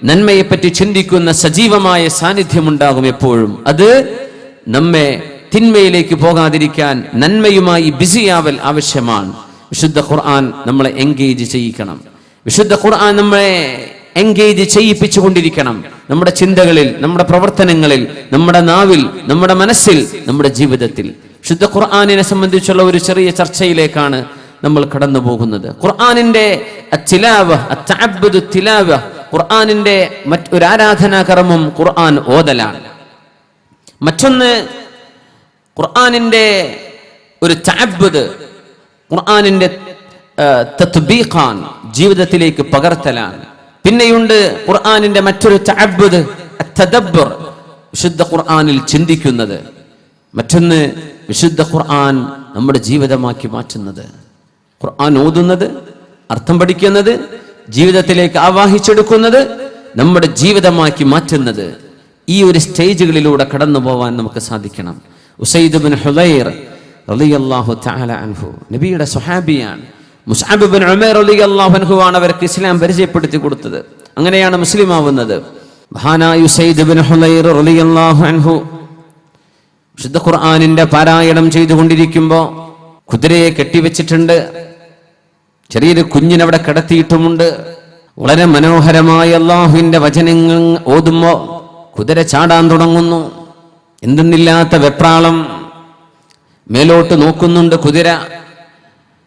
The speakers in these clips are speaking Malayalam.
നന്മയെപ്പറ്റി ചിന്തിക്കുന്ന സജീവമായ സാന്നിധ്യമുണ്ടാകും എപ്പോഴും. അത് നമ്മെ തിന്മയിലേക്ക് പോകാതിരിക്കാൻ നന്മയുമായി ബിസിയാവൽ ആവശ്യമാണ്. വിശുദ്ധ ഖുർആൻ നമ്മളെ എൻഗേജ് ചെയ്യിക്കണം. വിശുദ്ധ ഖുർആൻ നമ്മളെ എൻഗേജ് ചെയ്യിപ്പിച്ചുകൊണ്ടിരിക്കണം. നമ്മുടെ ചിന്തകളിൽ, നമ്മുടെ പ്രവർത്തനങ്ങളിൽ, നമ്മുടെ നാവിൽ, നമ്മുടെ മനസ്സിൽ, നമ്മുടെ ജീവിതത്തിൽ. വിശുദ്ധ ഖുർആനിനെ സംബന്ധിച്ചുള്ള ഒരു ചെറിയ ചർച്ചയിലേക്കാണ് നമ്മൾ കടന്നു പോകുന്നത്. ഖുർആനിന്റെ ഖുർആനിന്റെ മറ്റൊരു ആരാധനാകർമ്മം ഖുർആൻ ഓതലാണ്. മറ്റൊന്ന് ഖുർആനിന്റെ ഒരു തഅബ്ബുദ്, ഖുർആനിന്റെ തത്ബീഖാൻ, ജീവിതത്തിലേക്ക് പകർത്തലാണ്. പിന്നെയുണ്ട് ഖുർആനിന്റെ മറ്റൊരു തഅബ്ബുദ് തദബ്ബുർ, വിശുദ്ധ ഖുർആനിൽ ചിന്തിക്കുന്നത്. മറ്റൊന്ന് വിശുദ്ധ ഖുർആൻ നമ്മുടെ ജീവിതമാക്കി മാറ്റുന്നത്. ഖുർആൻ ഓതുന്നത്, അർത്ഥം പഠിക്കുന്നത്, ജീവിതത്തിലേക്ക് ആവാഹിച്ചെടുക്കുന്നത്, നമ്മുടെ ജീവിതമാക്കി മാറ്റുന്നത്. ഈ ഒരു സ്റ്റേജുകളിലൂടെ കടന്നു പോവാൻ നമുക്ക് സാധിക്കണം. ഉസൈദ് ബിൻ ഹുദൈർ റളിയല്ലാഹു തആല അൻഹു നബിയുടെ സ്വഹാബിയാണ്. മുസ്അബ് ബിൻ ഉമൈർ റളിയല്ലാഹു അൻഹു ആണ് അവർക്ക് ഇസ്ലാം പരിചയപ്പെടുത്തി കൊടുത്തത്. അങ്ങനെയാണ് മുസ്ലിം ആവുന്നത്. മഹാനായ ഉസൈദ് ബിൻ ഹുദൈർ റളിയല്ലാഹു അൻഹു വിശുദ്ധ ഖുർആനിന്റെ പാരായണം ചെയ്തുകൊണ്ടിരിക്കുമ്പോൾ കുതിരയെ കെട്ടിവെച്ചിട്ടുണ്ട്. ചെറിയൊരു കുഞ്ഞിനവിടെ കിടത്തിയിട്ടുമുണ്ട്. വളരെ മനോഹരമായ അല്ലാഹുവിന്റെ വചനങ്ങൾ ഓതുമ്പോൾ കുതിര ചാടാൻ തുടങ്ങുന്നു. എന്തെന്നില്ലാത്ത വെപ്രാളം, മേലോട്ട് നോക്കുന്നുണ്ട് കുതിര.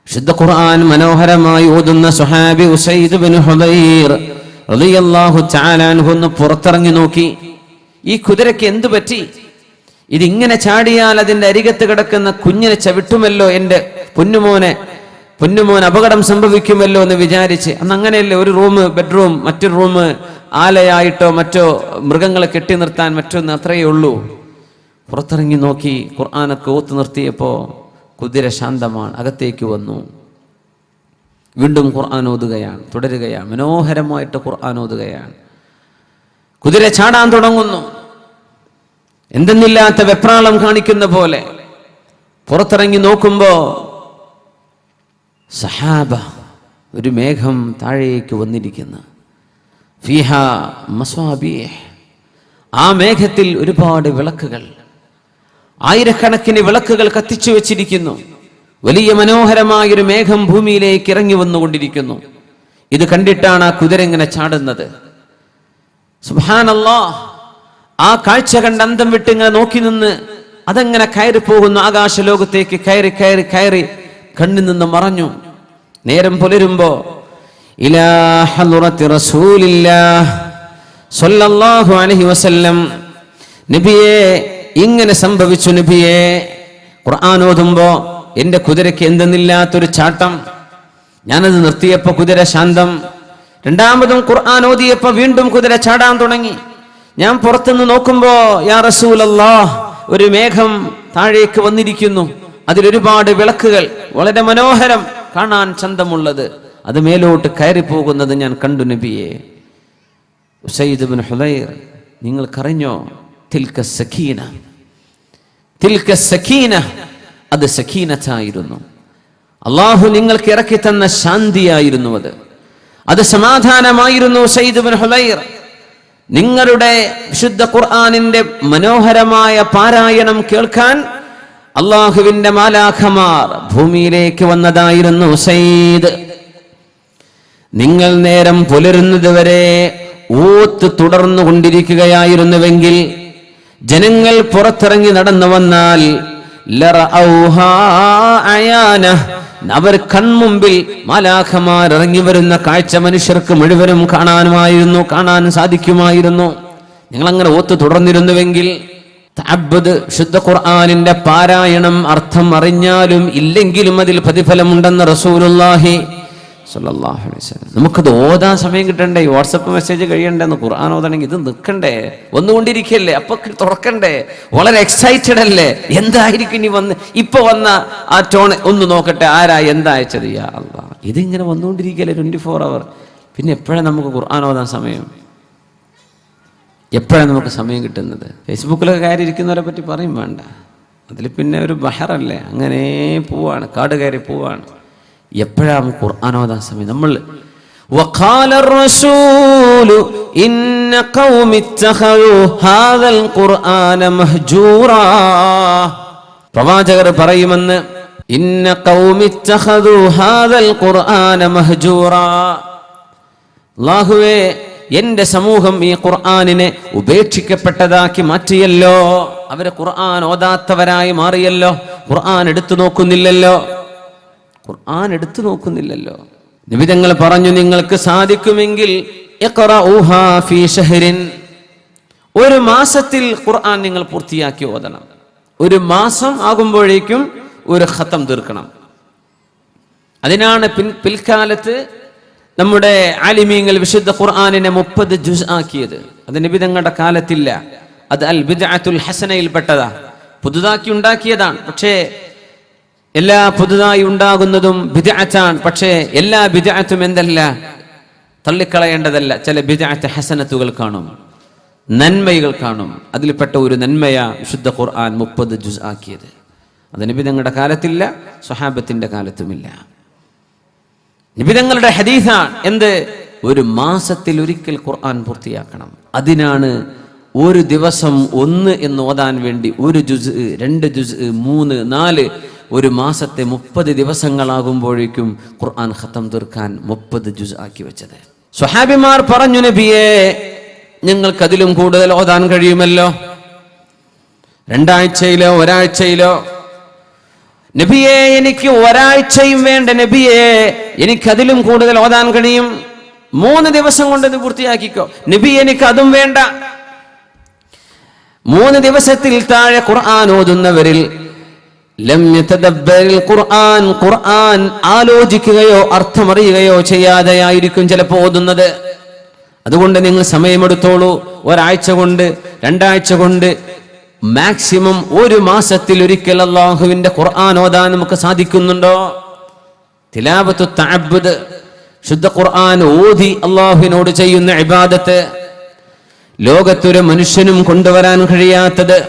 വിശുദ്ധ ഖുർആൻ മനോഹരമായി ഓതുന്ന സ്വഹാബി ഉസൈദ് ബിൻ ഹുദൈർ റളിയല്ലാഹു തആല അൻഹു ഒന്ന് പുറത്തിറങ്ങി നോക്കി. ഈ കുതിരയ്ക്ക് എന്തു പറ്റി? ഇതിങ്ങനെ ചാടിയാൽ അതിന്റെ അരികത്ത് കിടക്കുന്ന കുഞ്ഞിനെ ചവിട്ടുമല്ലോ, എൻ്റെ പൊന്നുമോൻ അപകടം സംഭവിക്കുമല്ലോ എന്ന് വിചാരിച്ച്. അന്ന് അങ്ങനെയല്ലേ, ഒരു റൂം ബെഡ്റൂം, മറ്റൊരു റൂം ആലയായിട്ടോ മറ്റോ മൃഗങ്ങളെ കെട്ടി നിർത്താൻ മറ്റൊന്ന്, അത്രയേ ഉള്ളൂ. പുറത്തിറങ്ങി നോക്കി, ഖുർആനൊക്കെ ഓത്ത് നിർത്തിയപ്പോ കുതിര ശാന്തമാണ്, അകത്തേക്ക് വന്നു. വീണ്ടും ഖുർആൻ ഓതുകയാണ്, തുടരുകയാണ്, മനോഹരമായിട്ട് ഖുർആൻ ഓതുകയാണ്. കുതിര ചാടാൻ തുടങ്ങുന്നു. എന്തെന്നില്ലാത്ത വെപ്രാളം കാണിക്കുന്ന പോലെ പുറത്തിറങ്ങി നോക്കുമ്പോ സഹാബ, ഒരു മേഘം താഴേക്ക് വന്നിരിക്കുന്നു. ഫീഹാ മസ്വാബീഹ്, ആ മേഘത്തിൽ ഒരുപാട് വിളക്കുകൾ, ആയിരക്കണക്കിന് വിളക്കുകൾ കത്തിച്ചു വെച്ചിരിക്കുന്നു. വലിയ മനോഹരമായൊരു മേഘം ഭൂമിയിലേക്ക് ഇറങ്ങി വന്നുകൊണ്ടിരിക്കുന്നു. ഇത് കണ്ടിട്ടാണ് ആ കുതിര ഇങ്ങനെ ചാടുന്നത്. സുബ്ഹാനല്ലാഹ്, ആ കാഴ്ച കണ്ട് അന്തം വിട്ട് ഇങ്ങനെ നോക്കി നിന്ന് അതെങ്ങനെ കയറി പോകുന്നു. ആകാശ ലോകത്തേക്ക് കയറി കയറി കയറി കണ്ണിൽ നിന്ന് മറഞ്ഞു. നേരം പുലരുമ്പോ ഇലാ ഹളറത്തി റസൂലില്ലാഹ് സ്വല്ലല്ലാഹു അലൈഹി വസല്ലം, നബിയേ ഇങ്ങനെ സംഭവിച്ചു. നബിയേ, ഖുർആൻ ഓതുമ്പോ എന്റെ കുതിരയ്ക്ക് എന്തെന്നില്ലാത്തൊരു ചാട്ടം. ഞാനത് നിർത്തിയപ്പോ കുതിര ശാന്തം. രണ്ടാമതും ഖുർആൻ ഓതിയപ്പോ വീണ്ടും കുതിര ചാടാൻ തുടങ്ങി. ഞാൻ പുറത്തുനിന്ന് നോക്കുമ്പോ യാ റസൂലല്ലാഹ്, ഒരു മേഘം താഴേക്ക് വന്നിരിക്കുന്നു. അതിലൊരുപാട് വിളക്കുകൾ, വളരെ മനോഹരം, കാണാൻ ചന്തമുള്ളത്. അത് മേലോട്ട് കയറി പോകുന്നത് ഞാൻ കണ്ടു നബിയെ. ഉസൈദ് ബിൻ ഹുദൈർ, നിങ്ങൾക്കറിഞ്ഞോ, തിൽക സഖീന, തിൽക സഖീന, അത് സഖീനത്തായിരുന്നു. അള്ളാഹു നിങ്ങൾക്ക് ഇറക്കി തന്ന ശാന്തിയായിരുന്നു. അത് സമാധാനമായിരുന്നു. ഉസൈദ് ബിൻ ഹുദൈർ, നിങ്ങളുടെ വിശുദ്ധ ഖുർആനിന്റെ മനോഹരമായ പാരായണം കേൾക്കാൻ അള്ളാഹുവിന്റെ മാലാഖമാർ ഭൂമിയിലേക്ക് വന്നതായിരുന്നു. ഉസൈദ്, നിങ്ങൾ നേരം പുലരുന്നത് വരെ ഓത്ത് തുടർന്നു കൊണ്ടിരിക്കുകയായിരുന്നുവെങ്കിൽ ജനങ്ങൾ പുറത്തിറങ്ങി നടന്നു വന്നാൽ അവർ കൺമുമ്പിൽ മാലാഖമാർ ഇറങ്ങി വരുന്ന കാഴ്ച മനുഷ്യർക്ക് മുഴുവനും കാണാൻ സാധിക്കുമായിരുന്നു. നിങ്ങൾ അങ്ങനെ ഓത്ത് തുടർന്നിരുന്നുവെങ്കിൽ. തഅബ്ബുദ്, ശുദ്ധ ഖുർആനിന്റെ പാരായണം അർത്ഥം അറിഞ്ഞാലും ഇല്ലെങ്കിലും അതിൽ പ്രതിഫലമുണ്ടെന്ന് റസൂലുള്ളാഹി സ്വല്ലല്ലാഹു അലൈഹി വസല്ലം. നമുക്കത് ഓതാൻ സമയം കിട്ടണ്ടേ? വാട്സപ്പ് മെസ്സേജ് കഴിയണ്ടെന്ന് ഖുർആൻ ഓതണമെങ്കിൽ ഇത് നിൽക്കണ്ടേ? വന്നുകൊണ്ടിരിക്കല്ലേ, അപ്പൊ തുറക്കണ്ടേ? വളരെ എക്സൈറ്റഡ് അല്ലേ? എന്തായിരിക്കും ഇനി ഇപ്പൊ വന്ന ആ ടോൺ ഒന്ന് നോക്കട്ടെ, ആരാ എന്താ അയച്ചത്? യാ അല്ലാഹ്, ഇതിങ്ങനെ വന്നുകൊണ്ടിരിക്കല്ലേ 24 hour. പിന്നെ എപ്പോഴാണ് നമുക്ക് ഖുർആൻ ഓതാൻ സമയം? എപ്പോഴാണ് നമുക്ക് സമയം കിട്ടുന്നത്? ഫേസ്ബുക്കിലൊക്കെ കയറി ഇരിക്കുന്നവരെ പറ്റി പറയും വേണ്ട. അതിൽ പിന്നെ ഒരു ബഹറല്ലേ, അങ്ങനെ പോവാണ്, കാട് കയറി പോവാണ്. എപ്പോഴാണ് ഖുർആൻ ഓതാൻ സമയം? നമ്മൾ وقال الرسول إن قوم اتخذوا هذا القرآن مهجورا. പ്രവാചകർ പറയുമെന്ന്, ഇന്ന ഖൗമി ഇത്തഖദു ഹാദൽ ഖുർആന മഹ്ജൂറാ. അല്ലാഹുവേ, എന്റെ സമൂഹം ഈ ഖുർആനിനെ ഉപേക്ഷിക്കപ്പെട്ടതാക്കി മാറ്റിയല്ലോ. അവര് ഖുർആൻ ഓതാത്തവരായി മാറിയല്ലോ. ഖുർആൻ എടുത്തു നോക്കുന്നില്ലല്ലോ. നബി തങ്ങൾ പറഞ്ഞു, നിങ്ങൾക്ക് സാധിക്കുമെങ്കിൽ ഇഖ്റഊഹാ ഫീ ശഹ്റിൻ, ഒരു മാസത്തിൽ ഖുർആൻ നിങ്ങൾ പൂർത്തിയാക്കി ഓതണം. ഒരു മാസം ആകുമ്പോഴേക്കും ഒരു ഖത്തം തീർക്കണം. അതിനാണ് പിൽക്കാലത്ത് നമ്മുടെ ആലിമീങ്ങൾ വിശുദ്ധ ഖുർആനിനെ 30 ജുസ് ആക്കിയത്. അത് നബി തങ്ങളുടെ കാലത്തില്ല. അത് അൽ ബിദ്അത്തുൽ ഹസനയിൽ പെട്ടതാ, പുതുതാക്കി ഉണ്ടാക്കിയതാണ്. പക്ഷേ എല്ലാ പുതുതായി ഉണ്ടാകുന്നതും ബിദ്അത്താണ്. പക്ഷേ എല്ലാ ബിദ്അത്തും എന്തല്ല, തള്ളിക്കളയേണ്ടതല്ല. ചില ബിദ്അത്ത് ഹസനത്തുകൾ കാണും, നന്മകൾ കാണും. അതിൽപ്പെട്ട ഒരു നന്മയാ വിശുദ്ധ ഖുർആൻ 30 ജുസ് ആക്കിയത്. അത് നബി തങ്ങളുടെ കാലത്തില്ല, സ്വഹാബത്തിന്റെ കാലത്തുമില്ല. നബി തങ്ങളുടെ ഹദീസാണ് എന്ത്, ഒരു മാസത്തിൽ ഒരിക്കൽ ഖുർആൻ പൂർത്തിയാക്കണം. അതിനാണ് ഒരു ദിവസം 1 എന്ന് ഓതാൻ വേണ്ടി 1 ജുസ്, 2 ജുസ്, 3, 4, ഒരു മാസത്തെ 30 ദിവസങ്ങളാകുമ്പോഴേക്കും ഖുർആൻ ഖത്തം തീർക്കാൻ 30 ജുസ് ആക്കി വെച്ചത്. സ്വഹാബിമാർ പറഞ്ഞു, നബിയെ, ഞങ്ങൾക്ക് അതിലും കൂടുതൽ ഓതാൻ കഴിയുമല്ലോ, 2 ആഴ്ചയിലോ ഒരാഴ്ചയിലോ. നബിയെ, എനിക്ക് ഒരാഴ്ചയും വേണ്ട നബിയെ, എനിക്കതിലും കൂടുതൽ ഓതാൻ കഴിയും, 3 ദിവസം കൊണ്ട് ഇത് പൂർത്തിയാക്കിക്കോ. നബി, എനിക്ക് അതും വേണ്ട. 3 ദിവസത്തിൽ താഴെ ഖുർആൻ ഓതുന്നവരിൽ ലം യതദബ്ബറിൽ ഖുർആൻ, ഖുർആൻ ആലോചിക്കുകയോ അർത്ഥമറിയുകയോ ചെയ്യാതെയായിരിക്കും ചിലപ്പോൾ ഓതുന്നത്. അതുകൊണ്ട് നിങ്ങൾ സമയമെടുത്തോളൂ. ഒരാഴ്ച കൊണ്ട്, 2 ആഴ്ച കൊണ്ട്, മാക്സിമം 1 മാസത്തിൽ ഒരിക്കൽ അല്ലാഹുവിന്റെ ഖുർആൻ ഓതാൻ നമുക്ക് സാധിക്കുന്നുണ്ടോ? തിലാവത്തു തഅബ്ബുദ്, ശുദ്ധ ഖുർആൻ ഓതി അല്ലാഹുവിനോട് ചെയ്യുന്ന ഇബാദത്ത്, ലോകത്തൊരു മനുഷ്യനും കൊണ്ടുവരാൻ കഴിയാത്തത്.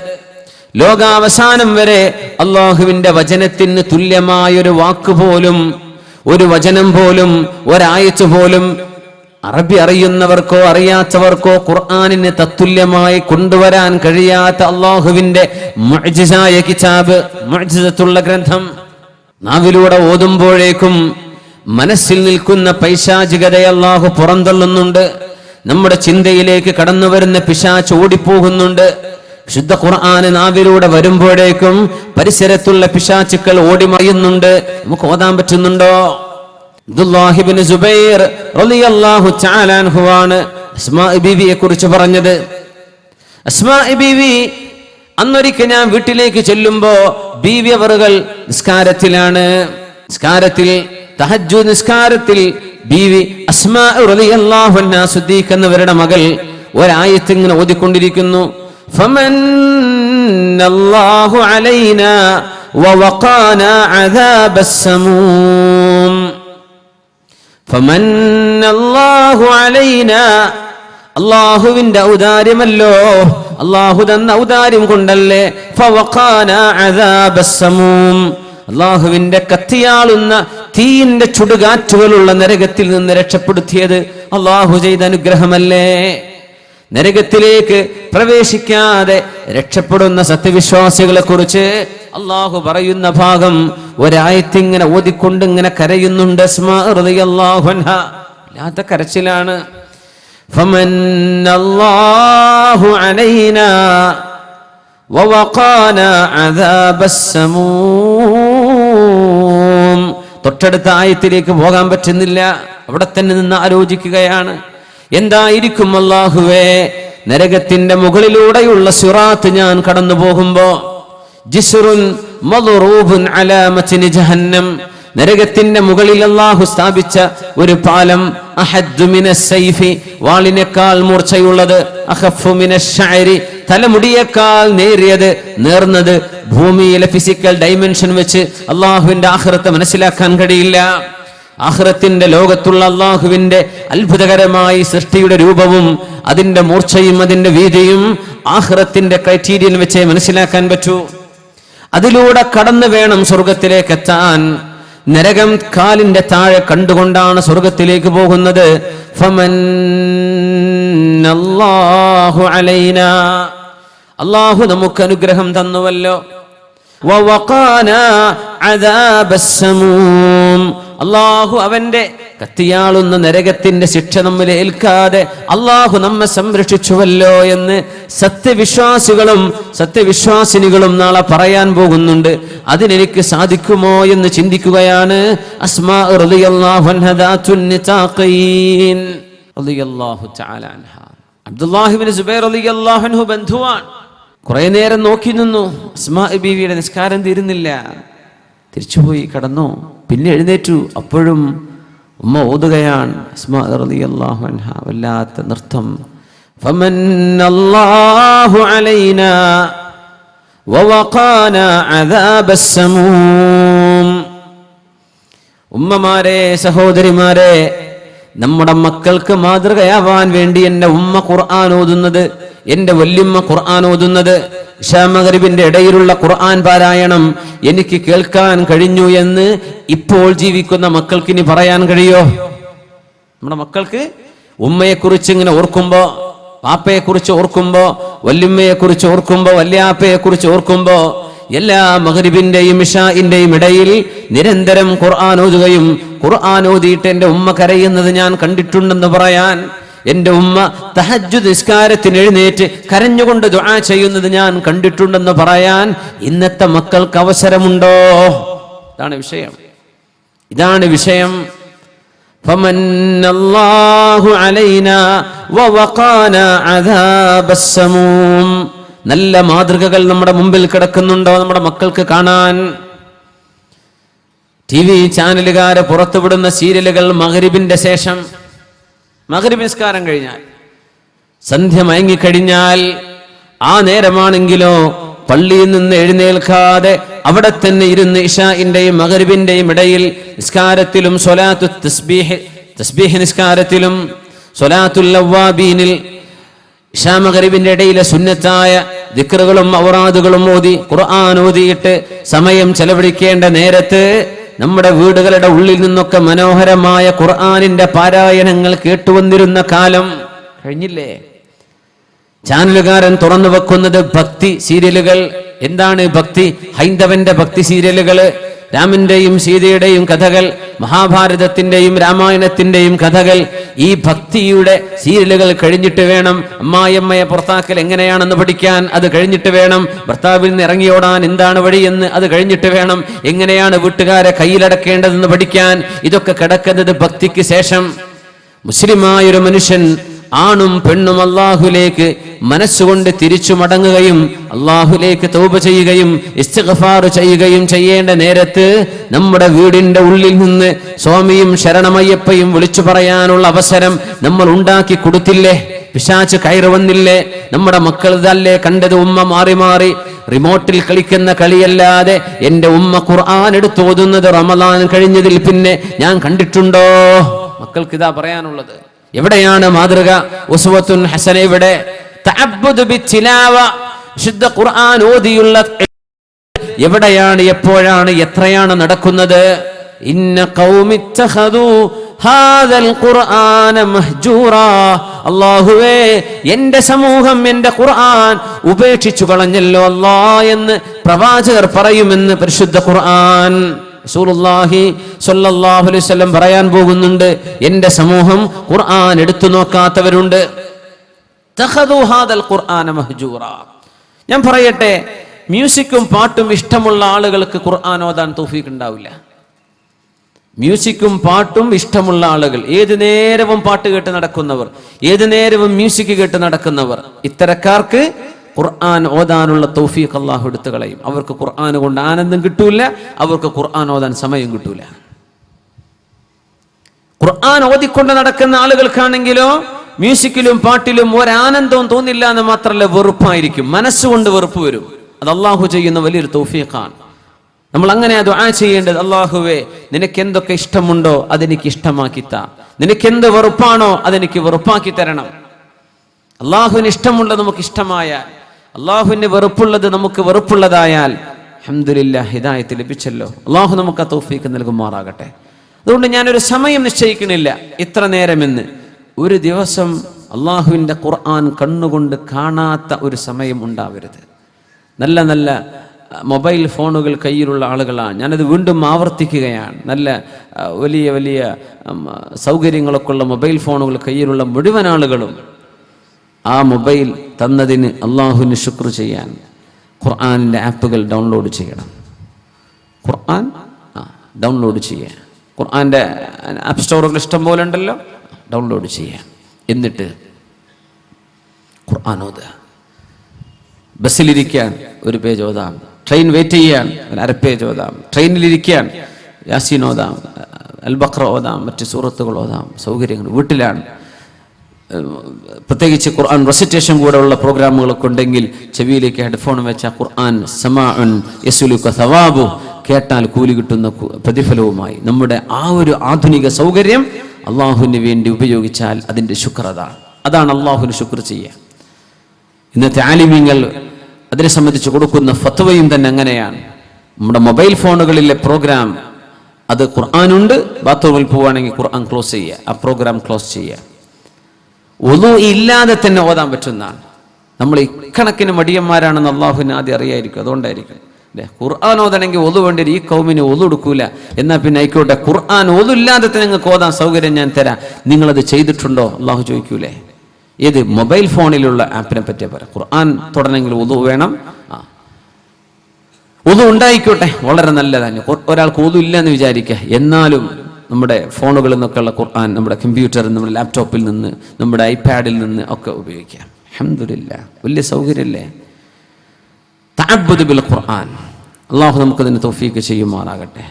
ലോകാവസാനം വരെ അല്ലാഹുവിന്റെ വചനത്തിന് തുല്യമായൊരു വാക്കുപോലും, ഒരു വചനം പോലും, ഒരായത്ത് പോലും അറബി അറിയുന്നവർക്കോ അറിയാത്തവർക്കോ ഖുർആനിന് തത്തുല്യമായി കൊണ്ടുവരാൻ കഴിയാത്ത അല്ലാഹുവിന്റെ മുഅ്ജിസായ കിതാബ്, മുഅ്ജിസത്തുള്ള ഗ്രന്ഥം നാവിലൂടെ ഓതുമ്പോഴേക്കും മനസ്സിൽ നിൽക്കുന്ന പൈശാചികതയെ അല്ലാഹു പുറന്തള്ളുന്നുണ്ട്. നമ്മുടെ ചിന്തയിലേക്ക് കടന്നു വരുന്ന പിശാച് ഓടിപ്പോകുന്നുണ്ട്. ശുദ്ധ ഖുർആൻ നാവിലൂടെ വരുമ്പോഴേക്കും പരിസരത്തുള്ള പിശാചുക്കൾ ഓടിമറിയുന്നുണ്ട്. നമുക്ക് ഓതാൻ പറ്റുന്നുണ്ടോ? അബ്ദുല്ലാഹി ഇബ്നു സുബൈർ റളിയല്ലാഹു തആല അൻഹു ആണ് അസ്മാ ബീവിയെ കുറിച്ച് പറഞ്ഞത്. അസ്മാ ബീവി, അന്നൊരിക്കൽ ഞാൻ വീട്ടിലേക്ക് ചെല്ലുമ്പോ ബീവി അവറുകൾ നിസ്കാരത്തിലാണ്. നിസ്കാരത്തിൽ, തഹജ്ജുദ് നിസ്കാരത്തിൽ ബീവി അസ്മാ റളിയല്ലാഹു അൻഹാ സിദ്ദീഖ് എന്നവരുടെ മകൾ ഒരായത്ത് ഇങ്ങനെ ഓതിക്കൊണ്ടിരിക്കുന്നു. ഫമന്നല്ലാഹു അലൈനാ വവഖാനാ അദാബസ് സമൂം. ഫമന്നല്ലാഹു അലൈനാ, അല്ലാഹുവിന്റെ ഔദാര്യമല്ലോ, അല്ലാഹു തന്ന ഔദാര്യം കൊണ്ടല്ലേ. ഫവഖാനാ അദാബസ് സമൂം, അല്ലാഹുവിന്റെ കത്തിയാളുന്ന തീയിന്റെ ചുടുകാറ്റുകളുള്ള നരകത്തിൽ നിന്ന് രക്ഷപ്പെടുത്തിയത് അല്ലാഹു ചെയ്ത അനുഗ്രഹമല്ലേ. നരകത്തിലേക്ക് പ്രവേശിക്കാതെ രക്ഷപ്പെടുന്ന സത്യവിശ്വാസികളെ കുറിച്ച് അല്ലാഹു പറയുന്ന ഭാഗം ഒരായത്തിങ്ങനെ ഓതിക്കൊണ്ട് ഇങ്ങനെ കരയുന്നുണ്ട്. അസ്മാ റളിയല്ലാഹു അൻഹാ വല്ലാത്ത കരച്ചിലാണ്. ഫമന്നല്ലാഹു അലൈനാ വവഖാനാ അദാബസ് സമൂം. തൊട്ടടുത്ത ആയത്തിലേക്ക് പോകാൻ പറ്റുന്നില്ല, അവിടെ തന്നെ നിന്ന് ആലോചിക്കുകയാണ്. എന്തായിരിക്കും അല്ലാഹുവേ, നരകത്തിന്റെ മുകളിലൂടെയുള്ള സിറാത്ത് ഞാൻ കടന്നു പോകുമ്പോ, ജിസ്റുൻ മദ്റൂബുൻ അലാ മത്നി ജഹന്നം, നരകത്തിന്റെ മുകളിൽ അല്ലാഹു സ്ഥാപിച്ച ഒരു പാലം, അഹദ്ദു മിനസ് സൈഫി, വാളിനേക്കാൾ മൂർച്ചയുള്ളത്, അഖഫു മിനശ് ശഅരി, തലമുടിയേക്കാൾ നേരിയത്, നേർന്നത്. ഭൂമിയിലെ ഫിസിക്കൽ ഡൈമെൻഷൻ വെച്ച് അല്ലാഹുവിന്റെ ആഖിറത്ത് മനസ്സിലാക്കാൻ കഴിയില്ല. ആഖിറത്തിന്റെ ലോകത്തുള്ള അല്ലാഹുവിന്റെ അത്ഭുതകരമായ സൃഷ്ടിയുടെ രൂപവും അതിന്റെ മൂർച്ചയും അതിന്റെ വീതിയും ആഖിറത്തിന്റെ ക്രൈറ്റീരിയൻ വെച്ചേ മനസ്സിലാക്കാൻ പറ്റൂ. അതിലൂടെ കടന്നു വേണം സ്വർഗത്തിലേക്ക് എത്താൻ. നരകം കാലിന്റെ താഴെ കണ്ടുകൊണ്ടാണ് സ്വർഗത്തിലേക്ക് പോകുന്നത്. ഫമന്നല്ലാഹു അലൈനാ, അല്ലാഹു നമുക്ക് അനുഗ്രഹം തന്നുവല്ലോ. വവഖാനാ അദാബസ്സമൂം, അല്ലാഹു അവന്റെ കത്തിയാളുന്ന നരകത്തിന്റെ ശിക്ഷ നമ്മിൽ ഏൽക്കാതെ അല്ലാഹു നമ്മെ സംരക്ഷിച്ചുവല്ലോ എന്ന് സത്യവിശ്വാസികളും സത്യവിശ്വാസിനികളും നാളെ പറയാൻ പോകുന്നുണ്ട്. അതിനെനിക്ക് സാധിക്കുമോ എന്ന് ചിന്തിക്കുകയാണ് അസ്മാ റളിയല്ലാഹു അൻഹ ദാത്തുൻ നിതാഖീൻ റളിയല്ലാഹു തആല അൻഹ. അബ്ദുല്ലാഹി ഇബ്നു സുബൈർ റളിയല്ലാഹു അൻഹു ബന്ധുവാണ്. കുറെ നേരം നോക്കി നിന്നു. അസ്മാ ബീവിയുടെ നിസ്കാരം തീരുന്നില്ല. തിരിച്ചുപോയി കടന്നു. പിന്നെ എഴുന്നേറ്റു. അപ്പോഴും ഉമ്മ ഓതുകയാണ്. അസ്മാ റളിയല്ലാഹു അൻഹ വല്ലാത്ത നൃത്തം. ഫമന്നല്ലാഹു അലൈനാ വവഖാനാ അദാബസ്സമൂം. ഉമ്മമാരെ, സഹോദരിമാരെ, നമ്മുടെ മക്കൾക്ക് മാതൃകയാവാൻ വേണ്ടി എന്റെ ഉമ്മ ഖുർആൻ ഓതുന്നത്, എന്റെ വല്യമ്മ ഖുർആൻ ഓതുന്നത്, ഇശാ മഗ്രിബിന്റെ ഇടയിലുള്ള ഖുർആൻ പാരായണം എനിക്ക് കേൾക്കാൻ കഴിഞ്ഞു എന്ന് ഇപ്പോൾ ജീവിക്കുന്ന മക്കൾക്ക് ഇനി പറയാൻ കഴിയോ? നമ്മുടെ മക്കൾക്ക് ഉമ്മയെക്കുറിച്ച് ഇങ്ങനെ ഓർക്കുമ്പോ, പാപ്പയെക്കുറിച്ച് ഓർക്കുമ്പോ, വല്യമ്മയെക്കുറിച്ച് ഓർക്കുമ്പോ, വല്യാപ്പയെക്കുറിച്ച് ഓർക്കുമ്പോ, എല്ലാ മഗ്രിബിന്റെയും ഇശാഇന്റെയും ഇടയിൽ നിരന്തരം ഖുർആൻ ഓതുകയും ഖുർആൻ ഓതിയിട്ട് എന്റെ ഉമ്മ കരയുന്നത് ഞാൻ കണ്ടിട്ടുണ്ടെന്ന് പറയാൻ, എന്റെ ഉമ്മ തഹജ്ജുദ് നിസ്കാരത്തിന് എഴുന്നേറ്റ് കരഞ്ഞുകൊണ്ട് ദുആ ചെയ്യുന്നത് ഞാൻ കണ്ടിട്ടുണ്ടെന്ന് പറയാൻ ഇന്നത്തെ മക്കൾക്ക് അവസരമുണ്ടോ? ഇതാണ് വിഷയം. ഇതാണ് വിഷയം. ഫമന്നല്ലാഹു അലൈനാ വവഖാനാ അദാബസ്സമൂം. നല്ല മാതൃകകൾ നമ്മുടെ മുമ്പിൽ കിടക്കുന്നുണ്ടോ നമ്മുടെ മക്കൾക്ക് കാണാൻ? TV ചാനലുകാരെ പുറത്തുവിടുന്ന സീരിയലുകൾ മഗ്രിബിന്റെ ശേഷം, മഗ്രിബ് നിസ്കാരം കഴിഞ്ഞാൽ, സന്ധ്യ മയങ്ങിക്കഴിഞ്ഞാൽ, ആ നേരമാണെങ്കിലോ പള്ളിയിൽ നിന്ന് എഴുന്നേൽക്കാതെ അവിടെ തന്നെ ഇരുന്ന് ഇശാഇന്റെയും മഗ്രിബിന്റെയും ഇടയിൽ നിസ്കാരത്തിലും സ്വലാത്തു തസ്ബീഹ് നിസ്കാരത്തിലും സ്വലാത്തുൽ അവ്വാബീനിൽ ഇശാ മഗ്രിബിന്റെ ഇടയിലെ സുന്നത്തായ ദിക്റുകളും ഔറാദുകളും ഓതി ഖുർആൻ ഓതിയിട്ട് സമയം ചെലവഴിക്കേണ്ട നേരത്ത് നമ്മുടെ വീടുകളുടെ ഉള്ളിൽ നിന്നൊക്കെ മനോഹരമായ ഖുർആനിന്റെ പാരായണങ്ങൾ കേട്ടുവന്നിരുന്ന കാലം കഴിഞ്ഞില്ലേ? ചാനലുകാരൻ തുറന്നു വെക്കുന്നത് ഭക്തി സീരിയലുകൾ. എന്താണ് ഭക്തി? ഹൈന്ദവന്റെ ഭക്തി സീരിയലുകള്. രാമന്റെയും സീതയുടെയും കഥകൾ, മഹാഭാരതത്തിന്റെയും രാമായണത്തിന്റെയും കഥകൾ. ഈ ഭക്തിയുടെ സീരിയലുകൾ കഴിഞ്ഞിട്ട് വേണം അമ്മായിയമ്മയെ പുറത്താക്കൽ എങ്ങനെയാണെന്ന് പഠിക്കാൻ. അത് കഴിഞ്ഞിട്ട് വേണം ഭർത്താവിൽ നിന്ന് ഇറങ്ങിയോടാൻ എന്താണ് വഴിയെന്ന്. അത് കഴിഞ്ഞിട്ട് വേണം എങ്ങനെയാണ് വീട്ടുകാരെ കയ്യിലടക്കേണ്ടതെന്ന് പഠിക്കാൻ. ഇതൊക്കെ കിടക്കുന്നത് ഭക്തിക്ക് ശേഷം. മുസ്ലിമായൊരു മനുഷ്യൻ ആണും പെണ്ണും അല്ലാഹുലേക്ക് മനസ്സുകൊണ്ട് തിരിച്ചു മടങ്ങുകയും അല്ലാഹുലേക്ക് തൗബ ചെയ്യുകയും ഇസ്തിഗ്ഫാർ ചെയ്യുകയും ചെയ്യേണ്ട നേരത്ത് നമ്മുടെ വീടിന്റെ ഉള്ളിൽ നിന്ന് സ്വാമിയും ശരണമയ്യപ്പയും വിളിച്ചു പറയാനുള്ള അവസരം നമ്മൾ ഉണ്ടാക്കി കൊടുത്തില്ലേ? പിശാച് കയറി വന്നില്ലേ? നമ്മുടെ മക്കൾ ഇതല്ലേ കണ്ടത്? ഉമ്മ മാറി മാറി റിമോട്ടിൽ കളിക്കുന്ന കളിയല്ലാതെ എന്റെ ഉമ്മ ഖുർആൻ എടുത്ത് ഓതുന്നത് റമദാൻ കഴിഞ്ഞതിൽ പിന്നെ ഞാൻ കണ്ടിട്ടുണ്ടോ? മക്കൾക്ക് ഇതാ പറയാനുള്ളത്. എവിടെയാണ് മാതൃക? ഉസ്വത്തുൻ ഹസന. ഇവിടെ തഅബ്ബുദ് ബിത്തിലാവ, ശുദ്ധ ഖുർആൻ ഓതിയുള്ള എവിടെയാണ്, എപ്പോഴാണ്, എത്രയാണ് നടക്കുന്നത്? ഇന്ന ഖൗമി ഇത്തഖദു ഹാദൽ ഖുർആന മഹ്ജൂറാ. അല്ലാഹുവേ, എന്റെ സമൂഹം എന്റെ ഖുർആൻ ഉപേക്ഷിച്ചു കളഞ്ഞല്ലോ അല്ലാ എന്ന് പ്രവാചകർ പറയുമെന്ന് പരിശുദ്ധ ഖുർആൻ. റസൂലുള്ളാഹി സ്വല്ലല്ലാഹു അലൈഹി വസല്ലം പറയാൻ പോകുന്നുണ്ട്, എന്റെ സമൂഹം ഖുർആൻ എടുത്തു നോക്കാത്തവരുണ്ട്. തഖദു ഹാദൽ ഖുർആന മഹ്ജൂറാ. ഞാൻ പറയട്ടെ, മ്യൂസിക്കും പാട്ടും ഇഷ്ടമുള്ള ആളുകൾക്ക് ഖുർആൻ ഓതാൻ തൗഫീഖ് ഉണ്ടാവില്ല. മ്യൂസിക്കും പാട്ടും ഇഷ്ടമുള്ള ആളുകൾ, ഏതു നേരവും പാട്ട് കേട്ട് നടക്കുന്നവർ, ഏതു നേരവും മ്യൂസിക് കേട്ട് നടക്കുന്നവർ, ഇത്തരക്കാർക്ക് ഖുർആൻ ഓതാനുള്ള തൗഫീഖ് അല്ലാഹു എടുത്തു കളയും. അവർക്ക് ഖുർആൻ കൊണ്ട് ആനന്ദം കിട്ടൂല, അവർക്ക് ഖുർആൻ ഓതാൻ സമയം കിട്ടൂല. ഖുർആൻ ഓതിക്കൊണ്ട് നടക്കുന്ന ആളുകൾക്കാണെങ്കിലോ മ്യൂസിക്കിലും പാട്ടിലും ഒരാനന്ദവും തോന്നില്ല എന്ന് മാത്രമല്ല, വെറുപ്പായിരിക്കും. മനസ്സുകൊണ്ട് വെറുപ്പ് വരും. അത് അല്ലാഹു ചെയ്യുന്ന വലിയൊരു തൗഫീഖാണ്. നമ്മൾ അങ്ങനെ ദുആ ചെയ്യേണ്ടത്, അല്ലാഹുവേ, നിനക്ക് എന്തൊക്കെ ഇഷ്ടമുണ്ടോ അതെനിക്ക് ഇഷ്ടമാക്കി താ, നിനക്ക് എന്ത് വെറുപ്പാണോ അതെനിക്ക് വെറുപ്പാക്കി തരണം. അള്ളാഹുവിന് ഇഷ്ടമുള്ളത് നമുക്ക് ഇഷ്ടമായാൽ, അള്ളാഹുവിന് വെറുപ്പുള്ളത് നമുക്ക് വെറുപ്പുള്ളതായാൽ, അൽഹംദുലില്ലാഹ് ഹിദായത്ത് ലഭിച്ചല്ലോ. അള്ളാഹു നമുക്ക് ആ തൗഫീക്ക് നൽകുമാറാകട്ടെ. അതുകൊണ്ട് ഞാനൊരു സമയം നിശ്ചയിക്കണില്ല ഇത്ര നേരമെന്ന്. ഒരു ദിവസം അള്ളാഹുവിൻ്റെ ഖുർആൻ കണ്ണുകൊണ്ട് കാണാത്ത ഒരു സമയം ഉണ്ടാവരുത്. നല്ല നല്ല മൊബൈൽ ഫോണുകൾ കയ്യിലുള്ള ആളുകളാണ്. ഞാനത് വീണ്ടും ആവർത്തിക്കുകയാണ്. നല്ല വലിയ വലിയ സൗകര്യങ്ങളൊക്കെ ഉള്ള മൊബൈൽ ഫോണുകൾ കയ്യിലുള്ള മുഴുവൻ ആളുകളും ആ മൊബൈൽ തന്നതിന് അള്ളാഹുവിന് ശുക്ർ ചെയ്യാൻ ഖുർആനിൻ്റെ ആപ്പുകൾ ഡൗൺലോഡ് ചെയ്യണം. ഖുർആൻ ഡൗൺലോഡ് ചെയ്യാൻ ഖുർആൻ്റെ ആപ്പ് സ്റ്റോറുകൾ ഇഷ്ടം പോലെ ഉണ്ടല്ലോ, ഡൗൺലോഡ് ചെയ്യാൻ. എന്നിട്ട് ഖുർആൻ ഓതുക. ബസ്സിലിരിക്കാൻ ഒരു പേജ് ഓതാം, ട്രെയിൻ വെയിറ്റ് ചെയ്യാൻ ഒരു അര പേജ് ഓതാം, ട്രെയിനിലിരിക്കാൻ യാസീൻ ഓതാം, അൽ ബഖറ ഓതാം, മറ്റ് സൂറത്തുകൾ ഓതാം. സൗകര്യങ്ങൾ വീട്ടിലാണ്. പ്രത്യേകിച്ച് ഖുർആൻ റെസിറ്റേഷൻ കൂടെ ഉള്ള പ്രോഗ്രാമുകളൊക്കെ ഉണ്ടെങ്കിൽ ചെവിയിലേക്ക് ഹെഡ്ഫോൺ വെച്ച ഖുർആൻ സമാഉൻ യസ്ലുക സവാബു, കേട്ടാൽ കൂലി കിട്ടുന്ന പ്രതിഫലവുമായി നമ്മുടെ ആ ഒരു ആധുനിക സൗകര്യം അള്ളാഹുവിന് വേണ്ടി ഉപയോഗിച്ചാൽ അതിൻ്റെ ശുക്ർ അതാണ് അള്ളാഹുവിന് ശുക്ർ ചെയ്യുക. ഇന്നത്തെ ആലിമീങ്ങൾ അതിനെ സംബന്ധിച്ച് കൊടുക്കുന്ന ഫത്വയും തന്നെ അങ്ങനെയാണ്. നമ്മുടെ മൊബൈൽ ഫോണുകളിലെ പ്രോഗ്രാം അത് ഖുർആനുണ്ട്, ബാത്റൂമിൽ പോവുകയാണെങ്കിൽ ഖുർആൻ ക്ലോസ് ചെയ്യുക, ആ പ്രോഗ്രാം ക്ലോസ് ചെയ്യുക. ഒതു ഇല്ലാതെ തന്നെ ഓതാൻ പറ്റുന്നതാണ്. നമ്മൾ ഇക്കണക്കിന് മടിയന്മാരാണെന്ന് അള്ളാഹുവിന് ആദ്യം അറിയായിരിക്കും. അതുകൊണ്ടായിരിക്കും അല്ലേ ഖുർആൻ ഓതണമെങ്കിൽ ഒതു വേണ്ടി ഈ കൗമിന് ഒതു എടുക്കൂല. എന്നാൽ പിന്നെ ആയിക്കോട്ടെ, ഖുർആൻ ഒതു ഇല്ലാതെ തന്നെ നിങ്ങൾക്ക് ഓതാൻ സൗകര്യം ഞാൻ തരാം, നിങ്ങളത് ചെയ്തിട്ടുണ്ടോ അള്ളാഹു ചോദിക്കൂലേ? ഏത് മൊബൈൽ ഫോണിലുള്ള ആപ്പിനെ പറ്റിയാ പറയാം. ഖുർആൻ തുടരണമെങ്കിൽ ഒതു വേണം. ഒതു ഉണ്ടായിക്കോട്ടെ, വളരെ നല്ലതാണ്. ഒരാൾക്ക് ഒതു ഇല്ല എന്ന് വിചാരിക്കുക. എന്നാലും നമ്മുടെ ഫോണുകളിൽ നിന്നൊക്കെയുള്ള ഖുർആൻ നമ്മുടെ കമ്പ്യൂട്ടറിൽ, നമ്മുടെ ലാപ്ടോപ്പിൽ നിന്ന്, നമ്മുടെ ഐപാഡിൽ നിന്ന് ഒക്കെ ഉപയോഗിക്കാം. അൽഹംദുലില്ലാഹ്, വലിയ സൗകര്യമല്ലേ? തഅബ്ബുദ് ബിൽ ഖുർആൻ. അള്ളാഹു നമുക്കതിന് തൗഫീക്ക് ചെയ്യുമാറാകട്ടെ.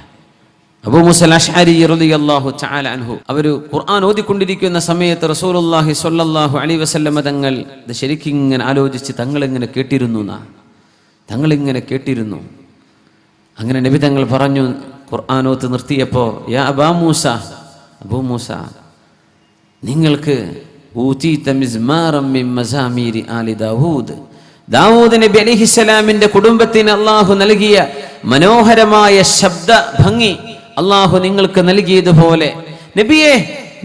അബൂ മൂസ അശ്അരി റളിയല്ലാഹു തആല അൻഹു അവർ ഖുർആൻ ഓതിക്കൊണ്ടിരിക്കുന്ന സമയത്ത് റസൂലുള്ളാഹി സ്വല്ലല്ലാഹു അലൈഹി വസല്ലമ തങ്ങൾ ഇത് ശരിക്കും ഇങ്ങനെ ആലോചിച്ച് തങ്ങളിങ്ങനെ കേട്ടിരുന്നു. അങ്ങനെ നബി തങ്ങൾ പറഞ്ഞു, ഖുർആൻ ഓത്ത് നിർത്തിയപ്പോൾ, യാ അബൂ മൂസ നിങ്ങൾക്ക് ഊതീത മിസ്മാറൻ മിൻ മസാമീരി ആലി ദാവൂദ് നബി അലൈഹിസ്സലാമിന്റെ കുടുംബത്തിന് അള്ളാഹു നൽകിയ മനോഹരമായ ശബ്ദ ഭംഗി അള്ളാഹു നിങ്ങൾക്ക് നൽകിയതുപോലെ നബിയെ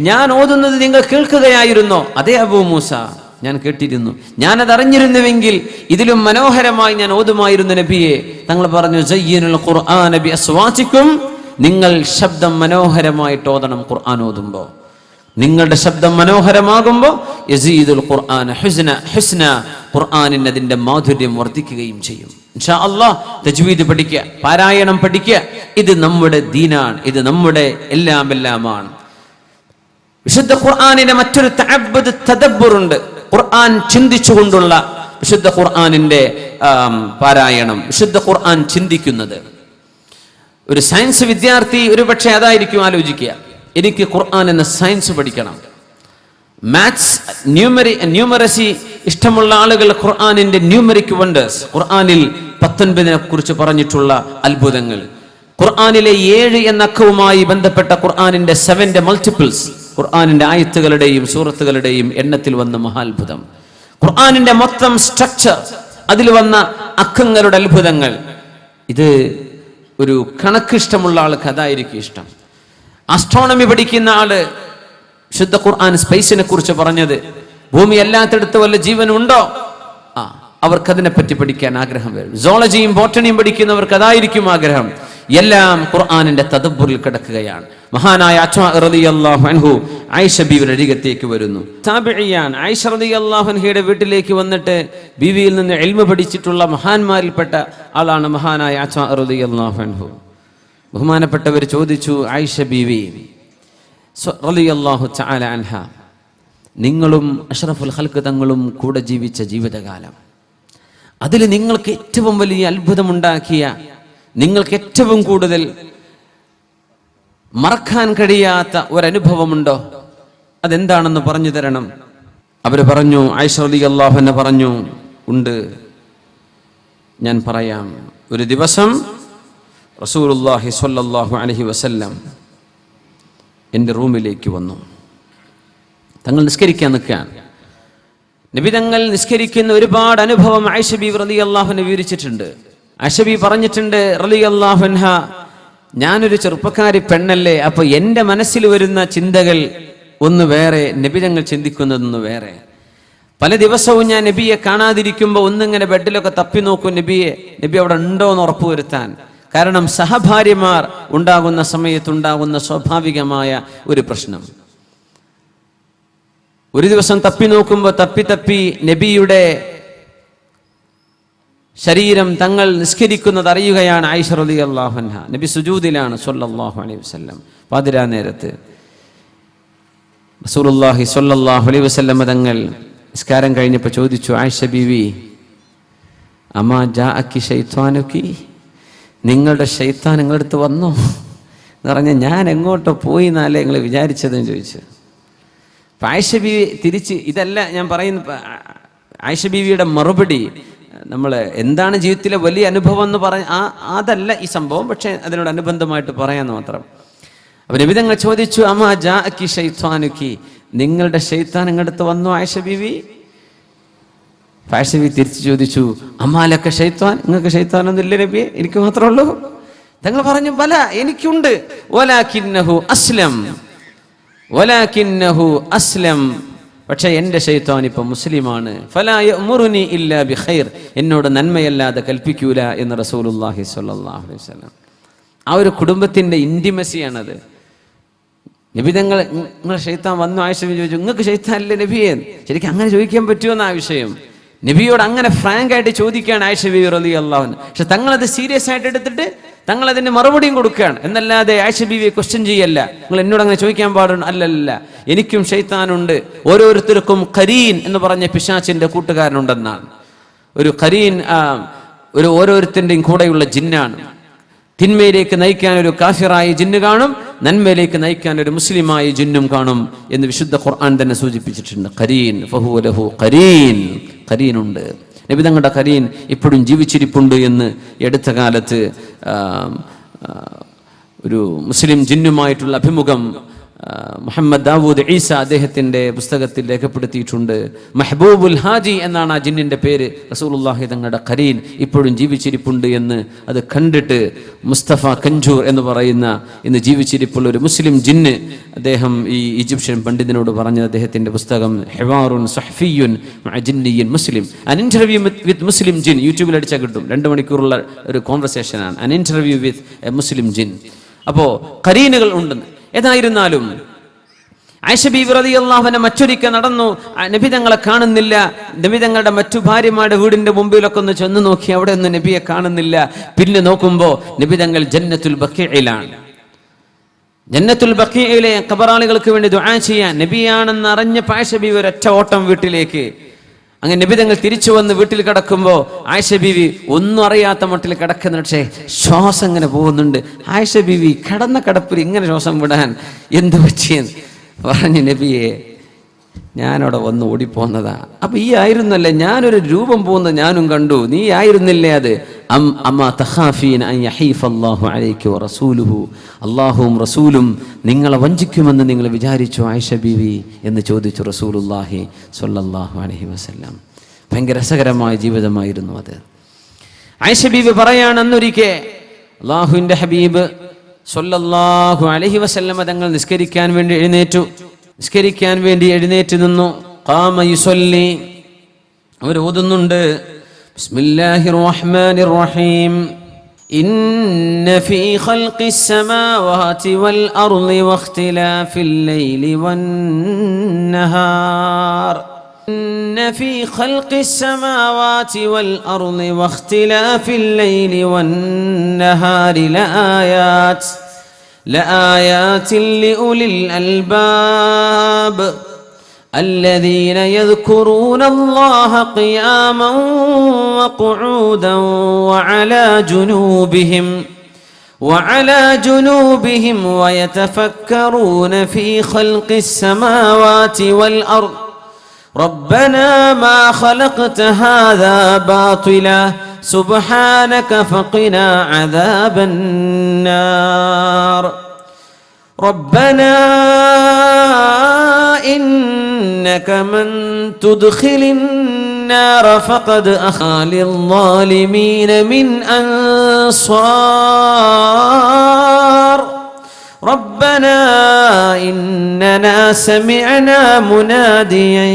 ഞാൻ ഓതുന്നത് നിങ്ങൾ കേൾക്കുകയായിരുന്നോ? അതേ അബൂ മൂസ, ഞാൻ കേട്ടിരുന്നു. ഞാനത് അറിഞ്ഞിരുന്നുവെങ്കിൽ ഇതിലും മനോഹരമായി ഞാൻ ഓതുമായിരുന്നു നബിയെ. തങ്ങൾ പറഞ്ഞു, സയ്യിനുൽ ഖുർആന ബി അസ്വാതികും, നിങ്ങൾ ശബ്ദം മനോഹരമായിട്ട് ഓതണം. ഖുർആൻ ഓതുമ്പോൾ നിങ്ങളുടെ ശബ്ദം മനോഹരമാകുമ്പോൾ യസീദുൽ ഖുർആന ഹുസ്ന, ഖുർആനിന് അതിന്റെ മാധുര്യം വർദ്ധിക്കുകയും ചെയ്യും. ഇൻഷാ അല്ലാഹ് തജ്വീദ് പഠിക്കുക, പാരായണം പഠിക്കുക. ഇത് നമ്മുടെ ദീനാണ്, ഇത് നമ്മുടെ എല്ലാമാണ്. വിശുദ്ധ ഖുർആനിന്റെ മറ്റൊരു തഅബ്ബുദ് തദബ്ബുറുണ്ട്. ഖുർആൻ ചിന്തിച്ചുകൊണ്ടുള്ള വിശുദ്ധ ഖുർആനിന്റെ പാരായണം, വിശുദ്ധ ഖുർആൻ ചിന്തിക്കുന്നത്. ഒരു സയൻസ് വിദ്യാർത്ഥി ഒരുപക്ഷെ അതായിരിക്കും ആലോചിക്കുക, എനിക്ക് ഖുർആൻ എന്ന സയൻസ് പഠിക്കണം. മാത്സ്, ന്യൂമറസി ഇഷ്ടമുള്ള ആളുകൾ ഖുർആനിന്റെ ന്യൂമറിക് വണ്ടേഴ്സ്, ഖുർആനിൽ 19 കുറിച്ച് പറഞ്ഞിട്ടുള്ള അത്ഭുതങ്ങൾ, ഖുർആനിലെ 7 എന്ന അക്കവുമായി ബന്ധപ്പെട്ട ഖുർആനിന്റെ 7 മൾട്ടിപ്പിൾസ്, ഖുർആനിന്റെ ആയത്തുകളുടെയും സൂറത്തുകളുടെയും എണ്ണത്തിൽ വന്ന മഹാത്ഭുതം, ഖുർആനിന്റെ മൊത്തം സ്ട്രക്ചർ, അതിൽ വന്ന അക്കങ്ങളുടെ അത്ഭുതങ്ങൾ. ഇത് ഒരു കണക്ക് ഇഷ്ടമുള്ള ആൾക്ക് അതായിരിക്കും ഇഷ്ടം. ആസ്ട്രോണമി പഠിക്കുന്ന ആള് ശുദ്ധ ഖുർആൻ സ്പേസിനെ കുറിച്ച് പറഞ്ഞത്, ഭൂമി അല്ലാത്തടുത്ത് വല്ല ജീവനുണ്ടോ, അവർക്കതിനെ പറ്റി പഠിക്കാൻ ആഗ്രഹം വരും. സോളജിയും ബോട്ടണിയും പഠിക്കുന്നവർക്ക് അതായിരിക്കും ആഗ്രഹം. എല്ലാം ഖുർആനിന്റെ തദബ്ബുറിൽ കിടക്കുകയാണ്. മഹാനായ അച്ഛാ റളിയല്ലാഹു അൻഹു ആയിഷ ബീവിയുടെ അരികത്തേക്ക് വരുന്നു. താബിഇയാൻ ആയിഷ റളിയല്ലാഹു അൻഹയുടെ വീട്ടിലേക്ക് വന്നിട്ട് ബീവിയിൽ നിന്ന് ഇൽമ പഠിച്ചിട്ടുള്ള മഹാന്മാരിൽപ്പെട്ട ആളാണ് മഹാനായ അച്ഛാ റളിയല്ലാഹു അൻഹു. ബഹുമാനപ്പെട്ടവർ ചോദിച്ചു, ആയിഷ ബീവി റളിയല്ലാഹു തആല അൻഹ, നിങ്ങളും അഷ്റഫുൽ ഖൽഖ് തങ്ങളും കൂടെ ജീവിച്ച ജീവിതകാലം, അതിൽ നിങ്ങൾക്ക് ഏറ്റവും വലിയ അത്ഭുതമുണ്ടാക്കിയ, നിങ്ങൾക്ക് ഏറ്റവും കൂടുതൽ മറക്കാൻ കഴിയാത്ത ഒരനുഭവമുണ്ടോ? അതെന്താണെന്ന് പറഞ്ഞു തരണം. അവർ പറഞ്ഞു, ആയിഷ റളിയല്ലാഹു അൻഹ പറഞ്ഞു, ഉണ്ട്, ഞാൻ പറയാം. ഒരു ദിവസം റസൂലുള്ളാഹി സ്വല്ലല്ലാഹു അലൈഹി വസല്ലം എൻ്റെ റൂമിലേക്ക് വന്നു. തങ്ങൾ നിസ്കരിക്കാൻ നിൽക്കുകയാണ്. നബി തങ്ങൾ നിസ്കരിക്കുന്ന ഒരുപാട് അനുഭവം ആയിഷ ബീവി റളിയല്ലാഹു അൻഹ വിവരിച്ചിട്ടുണ്ട്. അശബി പറഞ്ഞിട്ടുണ്ട് റളിയല്ലാഹു അൻഹ, ഞാനൊരു ചെറുപ്പക്കാരി പെണ്ണല്ലേ, അപ്പൊ എൻ്റെ മനസ്സിൽ വരുന്ന ചിന്തകൾ ഒന്ന് വേറെ, നബി തങ്ങൾ ചിന്തിക്കുന്നതൊന്ന് വേറെ. പല ദിവസവും ഞാൻ നബിയെ കാണാതിരിക്കുമ്പോൾ ഒന്നിങ്ങനെ ബെഡിലൊക്കെ തപ്പി നോക്കും നബി അവിടെ ഉണ്ടോ എന്ന് ഉറപ്പുവരുത്താൻ. കാരണം സഹഭാര്യമാർ ഉണ്ടാകുന്ന സമയത്തുണ്ടാകുന്ന സ്വാഭാവികമായ ഒരു പ്രശ്നം. ഒരു ദിവസം തപ്പി നോക്കുമ്പോൾ തപ്പി നബിയുടെ ശരീരം തങ്ങൾ നിസ്കരിക്കുന്നത് അറിയുകയാണ് ആയിഷ റളിയല്ലാഹു അൻഹ. നബി സുജൂദിലാണ് സ്വല്ലല്ലാഹു അലൈഹി വസല്ലം. പാതിരാ നേരത്ത് റസൂലുള്ളാഹി സ്വല്ലല്ലാഹു അലൈഹി വസല്ലം തങ്ങൾ നിസ്കാരം കഴിഞ്ഞപ്പോൾ ചോദിച്ചു, ആയിഷ ബീവി, അമാ ജാഅക്കി ശൈത്വാനുക്കി, നിങ്ങളുടെ ശൈത്താൻ നിങ്ങളുടെ അടുത്ത് വന്നോ എന്ന് പറഞ്ഞാൽ ഞാൻ എങ്ങോട്ടോ പോയി എന്നല്ലേ നിങ്ങൾ വിചാരിച്ചതെന്ന് ചോദിച്ചു. ആയിഷ ബീവി തിരിച്ച്, ഇതല്ല ഞാൻ പറയുന്ന ആയിഷ ബീവിയുടെ മറുപടി, നമ്മൾ എന്താണ് ജീവിതത്തിലെ വലിയ അനുഭവം എന്ന് അതല്ല ഈ സംഭവം, പക്ഷെ അതിനോട് അനുബന്ധമായിട്ട് പറയാന്ന് മാത്രം. അപ്പൊ നബി തങ്ങൾ ചോദിച്ചു, അമാ ജാഅക്കി ശൈത്വാനുക്കി, നിങ്ങളുടെ ശൈത്താൻ നിങ്ങളുടെ വന്നു ആയിഷ ബീവി? ആയിഷ ബീവി തിരിച്ചു ചോദിച്ചു, അമ്മാലൊക്കെ ശൈത്താൻ, നിങ്ങൾക്ക് ശൈത്താനൊന്നും ഇല്ല നബിയെ, എനിക്ക് മാത്രമേ ഉള്ളൂ? തങ്ങൾ പറഞ്ഞു, ബല, എനിക്കുണ്ട്. വലാകിന്നഹു അസ്ലം, പക്ഷെ എൻ്റെ ശൈത്താൻ ഇപ്പൊ മുസ്ലിമാണ്. ഫലാ യഅ്മുറുനി ഇല്ലാ ബിഖൈർ, എന്നോട് നന്മയല്ലാതെ കൽപ്പിക്കൂല എന്ന് റസൂലുള്ളാഹി സ്വല്ലല്ലാഹു അലൈഹി വസല്ലം. ആ ഒരു കുടുംബത്തിന്റെ ഇന്റിമസിയാണത്. നബി തങ്ങൾ, നിങ്ങളെ ശൈത്താൻ വന്നു? ആയിഷ ബീവി ചോദിച്ചു, നിങ്ങൾക്ക് ശൈത്താൻ അല്ലേ നബിയെ? ശരിക്കും അങ്ങനെ ചോദിക്കാൻ പറ്റുമോ ആ വിഷയം? നബിയോട് അങ്ങനെ ഫ്രാങ്ക് ആയിട്ട് ചോദിക്കുകയാണ് ആയിഷ ബീവി റളിയല്ലാഹു അൻഹ. പക്ഷെ തങ്ങളത് സീരിയസ് ആയിട്ട് എടുത്തിട്ട് തങ്ങൾ അതിന് മറുപടിയും കൊടുക്കുകയാണ്. എന്നല്ലാതെ ആയിഷ ബീവിയെ ക്വസ്റ്റ്യൻ ചെയ്യല്ല, നിങ്ങൾ എന്നോട് അങ്ങനെ ചോദിക്കാൻ പാടുണ്ട്, അല്ലല്ല, എനിക്കും ശൈത്താനുണ്ട്. ഓരോരുത്തർക്കും ഖരീൻ എന്ന് പറഞ്ഞ പിശാചിന്റെ കൂട്ടുകാരനുണ്ടെന്നാണ്. ഒരു ഖരീൻ ഓരോരുത്തരുടെയും കൂടെയുള്ള ജിന്നാണ്. തിന്മയിലേക്ക് നയിക്കാൻ ഒരു കാഫിറായ ജിന്ന് കാണും, നന്മയിലേക്ക് നയിക്കാൻ ഒരു മുസ്ലിമായ ജിന്നും കാണും എന്ന് വിശുദ്ധ ഖുർആൻ തന്നെ സൂചിപ്പിച്ചിട്ടുണ്ട്. ഖരീൻ ഫഹുവ ലഹു ഖരീൻ, ഖരീനുണ്ട്. നബി തങ്ങളുടെ ഖരീൻ ഇപ്പോഴും ജീവിച്ചിരിപ്പുണ്ട് എന്ന് അടുത്ത കാലത്ത് ഒരു മുസ്ലിം ജിന്നുമായിട്ടുള്ള അഭിമുഖം മുഹമ്മദ് ദാവൂദ് ഈസ അദ്ദേഹത്തിന്റെ പുസ്തകത്തിൽ രേഖപ്പെടുത്തിയിട്ടുണ്ട്. മെഹബൂബുൽ ഹാജി എന്നാണ് ആ ജിന്നിന്റെ പേര്. റസൂലുള്ളാഹി തങ്ങളുടെ ഖരീൻ ഇപ്പോഴും ജീവിച്ചിരിപ്പുണ്ട് എന്ന് അത് കണ്ടിട്ട് മുസ്തഫ കഞ്ചൂർ എന്ന് പറയുന്ന ഇന്ന് ജീവിച്ചിരിപ്പുള്ള ഒരു മുസ്ലിം ജിന്ന്, അദ്ദേഹം ഈ ഈജിപ്ഷ്യൻ പണ്ഡിതനോട് പറഞ്ഞ അദ്ദേഹത്തിന്റെ പുസ്തകം ഹിവാറുൻ സഹ്ഫിയുൻ മഅ ജിന്നിയ്യിൻ മുസ്ലിം, അൻ ഇന്റർവ്യൂ വിത്ത് മുസ്ലിം ജിൻ, യൂട്യൂബിൽ അടിച്ചാൽ കിട്ടും. 2 മണിക്കൂറുള്ള ഒരു കോൺവെർസേഷനാണ്, അൻ ഇന്റർവ്യൂ വിത്ത് എ മുസ്ലിം ജിൻ. അപ്പോ ഖരീനുകൾ ഉണ്ടെന്ന്. ഏതായിരുന്നാലും ആയിഷ ബീവി റളിയല്ലാഹു അൻഹ മറ്റൊരിക്കൽ നടന്നു, നബി തങ്ങളെ കാണുന്നില്ല. നബി തങ്ങളുടെ മറ്റു ഭാര്യമാരുടെ വീടിന്റെ മുമ്പിലൊക്കെ ഒന്ന് ചെന്ന് നോക്കി, അവിടെ ഒന്നും നബിയെ കാണുന്നില്ല. പിന്നെ നോക്കുമ്പോ നബി തങ്ങൾ ജന്നത്തുൽ ബഖീഇലാണ്. ജന്നത്തുൽ ബഖീഇലെ ഖബറാളികൾക്ക് വേണ്ടി ദുആ ചെയ്യാൻ നബിയാണെന്ന് അറിഞ്ഞ ആയിഷ ബീവി ഒരൊറ്റ ഓട്ടം വീട്ടിലേക്ക്. അങ്ങനെ നബി തങ്ങൾ തിരിച്ചു വന്ന് വീട്ടിൽ കിടക്കുമ്പോൾ ആയിഷ ബീവി ഒന്നും അറിയാത്ത മട്ടിൽ കിടക്കുന്ന, പക്ഷേ ശ്വാസം ഇങ്ങനെ പോകുന്നുണ്ട്. ആയിഷ ബീവി കിടന്ന കിടപ്പിൽ ഇങ്ങനെ ശ്വാസം വിടാൻ എന്ത് പറ്റിയെന്ന് പറഞ്ഞു, നബിയെ ഞാനവിടെ വന്ന് ഓടിപ്പോന്നതാ. അപ്പൊ ഈ ആയിരുന്നല്ലേ, ഞാനൊരു രൂപം പോകുന്നത് ഞാനും കണ്ടു, നീ ആയിരുന്നില്ലേ അത്? അല്ലാഹുവും റസൂലും നിങ്ങളെ വഞ്ചിക്കുമെന്ന് നിങ്ങൾ വിചാരിച്ചു ആയിഷ ബീവി എന്ന് ചോദിച്ചു റസൂലുള്ളാഹി സ്വല്ലല്ലാഹു അലൈഹി വസല്ലം. ഭയങ്കര രസകരമായ ജീവിതമായിരുന്നു അത്. ആയിഷ ബീവി പറയാണ്, അന്നൊരിക്കെ അല്ലാഹുവിന്റെ ഹബീബ് സ്വല്ലല്ലാഹു അലൈഹി വസല്ലം തങ്ങൾ നിസ്കരിക്കാൻ വേണ്ടി എഴുന്നേറ്റ് നിന്നു. ഖാമ യുസല്ലി, അവർ ഓതുന്നുണ്ട്, ബിസ്മില്ലാഹിർ റഹ്മാനിർ റഹീം, ഇന്ന ഫീ ഖൽഖിസ് സമാവാതി വൽ അർളി വഖ്തിലാഫിൽ ലൈലി വൻ നഹാർ, ഇന്ന ഫീ ഖൽഖിസ് സമാവാതി വൽ അർളി വഖ്തിലാഫിൽ ലൈലി വൻ നഹാരി لآيات لأولي الألباب الذين يذكرون الله قياما وقعودا وعلى جنوبهم ويتفكرون في خلق السماوات والأرض ربنا ما خلقت هذا باطلا سبحانك فقنا عذاب النار ربنا إنك من تدخل النار فقد أخى للظالمين من أنصار ربنا إننا سمعنا مناديا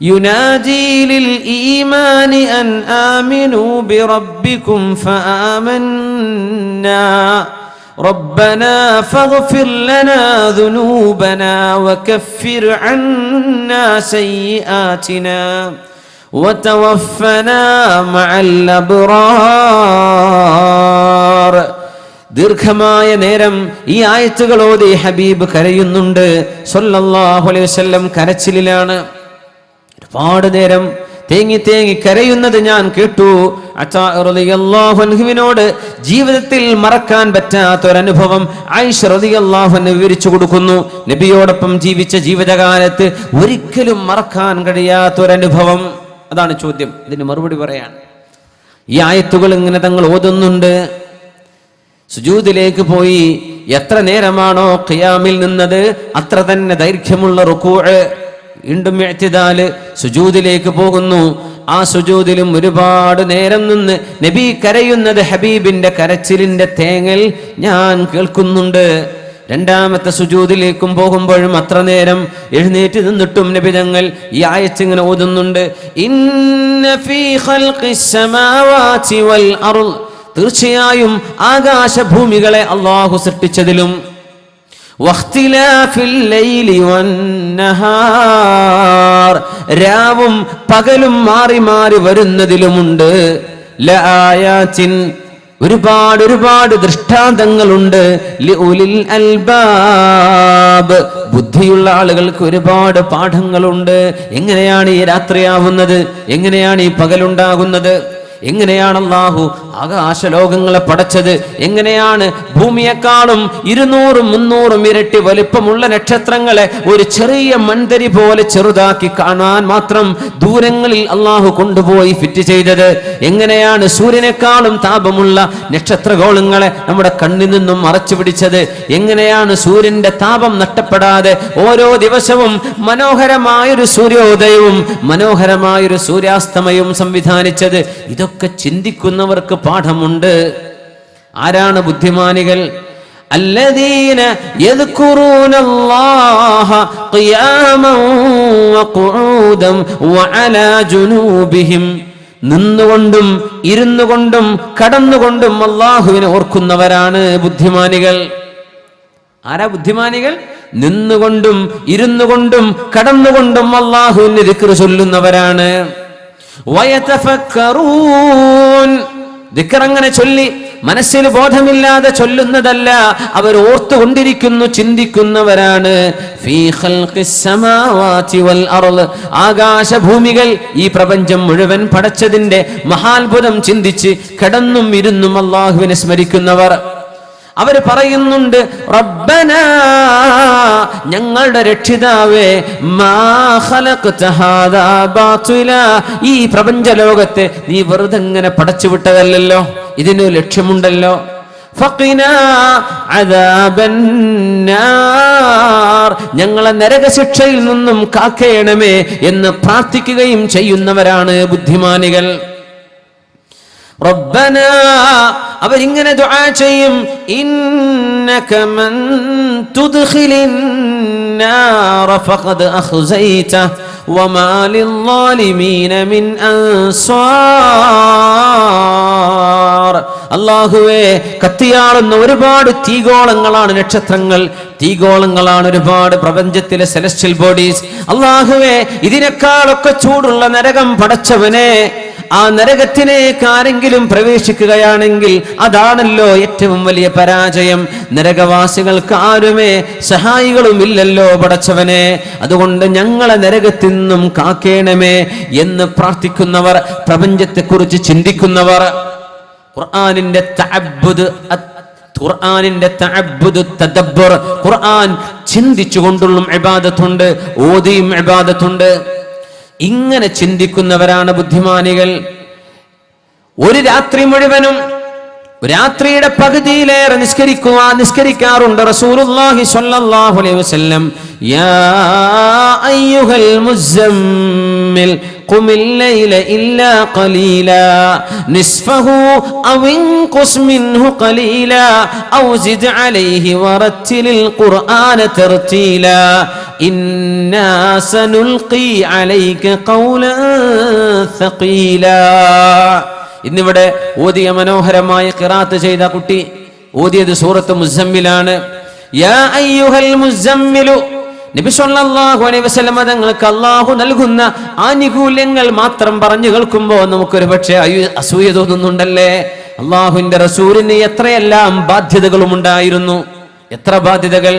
ينادي للإيمان أن آمنوا بربكم فآمنا ربنا فاغفر لنا ذنوبنا وكفر عنا سيئاتنا وتوفنا مع الأبرار. ദീർഘമായ നേരം ഈ ആയത്തുകൾ ഓതി ഹബീബ് കരയുന്നുണ്ട് സല്ലല്ലാഹു അലൈഹി വസല്ലം. കരച്ചിലാണ്. ഒരുപാട് നേരം തേങ്ങി തേങ്ങി കരയുന്നത് ഞാൻ കേട്ടു. അതാ റളിയല്ലാഹു അൻഹുവിനോട് ജീവിതത്തിൽ മറക്കാൻ പറ്റാത്തൊരനുഭവം ആയിഷ റളിയല്ലാഹു അൻഹ വിവരിച്ചു കൊടുക്കുന്നു. നബിയോടൊപ്പം ജീവിച്ച ജീവിതകാലത്ത് ഒരിക്കലും മറക്കാൻ കഴിയാത്തൊരനുഭവം. അതാണ് ചോദ്യം. ഇതിന് മറുപടി പറയാൻ ഈ ആയത്തുകൾ ഇങ്ങനെ തങ്ങൾ ഓതുന്നുണ്ട്. സുജൂദിലേക്ക് പോയി എത്ര നേരമാണോ ഖിയാമിൽ നിന്നത് അത്ര തന്നെ ദൈർഘ്യമുള്ള റുകൂഅ്, വീണ്ടും ഇഅ്തിദാല്, സുജൂദിലേക്ക് പോകുന്നു. ആ സുജൂദിലും ഒരുപാട് നേരം നിന്ന് നബി കരയുന്നത്, ഹബീബിന്റെ കരച്ചിലിന്റെ തേങ്ങൽ ഞാൻ കേൾക്കുന്നുണ്ട്. രണ്ടാമത്തെ സുജൂദിലേക്കും പോകുമ്പോഴും അത്ര നേരം എഴുന്നേറ്റ് നിന്നിട്ടും നബി തങ്ങൾ ഈ ആയത്ത് ഇങ്ങനെ ഓതുന്നുണ്ട്. ഇന്ന ഫീ ഖൽഖിസ് സമാവാതി വൽ അർള്, തീർച്ചയായും ആകാശഭൂമികളെ അല്ലാഹു സൃഷ്ടിച്ചതിലും വഖ്തിലാഫിൽ ലൈലി വന്നഹാർ, രാവും പകലും മാറി മാറി വരുന്നതിലുമുണ്ട് ലആയാതിൻ, ഒരുപാട് ദൃഷ്ടാന്തങ്ങളുണ്ട് ലിഉലിൽ അൽബാബ്, ബുദ്ധിയുള്ള ആളുകൾക്ക് ഒരുപാട് പാഠങ്ങളുണ്ട്. എങ്ങനെയാണ് ഈ രാത്രിയാവുന്നത്? എങ്ങനെയാണ് ഈ പകലുണ്ടാകുന്നത്? എങ്ങനെയാണ് അല്ലാഹു ആകാശലോകങ്ങളെ പടച്ചത്? എങ്ങനെയാണ് ഭൂമിയെക്കാളും 200-300 ഇരട്ടി വലിപ്പമുള്ള നക്ഷത്രങ്ങളെ ഒരു ചെറിയ മൺതരി പോലെ ചെറുതാക്കി കാണാൻ മാത്രം ദൂരങ്ങളിൽ അല്ലാഹു കൊണ്ടുപോയി ഫിറ്റ് ചെയ്തത്? എങ്ങനെയാണ് സൂര്യനെക്കാളും താപമുള്ള നക്ഷത്രഗോളങ്ങളെ നമ്മുടെ കണ്ണിൽ നിന്നും മറച്ചു പിടിച്ചത്? എങ്ങനെയാണ് സൂര്യന്റെ താപം നഷ്ടപ്പെടാതെ ഓരോ ദിവസവും മനോഹരമായൊരു സൂര്യോദയവും മനോഹരമായൊരു സൂര്യാസ്തമയവും സംവിധാനിച്ചത്? ഇതൊക്കെ ചിന്തിക്കുന്നവർക്ക് പാഠമുണ്ട്. ആരാണ് ബുദ്ധിമാനികൾ? അല്ലദീന യദ്കുറൂനല്ലാഹ ഖിയാമൻ വഖുഊദൻ വഅലാ ജുനൂബിഹിം, നിന്നുകൊണ്ടും ഇരുന്നുകൊണ്ടും കടന്നുകൊണ്ടും അല്ലാഹുവിനെ ഓർക്കുന്നവരാണ് ബുദ്ധിമാനികൾ. ആരാ ബുദ്ധിമാനികൾ? നിന്നുകൊണ്ടും ഇരുന്നുകൊണ്ടും കടന്നുകൊണ്ടും അല്ലാഹുവിനെ ദിക്ർ ചൊല്ലുന്നവരാണ്. വയതഫക്കറൂൻ, ദിക്ർ അങ്ങനെ ചൊല്ലി മനസ്സിൽ ബോധമില്ലാതെ ചൊല്ലുന്നതല്ല, അവർ ഓർത്തുകൊണ്ടിരിക്കുന്നു, ചിന്തിക്കുന്നവരാണ്. ഫീ ഖൽഖിസ് സമാവാതി വൽ അർള്, ആകാശഭൂമികൾ, ഈ പ്രപഞ്ചം മുഴുവൻ പടച്ചതിന്റെ മഹാത്ഭുതം ചിന്തിച്ച് കിടന്നും ഇരുന്നും അല്ലാഹുവിനെ സ്മരിക്കുന്നവർ. അവര് പറയുന്നുണ്ട്, റബ്ബനാ, ഞങ്ങളുടെ രക്ഷിതാവേ, മാ ഖലഖ്ത ഹാദാ ബാതിലാ, ഈ പ്രപഞ്ച ലോകത്തെ നീ വെറുതെ ഇങ്ങനെ പടച്ചുവിട്ടതല്ലല്ലോ, ഇതിന് ലക്ഷ്യമുണ്ടല്ലോ. ഫഖിനാ അദാബന്നാർ, ഞങ്ങളെ നരകശിക്ഷയിൽ നിന്നും കാക്കേണമേ എന്ന് പ്രാർത്ഥിക്കുകയും ചെയ്യുന്നവരാണ് ബുദ്ധിമാനികൾ. റബ്ബനാ, അവരിങ്ങനെ ദുആ ചെയ്യും, ഇന്നക മൻ തുദ്ഖിലിൻ നാറ ഫഖദ് അഖ്സൈത വമാ ലിൽളാലിമീന മിൻ അൻസാർ. അല്ലാഹുവേ, കത്തിയാളുന്ന ഒരുപാട് തീഗോളങ്ങളാണ് നക്ഷത്രങ്ങൾ, തീഗോളങ്ങളാണ് ഒരുപാട് പ്രപഞ്ചത്തിലെ സെലസ്റ്റിയൽ ബോഡീസ്. അല്ലാഹുവേ, ഇതിനേക്കാളൊക്കെ ചൂടുള്ള നരകം പടച്ചവനെ, ആ നരകത്തിലേക്ക് ആരെങ്കിലും പ്രവേശിക്കുകയാണെങ്കിൽ അതാണല്ലോ ഏറ്റവും വലിയ പരാജയം. നരകവാസികൾക്ക് ആരുമേ സഹായികളും ഇല്ലല്ലോ പടച്ചവനെ, അതുകൊണ്ട് ഞങ്ങളെ നരകത്തിൽ നിന്നും കാക്കേണമേ എന്ന് പ്രാർത്ഥിക്കുന്നവർ, പ്രപഞ്ചത്തെക്കുറിച്ച് ചിന്തിക്കുന്നവർ. ഖുർആനിന്റെ തഅബ്ബുദ്, ഖുർആനിന്റെ തഅബ്ബുദ്, തദബ്ബുർ, ഖുർആൻ ചിന്തിച്ചുകൊണ്ടുള്ള ഇബാദത്തുണ്ട്, ഓതിയും ഇബാദത്തുണ്ട്. ഇങ്ങനെ ചിന്തിക്കുന്നവരാണ് ബുദ്ധിമാനികൾ. ഒരു രാത്രി മുഴുവനും, രാത്രിയുടെ പകുതിയിലേറെ നിസ്കരിക്കാറുണ്ട് റസൂലുള്ളാഹി സ്വല്ലല്ലാഹു അലൈഹി വസല്ലം. യാ അയ്യുഹൽ മുസമ്മിൽ قم الليل إلا قليلا نصفه أو انقص منه قليلا أو زد عليه ورتل القرآن ترتيلا إنا سنلقي عليك قولا ثقيلا. ഇന്നിവിടെ ഓതിയ മനോഹരമായ ഖിറാഅത്ത് ചെയ്ത കുട്ടി ഓതിയത് സൂറത്ത് മുസമ്മിലാണ്. യാ അയ്യുഹൽ മുസമ്മിലു, നബി സല്ലല്ലാഹു അലൈഹി വസല്ലം തങ്ങൾക്ക് അല്ലാഹു നൽകുന്ന ആനുകൂല്യങ്ങൾ മാത്രം പറഞ്ഞു കേൾക്കുമ്പോൾ നമുക്കൊരു പക്ഷേ അസൂയ തോന്നുന്നുണ്ടല്ലേ? അല്ലാഹുവിന്റെ റസൂലിന് എത്രയെല്ലാം ബാധ്യതകളും ഉണ്ടായിരുന്നു. എത്ര ബാധ്യതകൾ!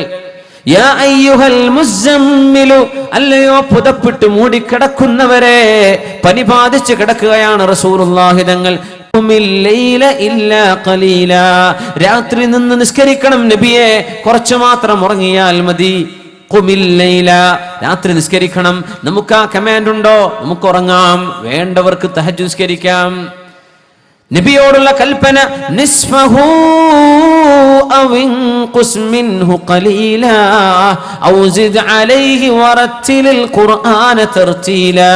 യാ അയ്യുഹൽ മുസമ്മിലു, അല്ലയോ പുതപ്പിട്ട് മൂടിക്കിടക്കുന്നവരെ, പനി ബാധിച്ച് കിടക്കുകയാണ് റസൂലുള്ളാഹി തങ്ങൾ. രാത്രി നിന്ന് നിസ്കരിക്കണം നബിയെ, കുറച്ചു മാത്രം ഉറങ്ങിയാൽ മതി. രാത്രി നിസ്കരിക്കണം. നമുക്ക് ആ കമാൻഡ് ഉണ്ടോ? നമുക്ക് ഉറങ്ങാം, വേണ്ടവർക്ക് തഹജ്ജുദ് നിസ്കരിക്കാം. നബിയോടുള്ള കൽപ്പന നിസ്ഫഹു ഔ ഇൻഖുസ് മിൻഹു ഖലീലാ ഔ സിദ് അലൈഹി വറത്തിലിൽ ഖുർആന തർതീലാ.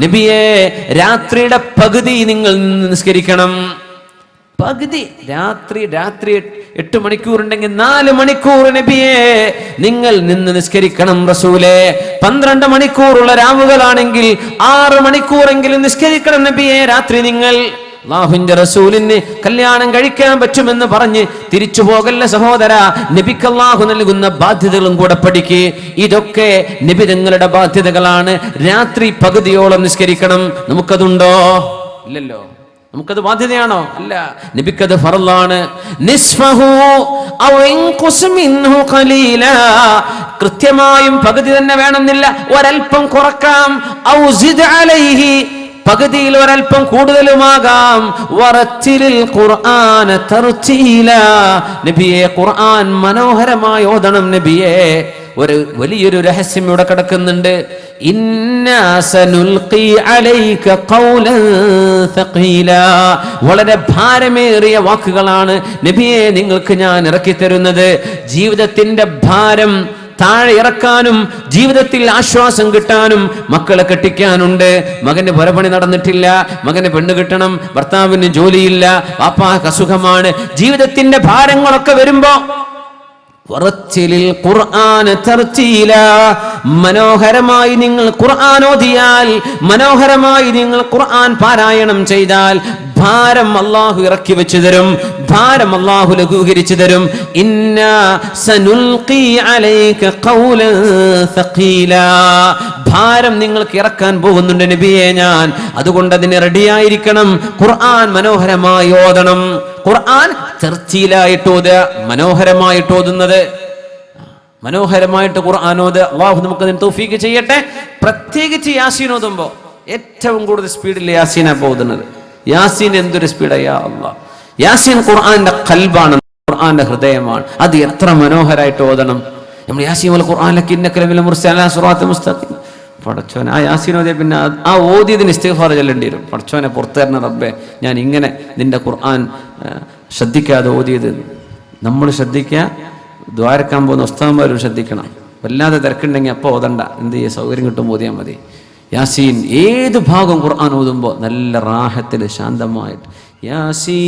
നബിയെ, രാത്രിയുടെ പകുതി നിങ്ങൾ നിസ്കരിക്കണം. പകുതി രാത്രി 8 മണിക്കൂർ ഉണ്ടെങ്കിൽ 4 മണിക്കൂർ നബിയെ നിങ്ങൾ നിന്ന് നിസ്കരിക്കണം റസൂലേ. 12 മണിക്കൂറുള്ള രാവുകളാണെങ്കിൽ 6 മണിക്കൂറെങ്കിലും നിസ്കരിക്കണം നബിയെ രാത്രി നിങ്ങൾ. അല്ലാഹുവിന്റെ റസൂലിന് കല്യാണം കഴിക്കാൻ പറ്റുമെന്ന് പറഞ്ഞ് തിരിച്ചു പോകല്ല സഹോദര. നബിക്ക് അല്ലാഹു നൽകുന്ന ബാധ്യതകളും കൂടെ പഠിക്ക്. ഇതൊക്കെ നബി തങ്ങളുടെ ബാധ്യതകളാണ്. രാത്രി പകുതിയോളം നിസ്കരിക്കണം. നമുക്കതുണ്ടോ? ഇല്ലല്ലോ. നമുക്കത് ബാധ്യതയാണോ? അല്ല, നബിക്കത് ഫർളാണ്. നിസ്ഫഹു ഔ ഇൻഖുസ് മിൻഹു ഖലീലാ, കൃത്യമായും പകുതി തന്നെ വേണമെന്നില്ല, ഒരൽപ്പം കുറക്കാം. ഔ സിദ് അലൈഹി, പകുതിയിൽ ഒരൽപ്പം കൂടുതലുമാകാം. വറത്തിലിൽ ഖുർആന തർതീലാ, നബിയെ ഖുർആൻ മനോഹരമായി ഓതണം നബിയെ. ഒരു വലിയൊരു രഹസ്യം ഇവിടെ കിടക്കുന്നുണ്ട്. ഇന്നാ സനുൽഖി അലൈക ഖൗലൻ തഖീലാ, വളരെ ഭാരമേറിയ വാക്കുകളാണ് നബിയെ നിങ്ങൾക്ക് ഞാൻ ഇറക്കി തരുന്നത്. ജീവിതത്തിന്റെ ഭാരം താഴെ ഇറക്കാനും ജീവിതത്തിൽ ആശ്വാസം കിട്ടാനും. മക്കളെ കെട്ടിക്കാനുണ്ട്, മകന് പുരപണി നടന്നിട്ടില്ല, മകന് പെണ്ണ് കിട്ടണം, ഭർത്താവിന് ജോലിയില്ല, വാപ്പാക്ക് അസുഖമാണ്. ജീവിതത്തിന്റെ ഭാരങ്ങളൊക്കെ വരുമ്പോ മനോഹരമായി നിങ്ങൾ ഖുർആൻ ഓതിയാൽ, മനോഹരമായി നിങ്ങൾ ഖുർആൻ പാരായണം ചെയ്താൽ ഭാരം അല്ലാഹു ഇറക്കി വെച്ചു തരും, ഭാരം അല്ലാഹു ലഘൂകരിച്ചു തരും. ഇന്നാ സനുൽഖി അലൈക ഖൗലൻ തഖീലാ, ഭാരം നിങ്ങൾക്ക് ഇറക്കാൻ പോകുന്നുണ്ട് നബിയെ ഞാൻ. അതുകൊണ്ട് അതിന് റെഡിയായിരിക്കണം. ഖുർആൻ മനോഹരമായി ഓതണം. ഖുർആൻ തർത്തീലായിട്ട് ഓതുക, മനോഹരമായിട്ട് ഓതുന്നത്, മനോഹരമായിട്ട് ഖുർആൻ ഓതുക. അല്ലാഹു നമുക്ക് അതിന് തൗഫീഖ് ചെയ്യട്ടെ. പ്രത്യേകിച്ച് യാസീൻ ഓതുമ്പോൾ ഏറ്റവും കൂടുതൽ സ്പീഡിൽ യാസീനാ പോകുന്നത്. യാസീൻ എന്തൊരു സ്പീഡാ അല്ലാഹ്. യാസീൻ ഖുർആന്റെ ഖൽബാണ്, ഖുർആന്റെ ഹൃദയമാണ്. അത് എത്ര മനോഹരമായിട്ട് ഓതണം. നമ്മൾ യാസീൻ വൽ ഖുർആനക ഇന്നക ലമിനൽ മുർസലീൻ അലാ സിറാത്തിൻ മുസ്തഖീം. പടച്ചോനെ, ആ യാസീൻ ഓതിയ പിന്നെ ആ ഓതിയതിന് ഇസ്തിഗ്ഫാർ ചൊല്ലേണ്ടി വരും. പടച്ചോനെ പുറത്തു തരണ റബ്ബേ, ഞാൻ ഇങ്ങനെ നിന്റെ ഖുർആൻ ശ്രദ്ധിക്കാതെ ഓതിയത്. നമ്മൾ ശ്രദ്ധിക്കുക, ദ്വാരക്കാൻ പോകുന്ന ഉസ്താദന്മാരും ശ്രദ്ധിക്കണം. വല്ലാതെ തിരക്കുണ്ടെങ്കിൽ അപ്പോൾ ഓതണ്ട, എന്ത് ചെയ്യുക, സൗകര്യം കിട്ടുമ്പോൾ ഓതിയാൽ മതി. യാസീൻ ഏത് ഭാഗം ഖുർആൻ ഓതുമ്പോൾ നല്ല റാഹത്തിൽ ശാന്തമായിട്ട് യാസീൻ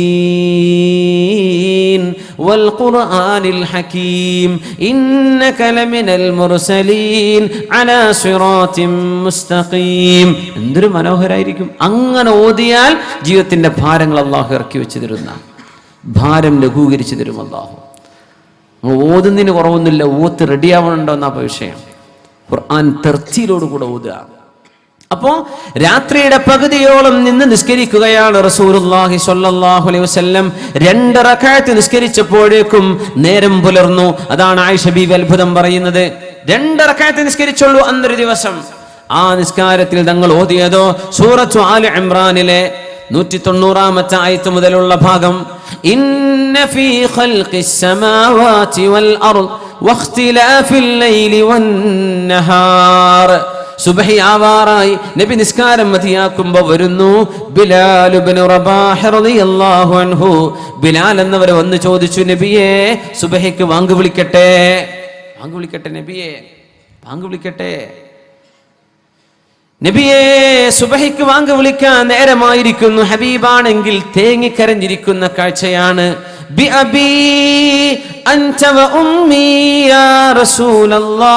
വൽ ഖുർആനിൽ ഹകീം ഇന്നക ലമിനൽ മുർസലീൻ അലാ സിറാത്തിൻ മുസ്തഖീം. എന്തൊരു മനോഹരായിരിക്കും. അങ്ങനെ ഓതിയാൽ ജീവിതത്തിന്റെ ഭാരങ്ങൾ അല്ലാഹു ഇറക്കി വെച്ച് തരുന്ന, ഭാരം ലഘൂകരിച്ചു തരും അല്ലാഹു. ഓതുന്നതിന് കുറവൊന്നുമില്ല, ഓത്ത് റെഡിയാവണുണ്ടോ എന്നാ വിഷയം. ഖുർആൻ തർത്തീലോടുകൂടെ ഓതുക. അപ്പോ രാത്രിയുടെ പകുതിയോളം നിന്ന് നിസ്കരിക്കുകയാണ് റസൂലുള്ളാഹി സ്വല്ലല്ലാഹു അലൈഹി വസല്ലം. 2 റക്അത്ത് നിസ്കരിച്ചപ്പോഴേക്കും നേരം പുലർന്നു. അതാണ് ആയിഷ ബീവി അത്ഭുതം പറയുന്നത്. 2 റക്അത്ത് നിസ്കരിച്ചുള്ളൂ അന്നൊരു ദിവസം. ആ നിസ്കാരത്തിൽ തങ്ങൾ ഓതിയതോ സൂറത്തു ആലി ഇംറാനിലെ 190-ാമത്തെ ആയത്ത് മുതലുള്ള ഭാഗം. ഇന്ന ഫീ ഖൽഖിസ് സമാവാതി വൽ അർദ് വഖ്തിലാഫിൽ ലൈലി വന്നഹാർ. സുബ്ഹി ആവാറായി. നബി നിസ്കാരം മതിയാക്കുമ്പോൾ വരുന്നു ബിലാൽ ഇബ്നു റബാഹ് റളിയല്ലാഹു അൻഹു. ബിലാൽ എന്നവർ വന്ന് ചോദിച്ചു, നബിയെ സുബ്ഹിക്ക് വാങ്ക് വിളിക്കട്ടെ, വാങ്ക് വിളിക്കട്ടെ നബിയെ. ബാങ്ക് വിളിക്കട്ടെ. നബിയെ, സുബഹിക്ക് ബാങ്ക് വിളിക്കാൻ നേരമായിരിക്കുന്നു. ഹബീബാണെങ്കിൽ തേങ്ങിക്കരഞ്ഞിരിക്കുന്ന കാഴ്ചയാണ്. ബിഅബീ അൻത വ ഉമ്മീ യാ റസൂലല്ലാഹ്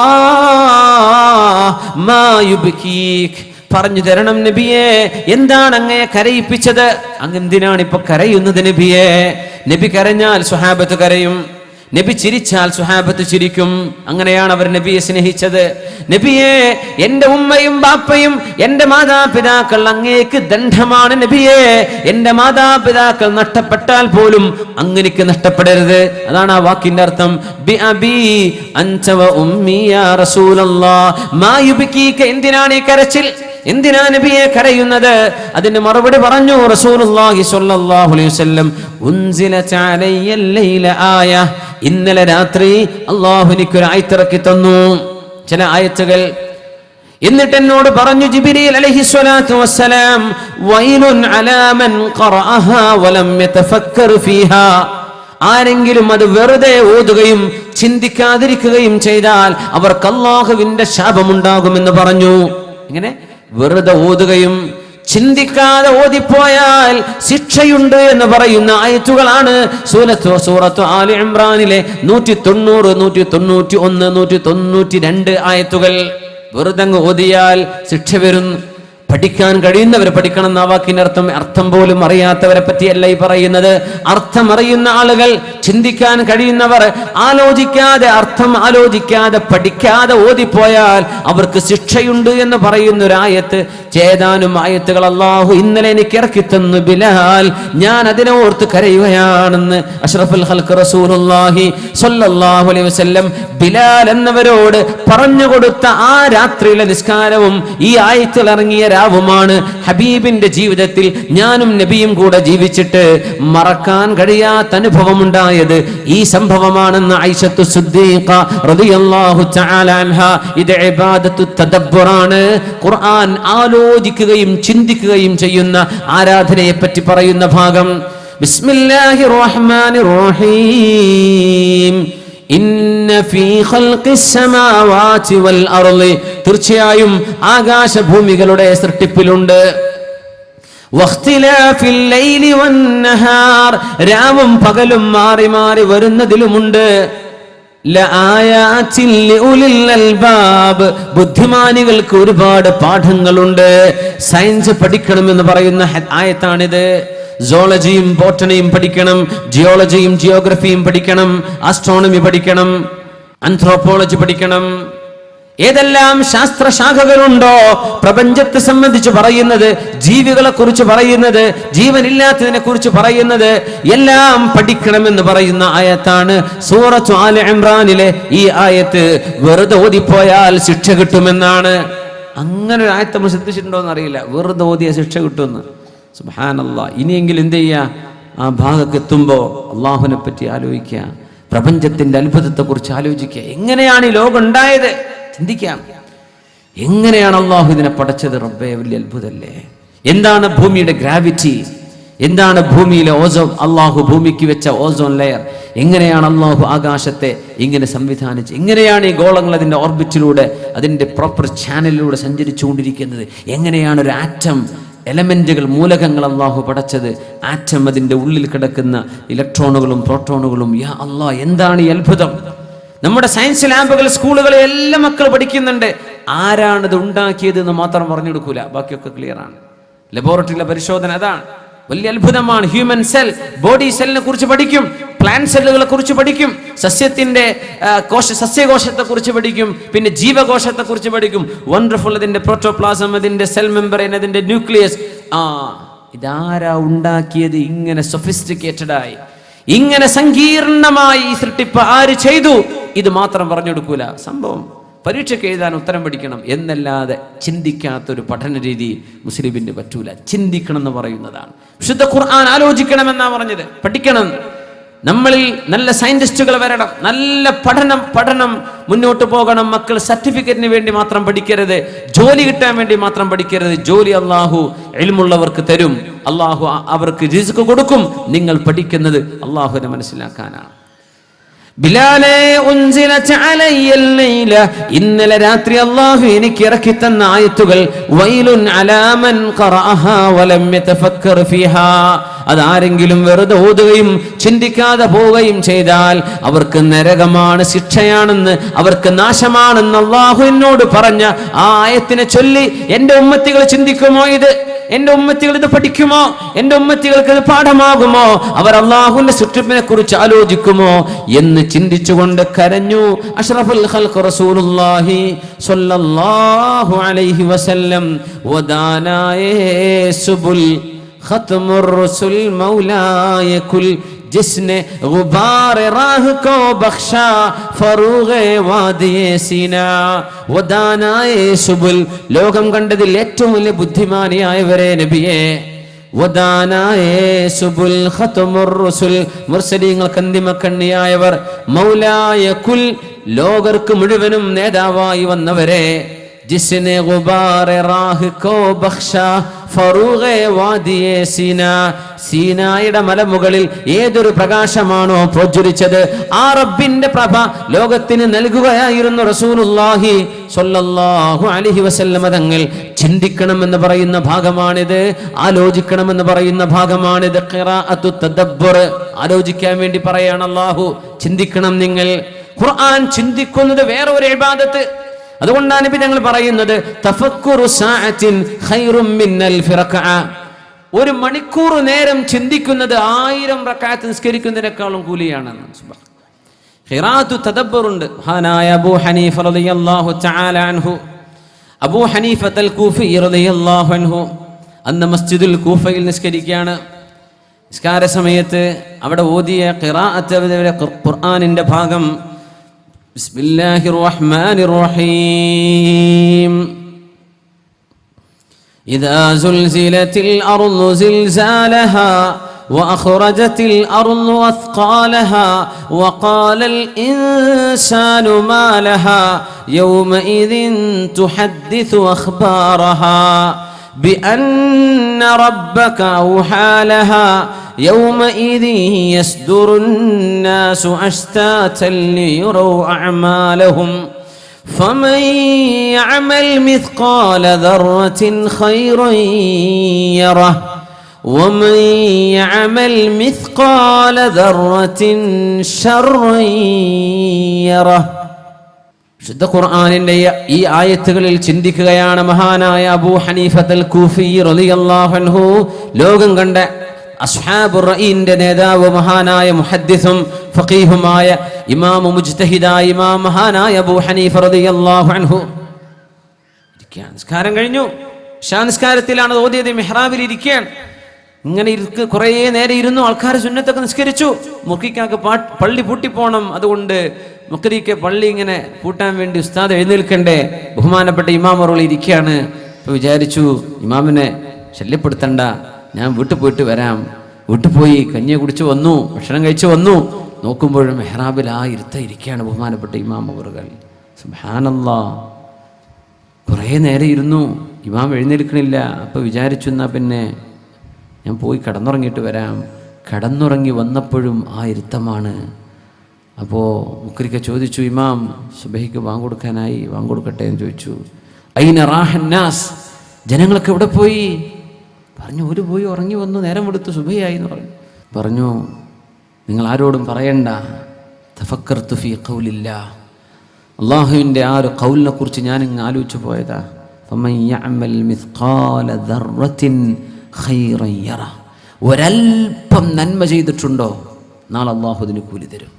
മാ യുബ്കീക്. പറഞ്ഞു തരണം നബിയെ, എന്താണ് അങ്ങയെ കരയിപ്പിച്ചത്? അങ്ങ് എന്തിനാണ് ഇപ്പൊ കരയുന്നത് നബിയെ? നബി കരഞ്ഞാൽ സ്വഹാബത്ത് കരയും, നബി ചിരിച്ചാൽ സ്വഹാബത്ത് ചിരിക്കും. അങ്ങനെയാണ് അവർ നബിയെ സ്നേഹിച്ചത്. നബിയെ, എന്റെ ഉമ്മയും ബാപ്പയും എന്റെ മാതാപിതാക്കൾ അങ്ങേക്ക് ദണ്ഡമാണ് നബിയെ. എന്റെ മാതാപിതാക്കൾ നഷ്ടപ്പെട്ടാൽ പോലും അങ്ങനെക്ക് നഷ്ടപ്പെടരുത്. അതാണ് ആ വാക്കിന്റെ അർത്ഥം. ബിഅബീ അൻത വ ഉമ്മീ യാ റസൂലല്ലാഹ് മാ യുബ്കീക. എന്തിനാണ് ഈ കരച്ചിൽ? എന്തിനാ നബിയെ കരയുന്നത്? അതിന് മറുപടി പറഞ്ഞു റസൂലുള്ളാഹി സ്വല്ലല്ലാഹു അലൈഹി വസല്ലം, ഉൻസിലത അലയ്യൽ ലൈല ആയ. ഇന്നലെ രാത്രി അല്ലാഹു എനിക്കൊരു ആയത്ത് ഇറക്കി തന്നു, ചില ആയത്തുകൾ. എന്നിട്ട് എന്നോട് പറഞ്ഞു ജിബ്രീൽ അലൈഹിസ്സലാത്തു വസ്സലാം, വൈലുൻ അലാ മൻ ഖറഅഹാ വലം യതഫക്കർ ഫീഹാ. ആരെങ്കിലും അത് വെറുതെ ഓതുകയും ചിന്തിക്കാതിരിക്കുകയും ചെയ്താൽ അവർക്ക് അല്ലാഹുവിന്റെ ശാപമുണ്ടാകുമെന്ന് പറഞ്ഞു. ഇങ്ങനെ വെറുതെ ഓതുകയും ചിന്തിക്കാതെ ഓതിപ്പോയാൽ ശിക്ഷയുണ്ട് എന്ന് പറയുന്ന ആയത്തുകളാണ് സൂറത്ത് ആലി ഇംറാനിലെ 190, 191, 192 ആയത്തുകൾ. വെറുതെ ഓതിയാൽ ശിക്ഷ വരും. പഠിക്കാൻ കഴിയുന്നവർ പഠിക്കണം എന്ന വാക്കിന്റെ അർത്ഥം പോലും അറിയാത്തവരെ പറ്റിയല്ല ഈ പറയുന്നത്. അർത്ഥം അറിയുന്ന ആളുകൾ, ചിന്തിക്കാൻ കഴിയുന്നവർ ആലോചിക്കാതെ, അർത്ഥം ആലോചിക്കാതെ, പഠിക്കാതെ ഓതിപ്പോയാൽ അവർക്ക് ശിക്ഷയുണ്ട് എന്ന് പറയുന്ന ഒരു ആയത്ത്, ചേതാനും ആയത്തുകൾ അല്ലാഹു ഇന്നലെ എനിക്ക് ഇറക്കി തന്നു ബിലാൽ. ഞാൻ അതിനെ ഓർത്ത് കരയുകയാണെന്ന് അഷ്റഫുൽ ഖൽഖ് റസൂലുള്ളാഹി സ്വല്ലല്ലാഹു അലൈഹി വസല്ലം ബിലാൽ എന്നവരോട് പറഞ്ഞു കൊടുത്ത ആ രാത്രിയിലെ നിസ്കാരവും ഈ ആയത്തിൽ ഇറങ്ങിയ രാവുമാണ് ഹബീബിന്റെ ജീവിതത്തിൽ ഞാനും നബിയും കൂടെ ജീവിച്ചിട്ട് മറക്കാൻ കഴിയാത്ത അനുഭവം ഉണ്ടായത് ഈ സംഭവമാണെന്ന് ആയിഷത്തു സിദ്ദീഖ റളിയല്ലാഹു തആല അൻഹ. ഇത് ഇബാദത്തു തദബ്ബുറാണ്. ഖുർആൻ ആലോചിക്കുകയും ചിന്തിക്കുകയും ചെയ്യുന്ന ആരാധനയെ പറ്റി പറയുന്ന ഭാഗം. ബിസ്മില്ലാഹിർ റഹ്മാനിർ റഹീം. ഇന്ന ഫീ ഖൽഖിസ് സമാവാതി വൽ അർളി. തീർച്ചയായും ആകാശഭൂമികളുടെ സൃഷ്ടിപ്പിലുണ്ട്. വഖ്തിലാഫിൽ ലൈലി വന്നഹാർ. രാവും പകലും മാറി മാറി വരുന്നതിലുമുണ്ട്. ലആയാതിൻ ലിഉലിൽ അൽബാബ്. ബുദ്ധിമാനികൾക്ക് ഒരുപാട് പാഠങ്ങളുണ്ട്. സയൻസ് പഠിക്കണമെന്ന് പറയുന്ന ആയത്താണിത്. സോളജിയും ബോട്ടണിയും പഠിക്കണം, ജിയോളജിയും ജിയോഗ്രഫിയും പഠിക്കണം, ആസ്ട്രോണമി പഠിക്കണം, ആന്ത്രോപോളജി പഠിക്കണം. ഏതെല്ലാം ശാസ്ത്രശാഖകളുണ്ടോ പ്രപഞ്ചത്തെ സംബന്ധിച്ച് പറയുന്നത്, ജീവികളെ കുറിച്ച് പറയുന്നത്, ജീവനില്ലാത്തതിനെ കുറിച്ച് പറയുന്നത്, എല്ലാം പഠിക്കണമെന്ന് പറയുന്ന ആയത്താണ് സൂറത്ത് ആലി ഇംറാനിലെ ഈ ആയത്ത്. വെറുതെ ഓതിപ്പോയാൽ ശിക്ഷ കിട്ടുമെന്നാണ്. അങ്ങനെ ഒരു ആയത്ത് നമ്മൾ ശ്രദ്ധിച്ചിട്ടുണ്ടോ എന്നറിയില്ല. വെറുതെ ഓതിയ ശിക്ഷ കിട്ടുമെന്ന്. സുബ്ഹാനല്ലാഹ്. ഇനിയെങ്കിലും എന്ത് ചെയ്യുക? ആ ഭാഗത്ത് എത്തുമ്പോൾ അള്ളാഹുവിനെ പറ്റി ആലോചിക്കുക, പ്രപഞ്ചത്തിന്റെ അത്ഭുതത്തെ കുറിച്ച് ആലോചിക്കുക. എങ്ങനെയാണ് ഈ ലോകം ഉണ്ടായത് ചിന്തിക്കാം. എങ്ങനെയാണ് അള്ളാഹു ഇതിനെ പടച്ചത്? റബ്ബേ, വലിയ അത്ഭുതമല്ലേ. എന്താണ് ഭൂമിയുടെ ഗ്രാവിറ്റി? എന്താണ് ഭൂമിയിലെ ഓസോൺ? അള്ളാഹു ഭൂമിക്ക് വെച്ച ഓസോൺ ലെയർ. എങ്ങനെയാണ് അള്ളാഹു ആകാശത്തെ ഇങ്ങനെ സംവിധാനിച്ച്, എങ്ങനെയാണ് ഈ ഗോളങ്ങൾ അതിന്റെ ഓർബിറ്റിലൂടെ, അതിന്റെ പ്രോപ്പർ ചാനലിലൂടെ സഞ്ചരിച്ചുകൊണ്ടിരിക്കുന്നത്? എങ്ങനെയാണ് ഒരു ആറ്റം, എലമെന്റുകൾ, മൂലകങ്ങൾ അള്ളാഹു പടച്ചത്? ആറ്റം, അതിന്റെ ഉള്ളിൽ കിടക്കുന്ന ഇലക്ട്രോണുകളും പ്രോട്ടോണുകളും. യാ അള്ളാഹ്, എന്താണ് ഈ അത്ഭുതം? നമ്മുടെ സയൻസ് ലാബുകൾ, സ്കൂളുകളിൽ എല്ലാ മക്കൾ പഠിക്കുന്നുണ്ട്. ആരാണിത് ഉണ്ടാക്കിയത് എന്ന് മാത്രം പറഞ്ഞു കൊടുക്കൂല, ബാക്കിയൊക്കെ ക്ലിയർ ആണ്. ലബോറട്ടറിയിലെ പരിശോധന അതാണ്. വലിയ അത്ഭുതമാണ്. ഹ്യൂമൻ സെൽ, ബോഡി സെല്ലിനെ കുറിച്ച് പഠിക്കും, പ്ലാന്റ് സെല്ലുകളെ കുറിച്ച് പഠിക്കും, സസ്യത്തിന്റെ സസ്യകോശത്തെ കുറിച്ച് പഠിക്കും, പിന്നെ ജീവകോശത്തെ കുറിച്ച് പഠിക്കും. വണ്ടർഫുൾ. അതിന്റെ പ്രോട്ടോപ്ലാസം, അതിന്റെ സെൽ മെമ്പറൈൻ, അതിന്റെ ന്യൂക്ലിയസ്. ഇതാരാ ഉണ്ടാക്കിയത്? ഇങ്ങനെ സൊഫിസ്റ്റിക്കേറ്റഡ് ആയി, ഇങ്ങനെ സങ്കീർണമായി ഈ സൃഷ്ടിപ്പ് ആര് ചെയ്തു? ഇത് മാത്രം പറഞ്ഞു കൊടുക്കൂല. സംഭവം പരീക്ഷയ്ക്ക് എഴുതാൻ ഉത്തരം പഠിക്കണം എന്നല്ലാതെ ചിന്തിക്കാത്തൊരു പഠന രീതി മുസ്ലിമിന് പറ്റൂല. ചിന്തിക്കണം എന്ന് പറയുന്നതാണ്. വിശുദ്ധ ഖുർആൻ ആലോചിക്കണമെന്നാ പറഞ്ഞത്, പഠിക്കണം. നമ്മളിൽ നല്ല സയന്റിസ്റ്റുകൾ വരണം, നല്ല പഠനം മുന്നോട്ട് പോകണം. മക്കൾ സർട്ടിഫിക്കറ്റിന് വേണ്ടി മാത്രം പഠിക്കരുത്, ജോലി കിട്ടാൻ വേണ്ടി മാത്രം പഠിക്കരുത്. ജോലി അള്ളാഹു ഇൽമുള്ളവർക്ക് തരും, അള്ളാഹു അവർക്ക് റിസ്ക് കൊടുക്കും. നിങ്ങൾ പഠിക്കുന്നത് അള്ളാഹുവിനെ മനസ്സിലാക്കാനാണ്. ബിലാലേ ഉൻസിലത അലയ്യൽ ലൈല, ഇന്നലെ രാത്രി അല്ലാഹു എനിക്ക് ഇറക്കി തന്ന ആയത്തുകൾ വൈലുൻ അലാ മൻ ഖറഅഹാ വലം യതഫക്കർ ഫീഹാ, അതാരെങ്കിലും വെറുതെ ഓതുകയും ചിന്തിക്കാതെ പോവുകയും ചെയ്താൽ അവർക്ക് നരകമാണ്, ശിക്ഷയാണെന്ന്, അവർക്ക് നാശമാണെന്ന് അല്ലാഹു എന്നോട് പറഞ്ഞ ആ ആയത്തിനെ ചൊല്ലി എന്റെ ഉമ്മത്തികൾ ചിന്തിക്കുമോ? എന്റെ ഉമ്മത്തികൾ ഇത് പഠിക്കുമോ? എന്റെ ഉമ്മത്തികൾക്ക് ഇത് പാഠമാകുമോ? അവർ അല്ലാഹുവിന്റെ സൃഷ്ടിപ്പിനെ കുറിച്ച് ആലോചിക്കുമോ എന്ന് ചിന്തിച്ചുകൊണ്ട് കരഞ്ഞു അഷ്റഫുൽ ഖൽഖ് റസൂലുള്ളാഹി സ്വല്ലല്ലാഹു അലൈഹി വസല്ലം. വദാനായേ സുബുൽ ഖത്മുർ റസൂൽ മൗലായ കുൽ जिसने गुबार राह को बख्शा ഫറൂഗെ വാദിയെ സീനാ വദാനായേ സുബുൽ, ലോകം കണ്ടതിൽ ഏറ്റവും വലിയ ബുദ്ധിമാനിയായവരെ നബിയെ. വദാനായേ സുബുൽ ഖത്മുർ റസൂൽ, മുർസലീങ്ങൾക്ക് അന്തിമക്കണ്ണിയായവർ. മൗലായ കുൽ, ലോകർക്ക് മുഴുവനും നേതാവായി വന്നവരെ. ജിസ്നെ ഗുബാറെ റാഹ് കോ ബഖ്ശാ ഫറൂഗെ വാദിയെ സീനാ, സീനായുടെ മലമുകളിൽ ഏതൊരു പ്രകാശമാണോ പ്രജ്വലിച്ചത് ആ റബ്ബിന്റെ പ്രഭ ലോകത്തിന് നൽകുകയായിരുന്നു റസൂലുള്ളാഹി സ്വല്ലല്ലാഹു അലൈഹി വസല്ലം തങ്ങൾ. ചിന്തിക്കണമെന്ന് പറയുന്ന ഭാഗമാണിത്, ആലോചിക്കണമെന്ന് പറയുന്ന ഭാഗമാണിത്. ഖിറാഅത്തു തദബ്ബുർ, ആലോചിക്കാൻ വേണ്ടി പറയാണ് അല്ലാഹു. ചിന്തിക്കണം നിങ്ങൾ. ഖുർആൻ ചിന്തിക്കുന്നത് വേറെ ഒരു ഇബാദത്ത്. അതുകൊണ്ടാണ് നബി ഞങ്ങൾ പറയുന്നത് തഫക്കുറു സഅത്തിൻ ഖൈറും മിനൽ ഫിറഖഅ, ഒരു മണിക്കൂർ നേരം ചിന്തിക്കുന്നത് 1000 റക്അത്ത് നിസ്കരിക്കുന്നതിനേക്കാളും കൂലിയാണെന്ന്. ഖിറാഅത്തു തദബ്ബുർ ഉണ്ട്. മഹാനായ അബൂ ഹനീഫ റളിയല്ലാഹു തആല അൻഹു, അബൂ ഹനീഫ അൽ കൂഫി റളിയല്ലാഹു അൻഹു അന്ന് മസ്ജിദുൽ കൂഫയിൽ നിസ്കരിക്കുകയാണ്. നിസ്കാര സമയത്ത് അവിടെ ഓതിയ ഖിറാഅത്ത് ഖുർആനിന്റെ ഭാഗം ബിസ്മില്ലാഹിർ റഹ്മാനിർ റഹീം. ഇദാ സുൽസിലത്തിൽ അർളു സിൽസാലഹാ വഅഖ്റജത്തിൽ അർളു അസ്ഖാലഹാ വഖാലൽ ഇൻസാനു മാ ലഹാ യൗമഇദിൻ തുഹദ്ദിസു അഖ്ബാറഹാ ബിഅന്ന റബ്ബക ഔഹാ ലഹാ يومئذ يصدر الناس أشتاتا ليروا أعمالهم فمن يعمل مثقال ذرة خيرا يره ومن يعمل مثقال ذرة شرا يره. ശുദ്ധ ഖുർആനിന്റെ ഈ ആയത്തുകളിൽ ചിന്തിക്കുകയാണ് മഹാനായ അബൂ ഹനീഫ അൽ കൂഫി റളിയല്ലാഹു അൻഹു. ലോകം കണ്ട അസ്ഹാബുർ റഈന്റെ നേതാവ്, മഹാനായ മുഹദ്ദിസും ഫഖീഹുമായ ഇമാം മുജ്തഹിദായ ഇമാം മഹാനായ അബൂ ഹനീഫ റളിയല്ലാഹു അൻഹു ഇരിക്കുകയാണ്. നിസ്കാരം കഴിഞ്ഞു. ഇശാ നിസ്കാരത്തിലാണ് ഓതിയത്. മിഹ്റാബിൽ ഇരിക്കുകയാണ്. ഇങ്ങനെ കുറേ നേരം ഇരുന്നു. ആൾക്കാർ സുന്നത്തൊക്കെ നിസ്കരിച്ചു. മുഖിക്കാക്ക് പള്ളി പൂട്ടിപ്പോണം, അതുകൊണ്ട് മുഖരിക്ക് പള്ളി ഇങ്ങനെ പൂട്ടാൻ വേണ്ടി ഉസ്താദ് എഴുന്നേൽക്കണ്ടേ. ബഹുമാനപ്പെട്ട ഇമാം അവറുകൾ ഇരിക്കുകയാണ്. ഇപ്പൊ വിചാരിച്ചു ഇമാമിനെ ശല്യപ്പെടുത്തണ്ട, ഞാൻ വീട്ടിൽ പോയിട്ട് വരാം. വീട്ടിൽ പോയി കഞ്ഞി കുടിച്ച് വന്നു, ഭക്ഷണം കഴിച്ച് വന്നു. നോക്കുമ്പോഴും മെഹ്റാബിൽ ആ ഇരിക്കുകയാണ് ബഹുമാനപ്പെട്ട ഇമാം അവറുകൾ. സുബ്ഹാനല്ലാഹ്, കുറേ നേരം ഇരുന്നു. ഇമാം എഴുന്നേൽക്കണില്ല. അപ്പൊ വിചാരിച്ചു എന്നാ പിന്നെ ഞാൻ പോയി കിടന്നുറങ്ങിയിട്ട് വരാം. കിടന്നുറങ്ങി വന്നപ്പോഴും ആ ഇരുത്തമാണ്. അപ്പോൾ മുക്രിക്ക ചോദിച്ചു, ഇമാം സുബഹിക്ക് വാങ്ങുകൊടുക്കാനായി, വാങ്ങുകൊടുക്കട്ടെ എന്ന് ചോദിച്ചു. ഐന റാഹന്നാസ്, ജനങ്ങളൊക്കെ എവിടെ പോയി? പറഞ്ഞു, ഒരു പോയി ഉറങ്ങി വന്നു, നേരം എടുത്തു, സുബഹിയായി എന്ന് പറഞ്ഞു. നിങ്ങൾ ആരോടും പറയണ്ട. തഫക്കർതു ഫീ ഖൗലില്ലാഹ്, അള്ളാഹുവിൻ്റെ ആ ഒരു ഖൗലിനെ കുറിച്ച് ഞാൻ ഇങ്ങ് ആലോചിച്ചു പോയതാ. ഫമൻ യഅമൽ മിസ്ഖാല ദർറത്തിൻ ഖൈറൻ യറ, ഒരൽപ്പം നന്മ ചെയ്തിട്ടുണ്ടോ നാളെ അള്ളാഹു അതിന് കൂലി തരും.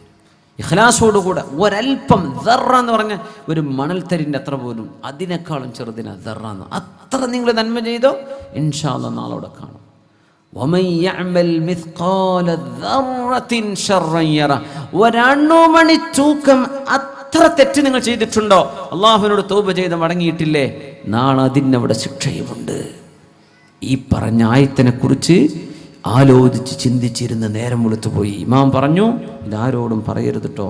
ഇഖ്ലാസോടുകൂടെ ഒരൽപ്പം, ദർറ എന്ന് പറഞ്ഞ ഒരു മണൽത്തരിൻ്റെ അത്ര പോലും, അതിനേക്കാളും ചെറുതിന ദർറ എന്ന്, അത്ര നിങ്ങൾ നന്മ ചെയ്തോ ഇൻഷാ അല്ലാഹ് നാളെ അവിടെ കാണും. വമൻ യഅമൽ മിസ്ഖാല ദർറത്തിൻ ശർറൻ യറ, ഒരണുമണി തൂക്കം അത്ര തെറ്റ് നിങ്ങൾ ചെയ്തിട്ടുണ്ടോ, അള്ളാഹുവിനോട് തൗബ ചെയ്ത് മടങ്ങിയിട്ടില്ലേ, നാളെ അതിനവിടെ ശിക്ഷയുമുണ്ട്. ഈ പറഞ്ഞ ആയത്തിനെ കുറിച്ച് ആലോചിച്ച് ചിന്തിച്ചിരുന്ന് നേരം വെളുത്തുപോയി. ഇമാം പറഞ്ഞു, ഇതാരോടും പറയരുത് കേട്ടോ.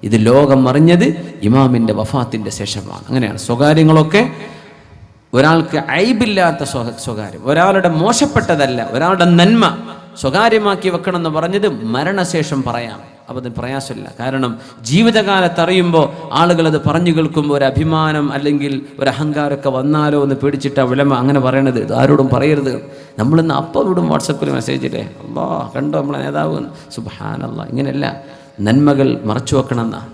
ഇത് ലോകം അറിഞ്ഞത് ഇമാമിൻ്റെ വഫാത്തിൻ്റെ ശേഷമാണ്. അങ്ങനെയാണ് സ്വകാര്യങ്ങളൊക്കെ. ഒരാൾക്ക് ഐബില്ലാത്ത സ്വകാര്യം, ഒരാളുടെ മോശപ്പെട്ടതല്ല, ഒരാളുടെ നന്മ സ്വകാര്യമാക്കി വെക്കണം എന്ന് പറഞ്ഞത് മരണശേഷം പറയാം. അപ്പോൾ അതിന് പ്രയാസമില്ല. കാരണം ജീവിതകാലത്ത് അറിയുമ്പോൾ ആളുകൾ അത് പറഞ്ഞു കേൾക്കുമ്പോൾ ഒരു അഭിമാനം അല്ലെങ്കിൽ ഒരു അഹങ്കാരമൊക്കെ വന്നാലോ എന്ന് പേടിച്ചിട്ട് ഉലമ അങ്ങനെ പറയണത്. ഇത് ആരോടും പറയരുത്. നമ്മളിന്ന് അപ്പോൾ വിടും വാട്സപ്പിൽ മെസ്സേജില്ലേ, അല്ലാ കണ്ടോ നമ്മളെ നേതാവ്, സുബ്ഹാനല്ലാഹ്. ഇങ്ങനെയല്ല, നന്മകൾ മറച്ചു വെക്കണമെന്നാണ്.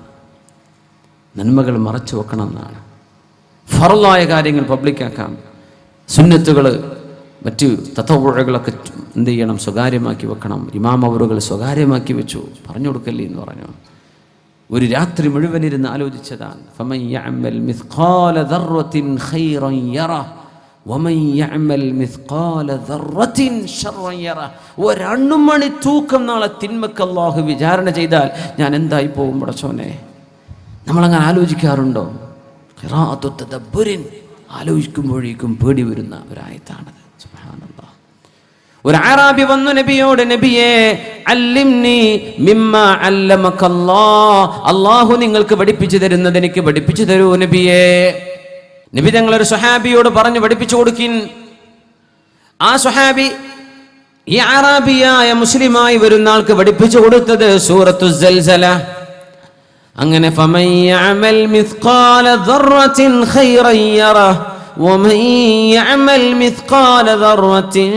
നന്മകൾ മറച്ചു വെക്കണമെന്നാണ്. ഫർളായ കാര്യങ്ങൾ പബ്ലിക്കാക്കാം, സുന്നത്തുകൾ മറ്റ് തത്വപുഴകളൊക്കെ എന്ത് ചെയ്യണം, സ്വകാര്യമാക്കി വെക്കണം. ഇമാം അവറുകൾ സ്വകാര്യമാക്കി വെച്ചു, പറഞ്ഞു കൊടുക്കല്ലേ എന്ന് പറഞ്ഞു. ഒരു രാത്രി മുഴുവൻ ഇരുന്ന് ആലോചിച്ചതാണ്. ഫമൻ യഅമൽ മിസ്ഖാല ദർറത്തിൻ ഖൈറൻ യറഹ് വമൻ യഅമൽ മിസ്ഖാല ദർറത്തിൻ ശർറൻ യറഹ്. ഒരണ്ണുമണി തൂക്കം നാളെ തിന്മക്ക് അല്ലാഹു വിചാരണ ചെയ്താൽ ഞാൻ എന്തായി പോകും പടച്ചോനെ? നമ്മളങ്ങനെ ആലോചിക്കാറുണ്ടോ? ഖിറാഅത്തു തദബ്ബുരിൻ, ആലോചിക്കുമ്പോഴേക്കും പേടി വരുന്ന ഒരായത്താണത്. സുബ്ഹാനല്ലാഹ്. ഒരു അറാബി വന്നു നബിയോട്, നബിയേ അല്ലിംനി മിമ്മാ അല്ലമകല്ലാഹ്, അല്ലാഹു നിങ്ങൾക്ക് പഠിപ്പിച്ചു തരുന്നത് എനിക്ക് പഠിപ്പിച്ചു തരൂ നബിയേ. നബി തങ്ങളൊരു സ്വഹാബിയോട് പറഞ്ഞു പഠിപ്പിച്ചു കൊടുക്കിൻ. ആ സ്വഹാബി ഈ അറാബിയായ മുസ്ലിമായി വരുന്ന ആൾക്ക് പഠിപ്പിച്ചു കൊടുത്തത് സൂറത്തു സൽസല. അങ്ങനെ ഫമൻ യഅമൽ മിസ്ഖാല ദർറത്തിൻ ഖൈറൻ യറഹ് വമൻ യഅമൽ മിസ്ഖാല ദർറത്തിൻ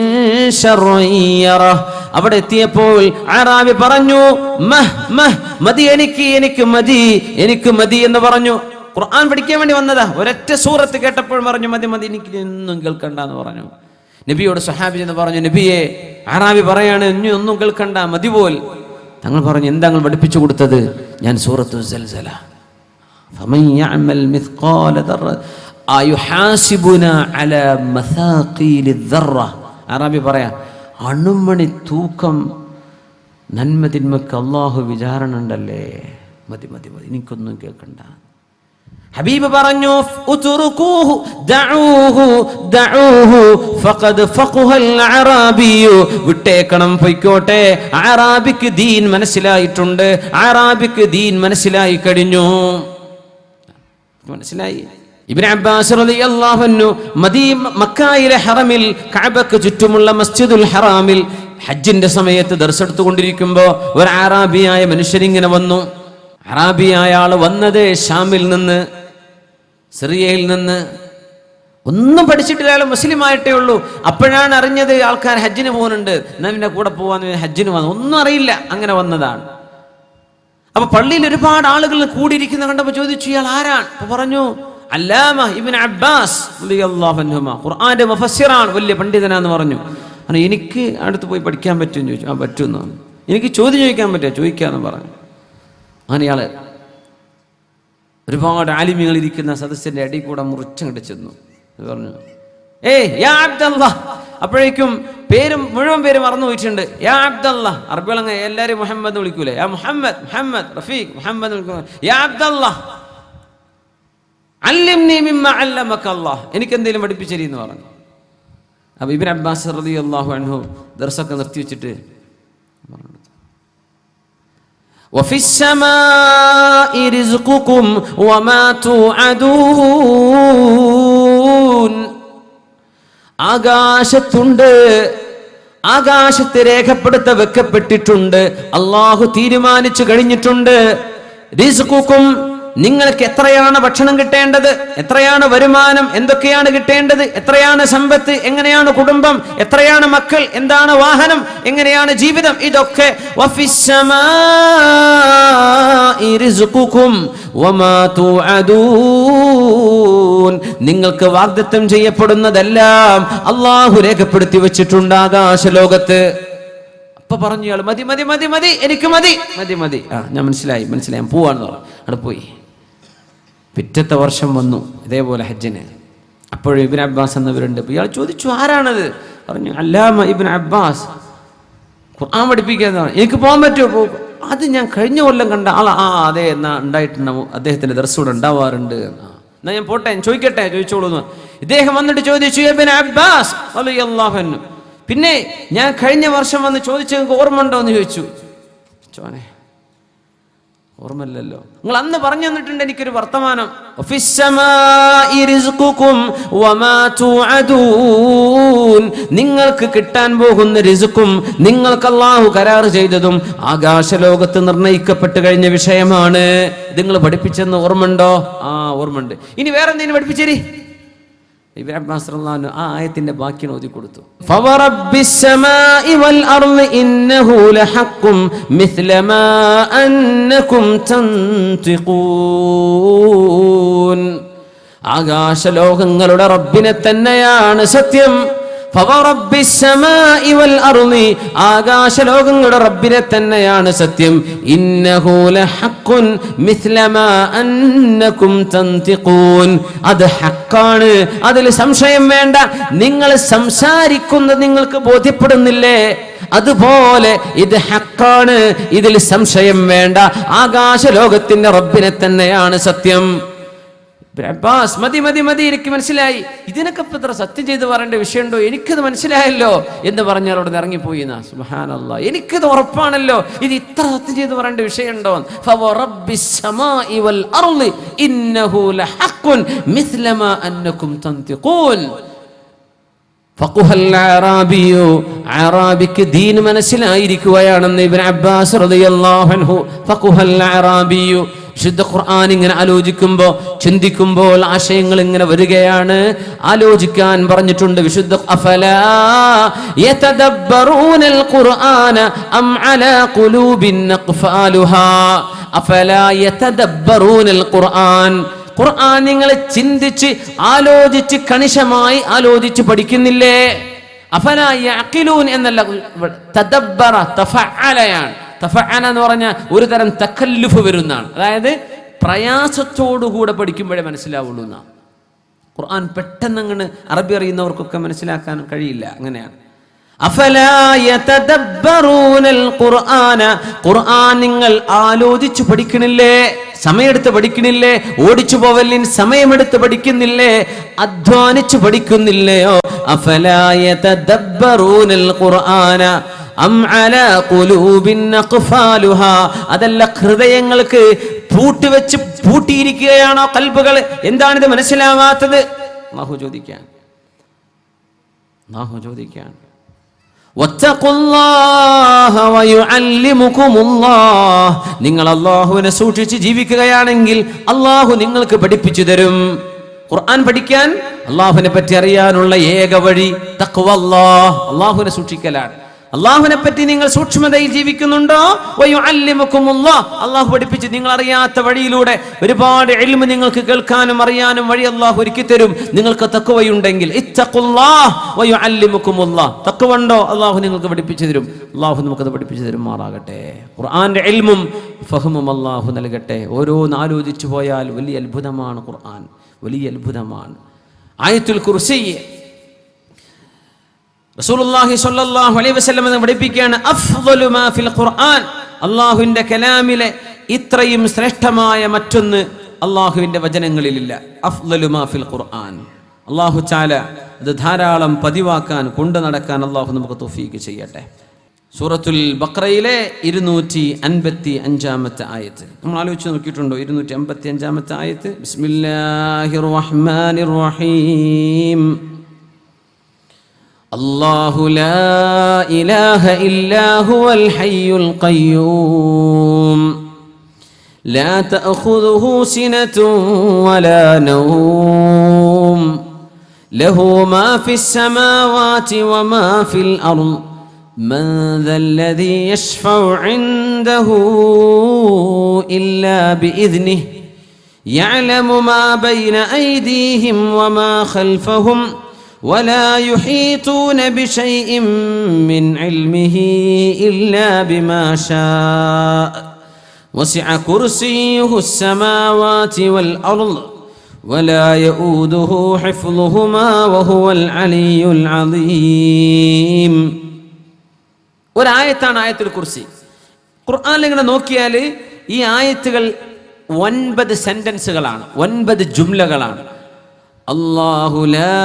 ശർറൻ യറഹ്. അവിടെ എത്തിയപ്പോൾ അറാബി പറഞ്ഞു മതി, എനിക്ക് മതി എന്ന് പറഞ്ഞു. ഖുർആൻ പഠിക്കാൻ വേണ്ടി വന്നതാ. ഒരൊറ്റ സൂറത്ത് കേട്ടപ്പോൾ പറഞ്ഞു മതി, എനിക്ക് ഒന്നും കേൾക്കണ്ട എന്ന് പറഞ്ഞു. നബിയോട് സ്വഹാബി എന്ന് പറഞ്ഞു, നബിയെ അറാബി പറയാണ് ഇനി ഒന്നും കേൾക്കണ്ട, മതി പോൽ. തങ്ങൾ പറഞ്ഞു, എന്താ നിങ്ങൾ പഠിപ്പിച്ചു കൊടുത്തത്? ഞാൻ സൂറത്തു സൽസല. ഫമൻ യഅമൽ മിസ്ഖാല ദർറ അയുഹാസിബുനാ അലാ മസാഖീലി ദർറ. അറബി പറയാ, അണുമണി തൂക്കം നന്മ തിന്മക്ക് അല്ലാഹു വിചാരണ ഉണ്ടല്ലേ, മതി എനിക്കൊന്നും കേൾക്കണ്ട. ഹബീബ് പറഞ്ഞു, ഉത്റുകൂഹു ദഊഹു ഫഖദ് ഫഖഹൽ അറാബിയു. വിട്ടേക്കണം, പൊയ്ക്കോട്ടെ. അറാബിക്ക് ദീൻ മനസ്സിലായിട്ടുണ്ട്, അറാബിക്ക് ദീൻ മനസ്സിലായി കഴിഞ്ഞു. മനസ്സിലായി. ഇബ്നു അബ്ബാസ് റളിയല്ലാഹു അൻഹു മക്കയിലെ ഹറമിൽ കഅബക്ക് ചുറ്റുമുള്ള മസ്ജിദുൽ ഹറാമിൽ ഹജ്ജിന്റെ സമയത്ത് ദർസ് എടുത്തുകൊണ്ടിരിക്കുമ്പോൾ ഒരു അറാബിയായ മനുഷ്യനിങ്ങനെ വന്നു. അറാബിയായ ആള് വന്നത് ഷാമിൽ നിന്ന്, സിറിയയിൽ നിന്ന്. ഒന്നും പഠിച്ചിട്ടില്ല, അയാൾ മുസ്ലിം ആയിട്ടേ ഉള്ളൂ. അപ്പോഴാണ് അറിഞ്ഞത് ആൾക്കാർ ഹജ്ജിന് പോകുന്നുണ്ട്, എന്നാ പിന്നെ കൂടെ പോവാന്ന് ഹജ്ജിന് വന്നു. ഒന്നും അറിയില്ല, അങ്ങനെ വന്നതാണ്. അപ്പൊ പള്ളിയിൽ ഒരുപാട് ആളുകൾ കൂടിയിരിക്കുന്ന കണ്ടപ്പോൾ ചോദിച്ചു, ഇയാൾ ആരാണ്? അപ്പൊ പറഞ്ഞു, അല്ലാമ ഇബ്നു അബ്ബാസ് റളിയല്ലാഹു അൻഹുമാ, ഖുർആന്റെ മുഫസ്സിറാണ്, വലിയ പണ്ഡിതനാന്ന് പറഞ്ഞു. എനിക്ക് അടുത്ത് പോയി പഠിക്കാൻ പറ്റുമെന്ന് ചോദിച്ചു. ആ പറ്റുമെന്ന് പറഞ്ഞു. എനിക്ക് ചോദ്യം ചോദിക്കാൻ പറ്റുമോ? ചോദിക്കാന്ന് പറഞ്ഞു. അങ്ങനെ ഇയാള് ഒരുപാട് ആലിമികൾ ഇരിക്കുന്ന സദസ്സിന്റെ അടി കൂടെ മുറിച്ചങ്ങോട്ട് ചെന്നു. പറഞ്ഞു, യാ അബ്ദല്ലാ. അപ്പോഴേക്കും മുഴുവൻ പേര് മറന്നു പോയിട്ടുണ്ട്. യാ അബ്ദല്ലാ. അറബികളങ്ങ് എല്ലാരും മുഹമ്മദ് വിളിക്കൂലേ, യാ മുഹമ്മദ് റഫീഖ് മുഹമ്മദ് വിളിക്കൂ. യാ അബ്ദല്ലാ അല്ലിംനി മിമ്മാ അല്ലമകല്ലാഹ്, എനിക്ക് എന്തെങ്കിലും പഠിപ്പിച്ചെന്ന് പറഞ്ഞു. അപ്പൊ ഇബ്നു അബ്ബാസ് റളിയല്ലാഹു അൻഹു ദർസൊക്കെ നിർത്തി വെച്ചിട്ട് പറഞ്ഞു, وفي السماء رزقكم وما توعدون. ആകാശത്തുണ്ട്, ആകാശത്തെ രേഖപ്പെടുത്ത വെക്കപ്പെട്ടിട്ടുണ്ട്, അല്ലാഹു തീരുമാനിച്ചു കഴിഞ്ഞിട്ടുണ്ട്. റിസ്ഖുക്കും, നിങ്ങൾക്ക് എത്രയാണ് ഭക്ഷണം കിട്ടേണ്ടത്, എത്രയാണ് വരുമാനം, എന്തൊക്കെയാണ് കിട്ടേണ്ടത്, എത്രയാണ് സമ്പത്ത്, എങ്ങനെയാണ് കുടുംബം, എത്രയാണ് മക്കൾ, എന്താണ് വാഹനം, എങ്ങനെയാണ് ജീവിതം, ഇതൊക്കെ വഫിസ്സമാഇ റിസ്ഖുകും വമാ തുഅദൂൻ. നിങ്ങൾക്ക് വാഗ്ദത്തം ചെയ്യപ്പെടുന്നതെല്ലാം അല്ലാഹു രേഖപ്പെടുത്തി വെച്ചിട്ടുണ്ട് ആകാശലോകത്ത്. അപ്പൊ പറഞ്ഞു ഇയാൾ, മതി എനിക്ക് മതി. ഞാൻ മനസ്സിലായി ഞാൻ പോവാന്ന് പറഞ്ഞു. അവിടെ പോയി. പിറ്റത്തെ വർഷം വന്നു ഇതേപോലെ ഹജ്ജിന്. അപ്പോഴും ഇബ്നു അബ്ബാസ് എന്നവരുണ്ട്. ഇയാൾ ചോദിച്ചു, ആരാണത്? പറഞ്ഞു, അല്ലാമ ഇബ്നു അബ്ബാസ്, ഖുർആൻ പഠിപ്പിക്കുന്നതാണ്. എനിക്ക് പോകാൻ പറ്റുമോ? അത് ഞാൻ കഴിഞ്ഞ കൊല്ലം കണ്ട ആളാ. അതെ, എന്നാ ഉണ്ടായിട്ടുണ്ടാവും, അദ്ദേഹത്തിന്റെ ദർസൂടെ ഉണ്ടാവാറുണ്ട്. എന്നാ ഞാൻ പോട്ടെ, ചോദിക്കട്ടെ, ചോദിച്ചോളൂ. ഇദ്ദേഹം വന്നിട്ട് ചോദിച്ചു, ഇബ്നു അബ്ബാസ് റളിയല്ലാഹു അൻഹു, പിന്നെ ഞാൻ കഴിഞ്ഞ വർഷം വന്ന് ചോദിച്ചത് ഓർമ്മ ഉണ്ടോ എന്ന് ചോദിച്ചു. ചോനെ ഓർമ്മയില്ലല്ലോ. നിങ്ങൾ അന്ന് പറഞ്ഞു തന്നിട്ടുണ്ട് എനിക്കൊരു വർത്തമാനം. നിങ്ങൾക്ക് കിട്ടാൻ പോകുന്ന റിസ്ക്കും നിങ്ങൾക്ക് അല്ലാഹു കരാർ ചെയ്തതും ആകാശലോകത്ത് നിർണയിക്കപ്പെട്ട് കഴിഞ്ഞ വിഷയമാണ്. നിങ്ങൾ പഠിപ്പിച്ചെന്ന് ഓർമ്മയുണ്ടോ? ഓർമ്മയുണ്ട്. ഇനി വേറെ എന്തെങ്കിലും പഠിപ്പിച്ചേരി. ഇബ്നു അബ്ബാസ് റളിയല്ലാഹു അൻഹു ആ ആയത്തിന്റെ ബാക്കി ഓതി കൊടുത്തു. ഫവറബ്ബിസ് സമാഇ വൽ അർളി ഇന്നഹു ലഹഖും മിസ്ല മാ അന്നകും തൻതിഖൂൻ. ആകാശലോകങ്ങളുടെ റബ്ബിനെ തന്നെയാണ് സത്യം. ഫവറബ്ബിസ് സമാഇ വൽ അർളി, ആകാശലോകങ്ങളുടെ റബ്ബിനെ തന്നെയാണ് സത്യം. ഇന്നഹു ലഹഖുൻ മിസ്ല മാ അന്നകും തൻതിഖൂൻ, അത് ഹഖാണ്, അതിൽ സംശയം വേണ്ട. നിങ്ങൾ സംസാരിക്കുന്നത് നിങ്ങൾക്ക് ബോധ്യപ്പെടുന്നില്ലേ, അതുപോലെ ഇത് ഹഖാണ്, ഇതിൽ സംശയം വേണ്ട. ആകാശലോകത്തിന്റെ റബ്ബിനെ തന്നെയാണ് സത്യം. അബ്ബാസ് മതി മതി മതി, എനിക്ക് മനസ്സിലായി, ഇതിനൊക്കെ ഇത്ര സത്യം ചെയ്ത് പറയേണ്ട വിഷയമുണ്ടോ, എനിക്കത് മനസ്സിലായല്ലോ എന്ന് പറഞ്ഞാൽ അവിടെ ഇറങ്ങിപ്പോയി. സുബ്ഹാനല്ലാഹ്, എനിക്കത് ഉറപ്പാണല്ലോ, ഇത് ഇത്ര സത്യം ചെയ്ത് പറയേണ്ട വിഷയമുണ്ടോ. ഫവറബ്ബിസ് സമാഇ വൽ അർളി ഇന്നഹു ലഹഖുൻ മിസ്ല മാ അന്നകും തൻതിഖൂൻ. ഫഖുഹൽ അറാബിയു, അറാബിക്ക് ദീൻ മനസ്സിലായിരിക്കുകയാണെന്ന് ഇബ്നു അബ്ബാസ് റളിയല്ലാഹു അൻഹു. ഫഖുഹൽ അറാബിയു, വിശുദ്ധ ഖുർആൻ ഇങ്ങനെ ആലോചിക്കുമ്പോൾ, ചിന്തിക്കുമ്പോൾ ആശയങ്ങൾ ഇങ്ങനെ വരികയാണ്. ആലോചിക്കാൻ പറഞ്ഞിട്ടുണ്ട് വിശുദ്ധ. അഫലാ യതദബ്ബറൂനൽ ഖുർആന അം അലാ ഖുലൂബിൻ അഖ്ഫാലുഹാ. അഫലാ യതദബ്ബറൂനൽ ഖുർആൻ, ഖുർആൻ നിങ്ങൾ ചിന്തിച്ച് ആലോചിച്ച് കണിശമായി ആലോചിച്ച് പഠിക്കുന്നില്ലേ? അഫലാ യഅഖിലൂൻ എന്നല്ല, തദബ്ബറ തഫഅലയാണ്. തഫഅന എന്ന് പറഞ്ഞാൽ ഒരു തരം തക്കല്ലുഫ് വരുന്നതാണ്, അതായത് പ്രയാസത്തോടുകൂടെ പഠിക്കുമ്പോഴേ മനസ്സിലാവുള്ളൂ എന്നാണ്. ഖുർആൻ പെട്ടെന്ന് അങ്ങനെ അറബി അറിയുന്നവർക്കൊക്കെ മനസ്സിലാക്കാൻ കഴിയില്ല, അങ്ങനെയാണ്. അഫലാ യതദബ്ബറൂനൽ ഖുർആന, ഖുർആൻ നിങ്ങൾ ആലോചിച്ച് പഠിക്കണില്ലേ, സമയമെടുത്ത് പഠിക്കണില്ലേ? ഓടിച്ചു പോവലിൻ സമയമെടുത്ത് പഠിക്കുന്നില്ലേ? അധ്വാനിച്ചു പഠിക്കുന്നില്ലയോ? അഫലാ യതദബ്ബറൂനൽ ഖുർആന അം അലാ ഖുലൂബിൻ അഖ്ഫാലുഹാ, അതല്ല ഹൃദയങ്ങൾക്ക് പൂട്ടിവെച്ച് പൂട്ടിയിരിക്കുകയാണോ കൽബുകൾ? എന്താണിത് മനസ്സിലാവാത്തത്? അല്ലാഹു ചോദിക്കാൻ വത്തഖുല്ലാഹ വയുഅല്ലിമുകുമുല്ലാഹ്, നിങ്ങൾ അല്ലാഹുവിനെ സൂക്ഷിച്ച് ജീവിക്കുകയാണെങ്കിൽ അല്ലാഹു നിങ്ങൾക്ക് പഠിപ്പിച്ചു തരും. ഖുർആൻ പഠിക്കാൻ, അല്ലാഹുവിനെ പറ്റി അറിയാനുള്ള ഏക വഴി തഖ്വല്ലാഹ്, അല്ലാഹുവിനെ സൂക്ഷിക്കലാണ്. അല്ലാഹുവിനെ പറ്റി നിങ്ങൾ സൂക്ഷ്മതയിൽ ജീവിക്കുന്നുണ്ടോ? വയുഅല്ലിമുകുമുല്ലാഹ്, അല്ലാഹു പഠിപ്പിച്ച് നിങ്ങൾ അറിയാത്ത വഴിയിലൂടെ ഒരുപാട് ഇൽമ് നിങ്ങൾക്ക് കേൾക്കാനും അറിയാനും വഴി അല്ലാഹു ഒരുക്കി തരും. നിങ്ങൾക്ക് തഖ്വയുണ്ടെങ്കിൽ ഇത്തഖുല്ലാഹ് വയുഅല്ലിമുകുമുല്ലാഹ്, തഖ്വ ഉണ്ടോ അല്ലാഹു നിങ്ങൾക്ക് പഠിപ്പിച്ചു തരും. അല്ലാഹു നമുക്കത് പഠിപ്പിച്ചു തരുമാറാകട്ടെ. ഖുർആന്റെ ഇൽമും ഫഹ്മും അല്ലാഹു നൽകട്ടെ. ഓരോന്ന് ആലോചിച്ചു പോയാൽ വലിയ അത്ഭുതമാണ് ഖുർആൻ, വലിയ അത്ഭുതമാണ്. ആയത്തുൽ കുർസി റസൂലുള്ളാഹി സ്വല്ലല്ലാഹു അലൈഹി വസല്ലം പഠിപ്പിക്കുകയാണ്, അഫ്ളലു മാ ഫിൽ ഖുർആൻ, അല്ലാഹുവിന്റെ കലാമിലെ ഇത്രയും ശ്രേഷ്ഠമായ മറ്റൊന്ന് അല്ലാഹുവിന്റെ വചനങ്ങളിലില്ല. അഫ്ളലു മാ ഫിൽ ഖുർആൻ, അല്ലാഹു തആല അത് ധാരാളം പതിവാക്കാൻ, കൊണ്ടു നടക്കാൻ അല്ലാഹു നമുക്ക് തൗഫീഖ് ചെയ്യട്ടെ. സൂറത്തുൽ ബഖറയിലെ 255-ാമത്തെ ആയത്ത് നമ്മൾ ആലോചിച്ച് നോക്കിയിട്ടുണ്ടോ? 255-ാമത്തെ ആയത്ത്. ബിസ്മില്ലാഹിർ റഹ്മാനിർ റഹീം. അല്ലാഹു ലാ ഇലാഹ ഇല്ലാ ഹുവൽ ഹയ്യുൽ ഖയ്യൂം ലാ തഅഖുദുഹു സിനതുൻ വലാ നൗം ലഹു മാ ഫിസ് സമാവാതി വമാ ഫിൽ അർദ് മൻ ദല്ലദീ യശ്ഫഉ ഇൻദഹു ഇല്ലാ ബിഇദ്നിഹി യഅലമു മാ ബൈന അയ്ദീഹിം വമാ ഖൽഫഹും ولا يحيطون بشيء من علمه إلا بما شاء وسع كرسيه السماوات والأرض ولا يؤوده حفظهما وهو العلي العظيم. ഒരായത്താണ് ആയത്തുൽ കുർസി. ഖുർആനിൽ ഇങ്ങനെ നോക്കിയാൽ ഈ ആയത്തുകൾ 9 സെന്റൻസുകളാണ്, 9 ജുംലകളാണ്. അല്ലാഹു ലാ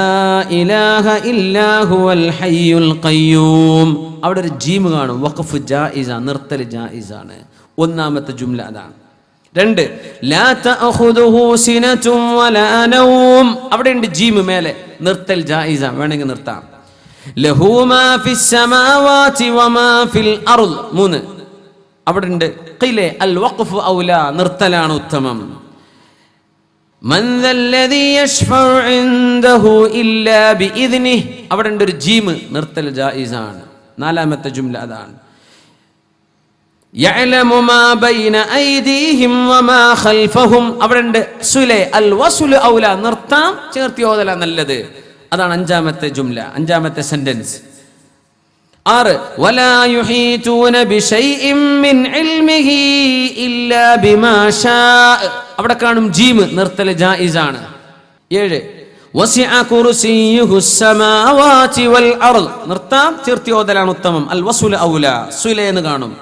ഇലാഹ ഇല്ലാ ഹുവൽ ഹയ്യുൽ ഖയ്യൂം. അവിടെ ഒരു ജീം കാണും, വഖഫ് ജായിസ, നിർത്തൽ ജായിസാണ്. ഒന്നാമത്തെ ജുംല അതാണ്. 2 ലാ തഅഖുദുഹു സിനതും വലാ നൗം. അവിടെ ഉണ്ട് ജീമ് മേലെ, നിർത്തൽ ജായിസ, വേണമെങ്കിൽ നിർത്താം. ലഹു മാ ഫിസ് സമാവാതി വമാ ഫിൽ അർദ്. 3 അവിടെ ഉണ്ട് ഖിലെ അൽ വഖഫ് ഔലാ, നിർത്തലാണ് ഉത്തമം. മൻ ദല്ലദി യശ്ഫഉ ഇൻദഹു ഇല്ലാ ബിഇദ്നിഹി. അവിടെ ഉണ്ട് ഒരു ജീമ്, നിർത്തൽ ജായിസാണ്. 4ാമത്തെ ജുംല അതാണ്. യഅലമു മാ ബൈന ഐദീഹിം വമാ ഖൽഫഹും. അവിടെ ഉണ്ട് സുലെ അൽ വസ്ലു ഔല, നിർത്താം, ചേർത്തി ഓതല നല്ലത്. അതാണ് 5ാമത്തെ ജുംല, 5ാമത്തെ സെന്റൻസ്. 6 വലാ യുഹീതൂന ബിശൈഇൻ മിൻ ഇൽമിഹി ഇല്ലാ ബിമാ ഷാ. അവിടെ കാണും ജീമ്, നിർത്തൽ ജായിസാണ്. 7 വസിഅ കുർസിയ്യുഹുസ് സമാവാതി വൽ അർദ്. നിർത്താം, ചേർത്തി ഓതലാണ് ഉത്തമം. അൽ വസ്ലു ഔല, സുലെ എന്ന് കാണും.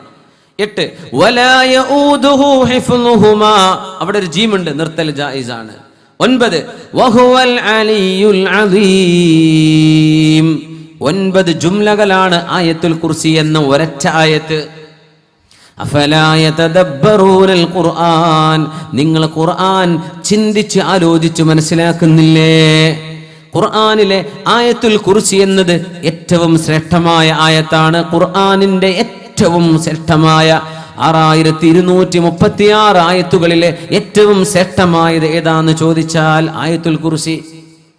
8 വലാ യഊദുഹു ഹിഫ്ളുഹുമാ. അവിടെ ഒരു ജീം ഉണ്ട്, നിർത്തൽ ജായിസാണ്. 9 വഹുവൽ അലിയുൽ അദീം. 9 ജുംലകളാണ് ആയത്തുൽ കുർസി എന്ന ഒരൊറ്റ ആയത്ത്. അഫലാ യതദബ്ബറൂനൽ ഖുർആൻ. നിങ്ങൾ ഖുർആൻ ചിന്തിച്ച് ആലോചിച്ച് മനസ്സിലാക്കുന്നില്ലേ? ഖുർആനിലെ ആയത്തുൽ കുർസി എന്നത് ഏറ്റവും ശ്രേഷ്ഠമായ ആയത്താണ്. ഖുർആനിന്റെ ഏറ്റവും ശ്രേഷ്ഠമായ 6236 ആയത്തുകളിലെ ഏറ്റവും ശ്രേഷ്ഠമായത് ഏതാന്ന് ചോദിച്ചാൽ ആയത്തുൽ കുർസി.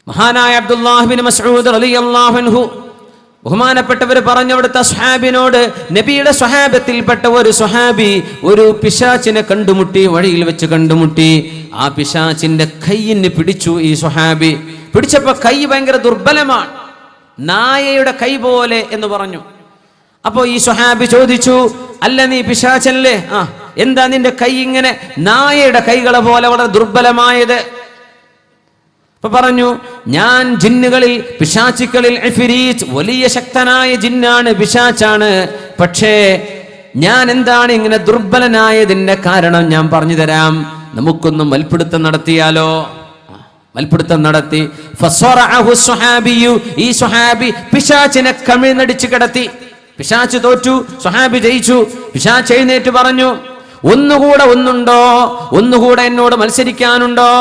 മഹാനായ അബ്ദുല്ലാഹ് ബിൻ മസ്ഊദ് റളിയല്ലാഹു അൻഹു, ബഹുമാനപ്പെട്ടവർ പറഞ്ഞു, അവിടുത്തെ സ്വഹാബിനോട്, നബിയുടെ സ്വഹാബത്തിൽപ്പെട്ട ഒരു സ്വഹാബി ഒരു പിശാചിനെ കണ്ടുമുട്ടി, വഴിയിൽ വെച്ച് കണ്ടുമുട്ടി. ആ പിശാചിന്റെ കൈയിന് പിടിച്ചു ഈ സ്വഹാബി. പിടിച്ചപ്പോ കൈ ഭയങ്കര ദുർബലമാണ്, നായയുടെ കൈ പോലെ എന്ന് പറഞ്ഞു. അപ്പോ ഈ സ്വഹാബി ചോദിച്ചു, അല്ല നീ പിശാചല്ലേ, എന്താ നിന്റെ കൈ ഇങ്ങനെ നായയുടെ കൈകളെ പോലെ വളരെ ദുർബലമായത്? അപ്പൊ പറഞ്ഞു, ഞാൻ ജിന്നുകളിൽ പിശാചുക്കളിൽ ഇഫ്രീത്ത്, വലിയ ശക്തനായ ജിന്നാണ്, പിശാച്ചാണ്. പക്ഷേ ഞാൻ എന്താണ് ഇങ്ങനെ ദുർബലനായതിന്റെ കാരണം ഞാൻ പറഞ്ഞു തരാം. നമുക്കൊന്ന് മൽപിടുത്തം നടത്തിയാലോ? മൽപിടുത്തം നടത്തി. ഫസ്വറഅഹു സ്വഹാബിയു. ഈ സ്വഹാബി പിശാചിനെ കമിഴ്ന്നടിച്ച് കിടത്തി. പിശാച് തോറ്റു, സ്വഹാബി ജയിച്ചു. പിശാച് എഴുന്നേറ്റ് പറഞ്ഞു, ഒന്നുകൂടെ ഒന്നുണ്ടോ? ഒന്നുകൂടെ എന്നോട് മത്സരിക്കാനുണ്ടോ?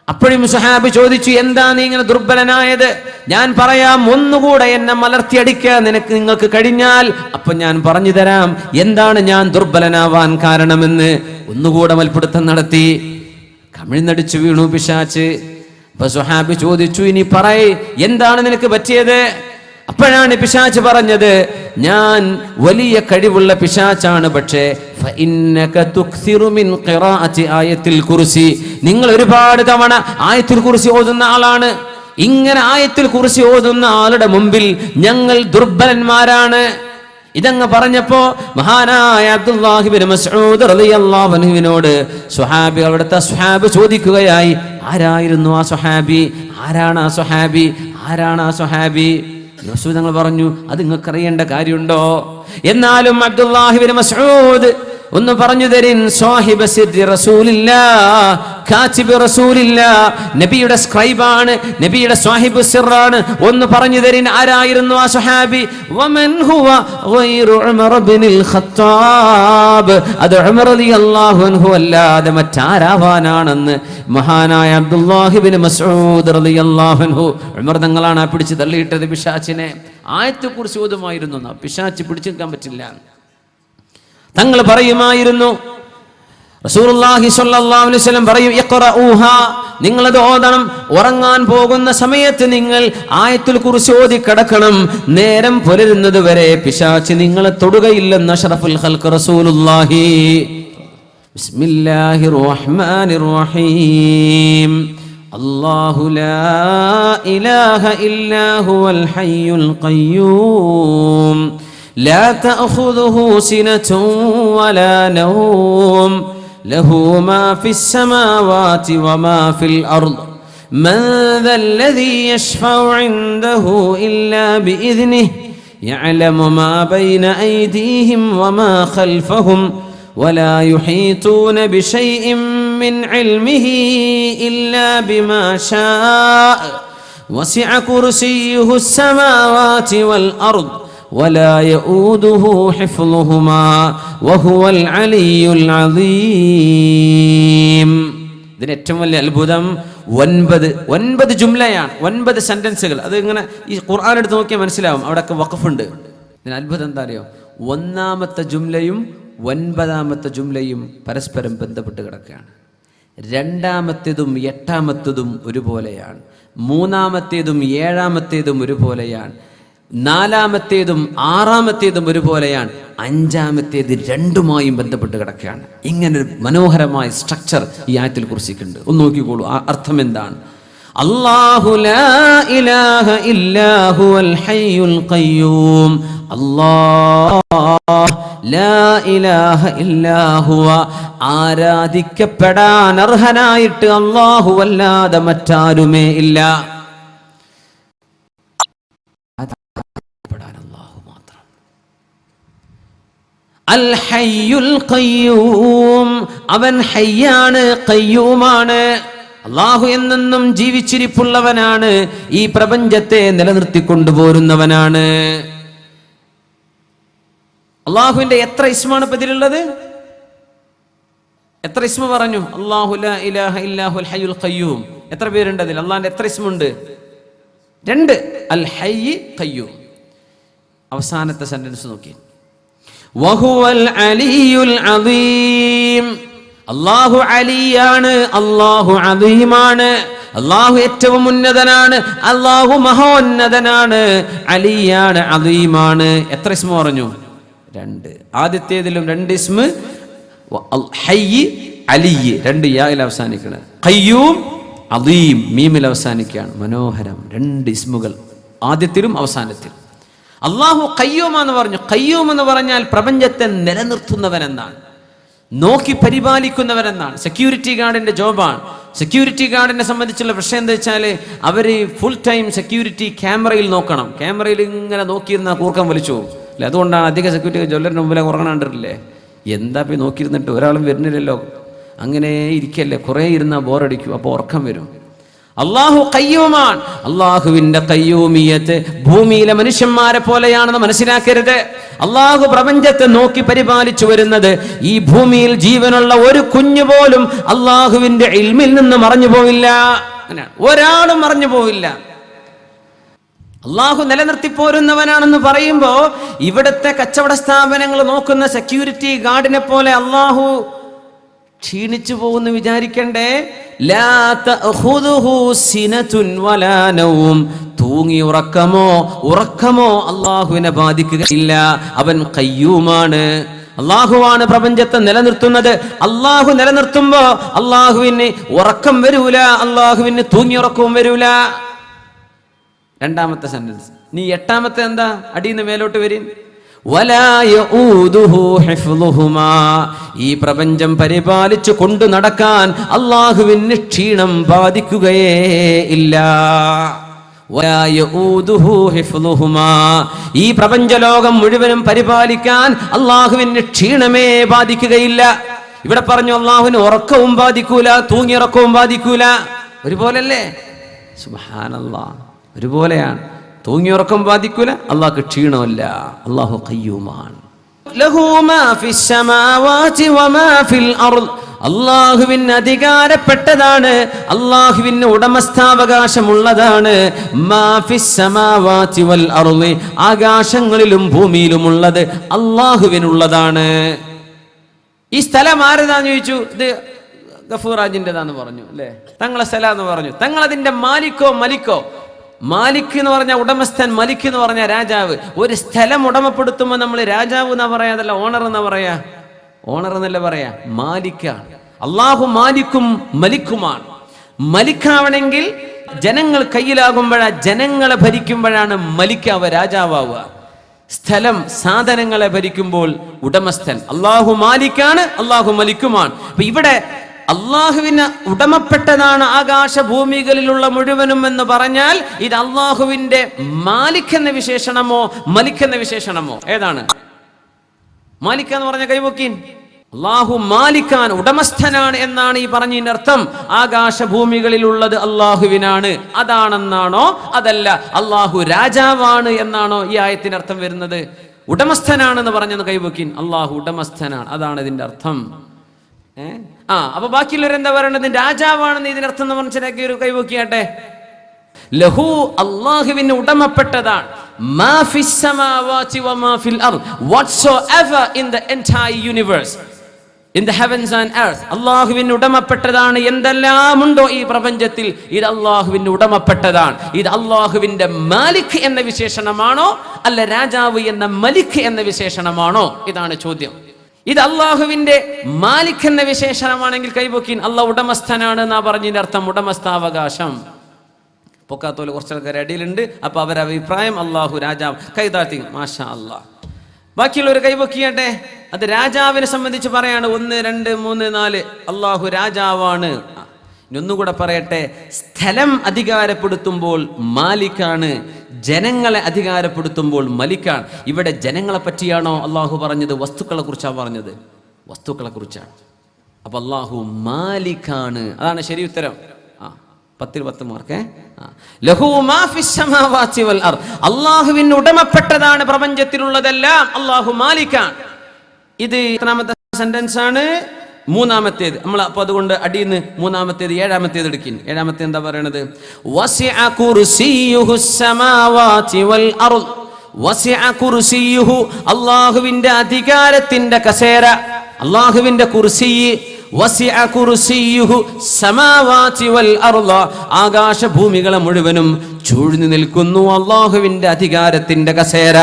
അപ്പോഴും സ്വഹാബി ചോദിച്ചു, എന്താ നീ ഇങ്ങനെ ദുർബലനായത്? ഞാൻ പറയാം, ഒന്നുകൂടെ എന്നെ മലർത്തിയടിക്കാൻ നിങ്ങൾക്ക് കഴിഞ്ഞാൽ അപ്പൊ ഞാൻ പറഞ്ഞു തരാം എന്താണ് ഞാൻ ദുർബലനാവാൻ കാരണമെന്ന്. ഒന്നുകൂടെ മൽപിടുത്തം നടത്തി, കമിഴ്ന്നടിച്ചു വീണു പിശാച്. അപ്പൊ സ്വഹാബി ചോദിച്ചു, ഇനി പറയ്, എന്താണ് നിനക്ക് പറ്റിയത്? അപ്പോഴാണ് പിശാച് പറഞ്ഞത്, ഞാൻ വലിയ കഴിവുള്ള പിശാച്ചാണ്, പക്ഷേ നിങ്ങൾ ഒരുപാട് തവണ ആയത്തുൽ കുർസി ഓതുന്ന ആളാണ്. ഇങ്ങനെ ആയത്തുൽ കുർസി ഓതുന്ന ആളുടെ മുമ്പിൽ ഞങ്ങൾ ദുർബലന്മാരാണ്. ഇതങ്ങ് പറഞ്ഞപ്പോ മഹാനായ അബ്ദുല്ലാഹി ബിൻ മസ്ഊദ് റളിയല്ലാഹു അൻഹുവിനോട് സ്വഹാബി, അവിടുത്തെ സ്വഹാബി ചോദിക്കുകയായി, ആരായിരുന്നു ആ സ്വഹാബി? ആരാണ് ആ സ്വഹാബി? ആരാണ് ആ സ്വഹാബി? മസ്ഊദ് തങ്ങൾ പറഞ്ഞു, അത് നിങ്ങൾക്ക് അറിയേണ്ട കാര്യമുണ്ടോ? എന്നാലും അബ്ദുല്ലാഹി ബിൻ മസ്ഊദ് ഒന്ന് പറഞ്ഞു തരിൻ. സാഹിബ് സിദ്ദി റസൂലില്ലാഹ്, കാതിബ് റസൂലില്ലാഹ്, നബിയുടെ സ്ക്രൈബാണ്, നബിയുടെ സാഹിബ് സിറാണ്. ഒന്ന് പറഞ്ഞു തരിൻ, ആരായിരുന്നു ആ സ്വഹാബി? വമൻ ഹുവ ഗൈറു ഉമർ ഇബ്നുൽ ഖത്താബ്. അത് ഉമർ റളിയല്ലാഹു അൻഹു അല്ലാതെ മറ്റാരാവാനാണെന്ന് മഹാനായ അബ്ദുല്ലാഹി ബിൻ മസ്ഊദ് റളിയല്ലാഹു അൻഹു, ഉമർ തങ്ങളാണ് ആ പിടിച്ച് തള്ളിയിട്ടത് പിശാചിനെ. ആയത്തുൽ കുർസി ഓതുമായിരുന്നു, പിശാച് പിടിച്ചു നിൽക്കാൻ പറ്റില്ല. തങ്ങൾ പറയുമായിരുന്നു, റസൂലുള്ളാഹി സ്വല്ലല്ലാഹു അലൈഹി വസല്ലം പറയും, ഇഖ്റഊഹാ, നിങ്ങൾ അത് ഓതണം. ഉറങ്ങാൻ പോകുന്ന സമയത്ത് നിങ്ങൾ ആയത്തുൽ കുർസി ഓതി കിടക്കണം. നേരം പുലരുന്നത് വരെ പിശാച് നിങ്ങളെ തൊടുകയില്ലെന്ന് അഷ്റഫുൽ ഖൽഖ് റസൂലുള്ളാഹി. ബിസ്മില്ലാഹിർ റഹ്മാനിർ റഹീം. അല്ലാഹു ലാ ഇലാഹ ഇല്ലാ ഹുവൽ ഹയ്യുൽ ഖയ്യൂം لا تأخذه سنة ولا نوم له ما في السماوات وما في الأرض من ذا الذي يشفع عنده إلا بإذنه يعلم ما بين أيديهم وما خلفهم ولا يحيطون بشيء من علمه إلا بما شاء وسع كرسيه السماوات والأرض വലാ യഊദുഹു ഹിഫ്ളുഹുമാ വഹുവൽ അലിയ്യുൽ അദീം. ഇതിന് ഏറ്റവും വലിയ അത്ഭുതം 9 ജുംലയാണ്, 9 സെന്റൻസുകൾ. അത് ഇങ്ങനെ ഈ ഖുർആൻ എടുത്ത് നോക്കിയാൽ മനസ്സിലാവും, അവിടെയൊക്കെ വഖഫുണ്ട്. ഇതിന് അത്ഭുതം എന്താ അറിയോ? 1-ാമത്തെ ജുംലയും 9-ാമത്തെ ജുംലയും പരസ്പരം ബന്ധപ്പെട്ട് കിടക്കുകയാണ്. 2-ാമത്തേതും 8-ാമത്തേതും ഒരുപോലെയാണ്. 3-ാമത്തേതും 7-ാമത്തേതും ഒരുപോലെയാണ്. 4-ാമത്തേതും 6-ാമത്തേതും ഒരുപോലെയാണ്. 5-ാമത്തേത് രണ്ടുമായും ബന്ധപ്പെട്ട് കിടക്കുകയാണ്. ഇങ്ങനൊരു മനോഹരമായ സ്ട്രക്ചർ ഈ ആയത്തിൽ കുറിച്ചിട്ടുണ്ട്. ഒന്ന് നോക്കിക്കോളൂ, ആ അർത്ഥം എന്താണ്? അല്ലാഹു ലാ ഇലാഹ ഇല്ലാ ഹുവൽ ഹയ്യുൽ ഖയ്യൂം. അല്ലാഹ് ലാ ഇലാഹ ഇല്ലാ ഹുവ, ആരാധിക്കപ്പെടാൻ അർഹനായിട്ട് അല്ലാഹു അല്ലാതെ മറ്റാരുമേ ഇല്ല. അല്ലാഹു മാത്രം. അൽ ഹയ്യുൽ ഖയ്യൂം, അവൻ ഹയ്യാണ്, ഖയ്യൂമാണ്. അല്ലാഹു എന്നെന്നും ജീവിച്ചിരിപ്പുള്ളവനാണ്, ഈ പ്രപഞ്ചത്തെ നിലനിർത്തിക്കൊണ്ടുപോരുന്നവനാണ്. അള്ളാഹുവിന്റെ എത്ര ഇസ്മാണ് ഇപ്പൊ ഇതിലുള്ളത്? എത്ര ഇസ്മ പറഞ്ഞു? അല്ലാഹു ലാ ഇലാഹ ഇല്ലാഹുൽ ഹയ്യുൽ ഖയ്യൂം. എത്ര പേരുണ്ട് അതിൽ? അള്ളാഹിന്റെ എത്ര ഇസ്മുണ്ട്? 2. അൽ ഹയ്യ് ഖയ്യൂം. അവസാനത്തെ സെന്റൻസ് നോക്കി, വഹുവൽ അലിയ്യുൽ അദീം. അല്ലാഹു അലിയാണ്, അല്ലാഹു അദീമാണ്. അല്ലാഹു ഏറ്റവും ഉന്നതനാണ്, അല്ലാഹു മഹോന്നതനാണ്, അലിയാണ്, അദീമാണ്. എത്ര ഇസ്മ പറഞ്ഞു? 2. ആദ്യത്തേതിലും 2 ഇസ്മ, ഹയ്യ് അലിയ് 2 യായിൽ അവസാനിക്കണം. ഖയ്യൂം അദീം മീമിൽ അവസാനിക്കുകയാണ്. മനോഹരം, 2 ഇസ്മുകൾ ആദ്യത്തിലും അവസാനത്തിലും. അല്ലാഹു ഖയ്യൂം എന്ന് പറഞ്ഞു. ഖയ്യൂം എന്ന് പറഞ്ഞാൽ പ്രപഞ്ചത്തെ നിലനിർത്തുന്നവൻ എന്നാണ്, നോക്കി പരിപാലിക്കുന്നവരെന്നാണ്. സെക്യൂരിറ്റി ഗാർഡിന്റെ ജോബാണ്. സെക്യൂരിറ്റി ഗാർഡിനെ സംബന്ധിച്ചുള്ള പ്രശ്നം എന്താ വെച്ചാൽ അവർ ഫുൾ ടൈം സെക്യൂരിറ്റി ക്യാമറയിൽ നോക്കണം. ക്യാമറയിൽ ഇങ്ങനെ നോക്കിയിരുന്ന കൂർക്കം വലിച്ചു പോകും അല്ലെ. അതുകൊണ്ടാണ് അധിക സെക്യൂരിറ്റി ജ്വല്ലറിന് മുമ്പിലെ ഉറങ്ങണണ്ടില്ലേ. എന്താ പോയി നോക്കിയിരുന്നിട്ട് ഒരാളും വരുന്നില്ലല്ലോ, അങ്ങനെ ഇരിക്കല്ലേ, കുറേ ഇരുന്നാൽ ബോറടിക്കും, അപ്പോൾ ഉറക്കം വരും. അല്ലാഹു ഖയ്യൂമാണ്. അല്ലാഹുവിന്റെ ഖയ്യൂമിയത്ത് ഭൂമിയിലെ മനുഷ്യന്മാരെ പോലെയാണെന്ന് മനസ്സിലാക്കരുത്. അല്ലാഹു പ്രപഞ്ചത്തെ നോക്കി പരിപാലിച്ചു വരുന്നത്. ഈ ഭൂമിയിൽ ജീവനുള്ള ഒരു കുഞ്ഞു പോലും അല്ലാഹുവിന്റെ ഇൽമിൽ നിന്ന് മറഞ്ഞു പോവില്ല. അങ്ങനെയാണ്, ഒരാളും മറഞ്ഞു പോവില്ല. അല്ലാഹു നിലനിർത്തി പോരുന്നവനാണെന്ന് പറയുമ്പോ ഇവിടുത്തെ കച്ചവട സ്ഥാപനങ്ങൾ നോക്കുന്ന സെക്യൂരിറ്റി ഗാർഡിനെ പോലെ അല്ലാഹു ക്ഷീണിച്ചു പോകുന്നു വിചാരിക്കണ്ടേ. ലാ തഅഖുദുഹു സിനതുൻ വലാ നൗം, തൂങ്ങി ഉറക്കമോ അല്ലാഹുവിനെ ബാധിക്കുകയില്ല. അവൻ ഖയ്യൂമാണ്. അല്ലാഹുവാണ് പ്രപഞ്ചത്തെ നിലനിർത്തുന്നത്. അല്ലാഹു നിലനിർത്തുമ്പോ അല്ലാഹുവിന് ഉറക്കം വരൂല, അല്ലാഹുവിന് തൂങ്ങി ഉറക്കവും വരൂല. 2-ാമത്തെ സെന്റൻസ്. നീ 8-ാമത്തെ എന്താ? അടിയിന്ന് മേലോട്ട് വരീൻ. വലാ യഊദുഹു ഹിഫ്ളുഹുമാ, ഈ പ്രപഞ്ചം പരിപാലിച്ചു കൊണ്ടു നടക്കാൻ അല്ലാഹുവിന് ക്ഷീണം ബാധിക്കുകയേ ഇല്ല. വലാ യഊദുഹു ഹിഫ്ളുഹുമാ, ഈ പ്രപഞ്ചലോകം മുഴുവനും പരിപാലിക്കാൻ അല്ലാഹുവിന് ക്ഷീണമേ ബാധിക്കുകയില്ല. ഇവിടെ പറഞ്ഞു അല്ലാഹുവിന് ഉറക്കവും ബാധിക്കൂല, തൂങ്ങിയുറക്കവും ബാധിക്കൂല. ഒരുപോലല്ലേ? സുബ്ഹാനല്ലാഹ്, ഒരുപോലെയാണ്. തൂങ്ങിയുറക്കം ബാധിക്കൂല, അല്ലാഹുക്ക് ക്ഷീണമല്ല. അല്ലാഹു ഖയ്യൂമാണ്. ലഹു മാ ഫിസ് സമാവാതി വമാ ഫിൽ അർദ്, അല്ലാഹുവിന് അധികാരപ്പെട്ടതാണ്, അല്ലാഹുവിന് ഉടമസ്ഥാവകാശമുള്ളതാണ്. മാ ഫിസ് സമാവാതി വൽ അർദ്, ആകാശങ്ങളിലും ഭൂമിയിലുമുള്ളത് അല്ലാഹുവിനുള്ളതാണ്. ഈ സ്ഥലം ആരതാന്ന് ചോദിച്ചു. ഇത് ഗഫൂറാജിൻ്റെതാന്ന് പറഞ്ഞു അല്ലേ, തങ്ങളെ സ്ഥലം എന്ന് പറഞ്ഞു. തങ്ങളതിന്റെ മാലിക്കോ മലിക്കോ. മാലിക് എന്ന് പറഞ്ഞ ഉടമസ്ഥൻ, മലിക് എന്ന് പറഞ്ഞ രാജാവ്. ഒരു സ്ഥലം ഉടമപ്പെടുത്തുമ്പോൾ നമ്മൾ രാജാവ് എന്നാ പറയാ, അതല്ല ഓണർ എന്നാ പറയാ. ഓണർ എന്നല്ല പറയാ, മാലിക്കാണ്. അള്ളാഹു മാലിക്കും മലിക്കുമാണ്. മലിക്കാവണമെങ്കിൽ ജനങ്ങൾ കയ്യിലാകുമ്പോഴാ, ജനങ്ങളെ ഭരിക്കുമ്പോഴാണ് മലിക്കാവുക, രാജാവാവുക. സ്ഥലം സാധനങ്ങളെ ഭരിക്കുമ്പോൾ ഉടമസ്ഥൻ. അള്ളാഹു മാലിക്കാണ്, അള്ളാഹു മലിക്കുമാണ്. അപ്പൊ ഇവിടെ അള്ളാഹുവിന് ഉടമപ്പെട്ടതാണ് ആകാശഭൂമികളിലുള്ള മുഴുവനും എന്ന് പറഞ്ഞാൽ ഇത് അള്ളാഹുവിന്റെ മാലിക് എന്ന വിശേഷണമോ മലിക് എന്ന വിശേഷണമോ? ഏതാണ് മാലിക് എന്ന് പറഞ്ഞ? കൈപൊക്കീൻ. അള്ളാഹു മാലിക്കാൻ, ഉടമസ്ഥനാണ് എന്നാണ് ഈ പറഞ്ഞതിന്റെ അർത്ഥം. ആകാശഭൂമികളിലുള്ളത് അള്ളാഹുവിനാണ്, അതാണെന്നാണോ? അതല്ല, അള്ളാഹു രാജാവാണ് എന്നാണോ ഈ ആയത്തിന്റെ അർത്ഥം വരുന്നത്? ഉടമസ്ഥനാണെന്ന് പറഞ്ഞെന്ന് കൈവക്കിൻ. അള്ളാഹു ഉടമസ്ഥനാണ്, അതാണ് ഇതിന്റെ അർത്ഥം. അപ്പൊ ബാക്കിയുള്ളവരെന്താ പറയണത്? രാജാവാണെന്ന് ഇതിന്റെ അർത്ഥം എന്ന് മനസ്സിലാക്കി ഒരു കൈവക്കിയാട്ടെ. ലഹു, അല്ലാഹുവിന് ഉടമപ്പെട്ടതാണ്. മാ ഫിസ് സമാവാതി വമാ ഫിൽ അർദ്, whatsoever in the entire universe, in the heavens and earth. അല്ലാഹുവിന് ഉടമപ്പെട്ടതാണ് എന്തെല്ലാം ഉണ്ടോ ഈ പ്രപഞ്ചത്തിൽ, ഇത് അല്ലാഹുവിന് ഉടമപ്പെട്ടതാണ്. ഇത് അല്ലാഹുവിന്റെ മാലിക് എന്ന വിശേഷണമാണോ, അല്ല രാജാവ് എന്ന മലിക് എന്ന വിശേഷണമാണോ? ഇതാണ് ചോദ്യം. ഇത് അള്ളാഹുവിന്റെ മാലിക് എന്ന വിശേഷണമാണെങ്കിൽ കൈപൊക്കിൻ. അള്ളാഹ് ഉടമസ്ഥനാണ് എന്നാ പറഞ്ഞതിന്റെ അർത്ഥം ഉടമസ്ഥാവകാശം. പൊക്കാത്തോല് കുറച്ച് ആൾക്കാർ അടിയിലുണ്ട്. അപ്പൊ അവരുടെ അഭിപ്രായം അള്ളാഹു രാജാവ്. കൈതാത്തി, മാഷാ അള്ളാഹ്. ബാക്കിയുള്ളവർ കൈപൊക്കിയട്ടെ. അത് രാജാവിനെ സംബന്ധിച്ച് പറയാണ്. 1, 2, 3, 4 അള്ളാഹു രാജാവാണ്. ഇനി ഒന്നുകൂടെ പറയട്ടെ. സ്ഥലം അധികാരപ്പെടുത്തുമ്പോൾ മാലിക്കാണ്, ജനങ്ങളെ അധികാരപ്പെടുത്തുമ്പോൾ മലിക്കാണ്. ഇവിടെ ജനങ്ങളെ പറ്റിയാണോ അള്ളാഹു പറഞ്ഞത്? വസ്തുക്കളെ കുറിച്ചാണ് പറഞ്ഞത്. വസ്തുക്കളെ കുറിച്ചാണ്. അപ്പൊ അള്ളാഹു മാലിക്കാണ്, അതാണ് ശരി ഉത്തരം. 10 ൽ 10 മാർക്ക്. ലഹു മാ ഫിസ് സമാവാതി വൽ അർദ്, അള്ളാഹുവിന് ഉടമപ്പെട്ടതാണ് പ്രപഞ്ചത്തിലുള്ളതെല്ലാം. അള്ളാഹു മാലിക്കാണ്. ഇത് എത്രാമത്തെ സെന്റൻസ് ആണ്? 3-ാമത്തേത്. നമ്മൾ അപ്പൊ അതുകൊണ്ട് അടിയിന്ന് 3-ാമത്തേത് 7-ാമത്തേത് എടുക്കിൻ. 7-ാമത്തെ എന്താ പറയണത്? വസിഅ കുർസിയുഹുസ് സമാവാതി വൽ അർദ്. വസിഅ കുർസിയുഹു, അല്ലാഹുവിന്റെ അധികാരത്തിന്റെ കസേര, അല്ലാഹുവിന്റെ കുർസി. വസിഅ കുർസിയുഹു സമാവാതി വൽ അർദ്, ആകാശഭൂമികളെ മുഴുവനും ചൂഴ്ന്നു നിൽക്കുന്നു അല്ലാഹുവിന്റെ അധികാരത്തിന്റെ കസേര.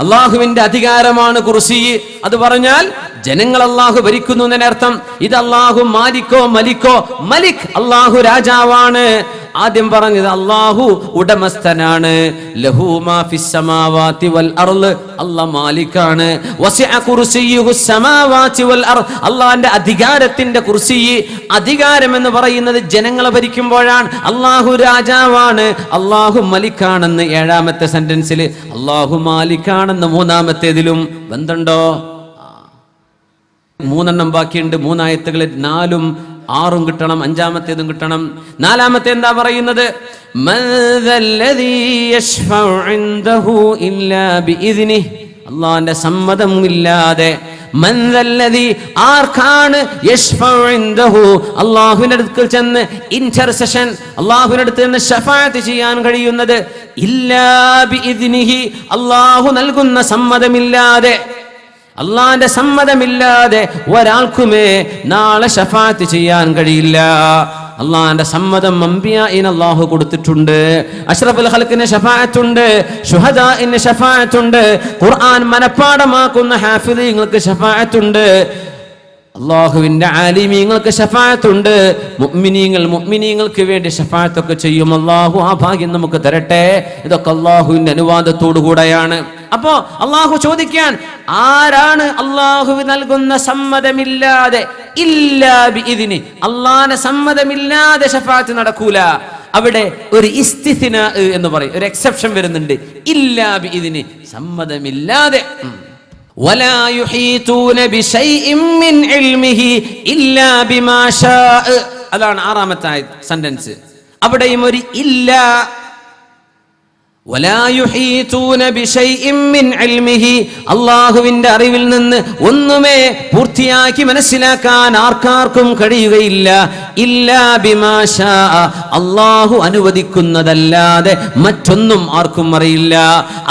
അല്ലാഹുവിന്റെ അധികാരമാണ് കുർസി. അത് പറഞ്ഞാൽ ജനങ്ങൾ അല്ലാഹു ഭരിക്കുന്നു എന്നർത്ഥം. ഇത് അല്ലാഹു മാലിക്കോ മലിക്കോ? മലിക്, അല്ലാഹു രാജാവാണ്. ആദ്യം പറഞ്ഞത് അല്ലാഹു ഉടമസ്ഥനാണ്. ലഹു മാ ഫിസ് സമാവാതി വൽ അർദ്, അല്ലാഹ് മാലിക്കാണ്. വസിഅ കുർസിയുഹു സമാവാതി വൽ അർദ്, അല്ലാഹുവിന്റെ അധികാരത്തിന്റെ കുർസി. അധികാരം എന്ന് പറയുന്നത് ജനങ്ങളെ ഭരിക്കുമ്പോഴാണ്. അല്ലാഹു രാജാവാണ്, അല്ലാഹു മലിക്കാണെന്ന് 7-ാമത്തെ സെന്റൻസിൽ, അല്ലാഹു മാലിക്കാണെന്ന് 3-ാമത്തേതിലും ബന്ധമുണ്ടോ? 3 ബാക്കിയുണ്ട്. 3 ആയത്തുകളിൽ 4ഉം 6ഉം കിട്ടണം, 5-ാമത്തേതും കിട്ടണം. 4-ാമത്തെ എന്താ പറയുന്നത്? മൻ ദല്ലദീ യശ്ഫഉ ഇൻദഹു ഇല്ലാ ബിഇദ്നിഹി, അല്ലാഹുവിന്റെ സമ്മതം ഇല്ലാതെ. മൻ ദല്ലദീ, ആർക്കാണ്? യശ്ഫഉ ഇൻദഹു, അല്ലാഹുവിന്റെ അടുക്കൽ ചെന്ന് ഇന്റർസെഷൻ, അല്ലാഹുവിന്റെ അടുത്ത് നിന്ന് ശഫാഅത്ത് ചെയ്യാൻ കഴിയുന്നത്. ഇല്ലാ ബിഇദ്നിഹി, അല്ലാഹു നൽകുന്ന സമ്മതമില്ലാതെ. അള്ളാന്റെ സമ്മതമില്ലാതെ ഒരാൾക്കുമേ നാളെ ശഫാഅത്ത് ചെയ്യാൻ കഴിയില്ല. അള്ളാന്റെ സമ്മതം അംബിയാഇന് അല്ലാഹു കൊടുത്തിട്ടുണ്ട്. അഷ്റഫുൽ ഖൽഖിന് ശഫാഅത്തുണ്ട്, ശുഹദാഇന് ശഫാഅത്തുണ്ട്, ഖുർആൻ മനപ്പാഠമാക്കുന്ന ഹാഫിളീങ്ങൾക്ക് ശഫാഅത്തുണ്ട്, അല്ലാഹുവിന്റെ ആലിമീങ്ങൾക്ക് ശഫാഅത്തുണ്ട്. മുഅ്മിനീങ്ങൾക്ക് വേണ്ടി ശഫാഅത്തൊക്കെ ചെയ്യും. അല്ലാഹു ആ ഭാഗ്യം നമുക്ക് തരട്ടെ. ഇതൊക്കെ അല്ലാഹുവിന്റെ അനുവാദത്തോടു കൂടെയാണ്. അപ്പോ അല്ലാഹു ചോദിക്കാൻ, ആരാണ് അല്ലാഹു നൽകുന്ന സമ്മതമില്ലാതെ? ഇല്ലാ ബിഇദ്നി, അല്ലാഹുവിന്റെ സമ്മതമില്ലാതെ ശഫാഅത്ത് നടക്കൂല. അവിടെ ഒരു ഇസ്തിസ്നാ എന്ന് പറയും, ഒരു എക്സെപ്ഷൻ വരുന്നുണ്ട്. ഇല്ലാ ബിഇദ്നി, സമ്മതമില്ലാതെ. ولا يحيطون بشيء من علمه إلا بما شاء, അതാണ് 6-ാമത്തെ സെന്റൻസ്. അവിടെയും ഒരു ഇല്ല. ولا يحيطون بشيء من علمه, അല്ലാഹുവിന്റെ അറിവിൽ നിന്ന് ഒന്നുമേ പൂർത്തിയാക്കി മനസ്സിലാക്കാൻ ആർക്കാർക്കും കഴിയുകയില്ല. ഇല്ലാ ബിമാ ശാഅ, അല്ലാഹു അനുവദിക്കുന്നതല്ലാതെ മറ്റൊന്നും ആർക്കും അറിയില്ല.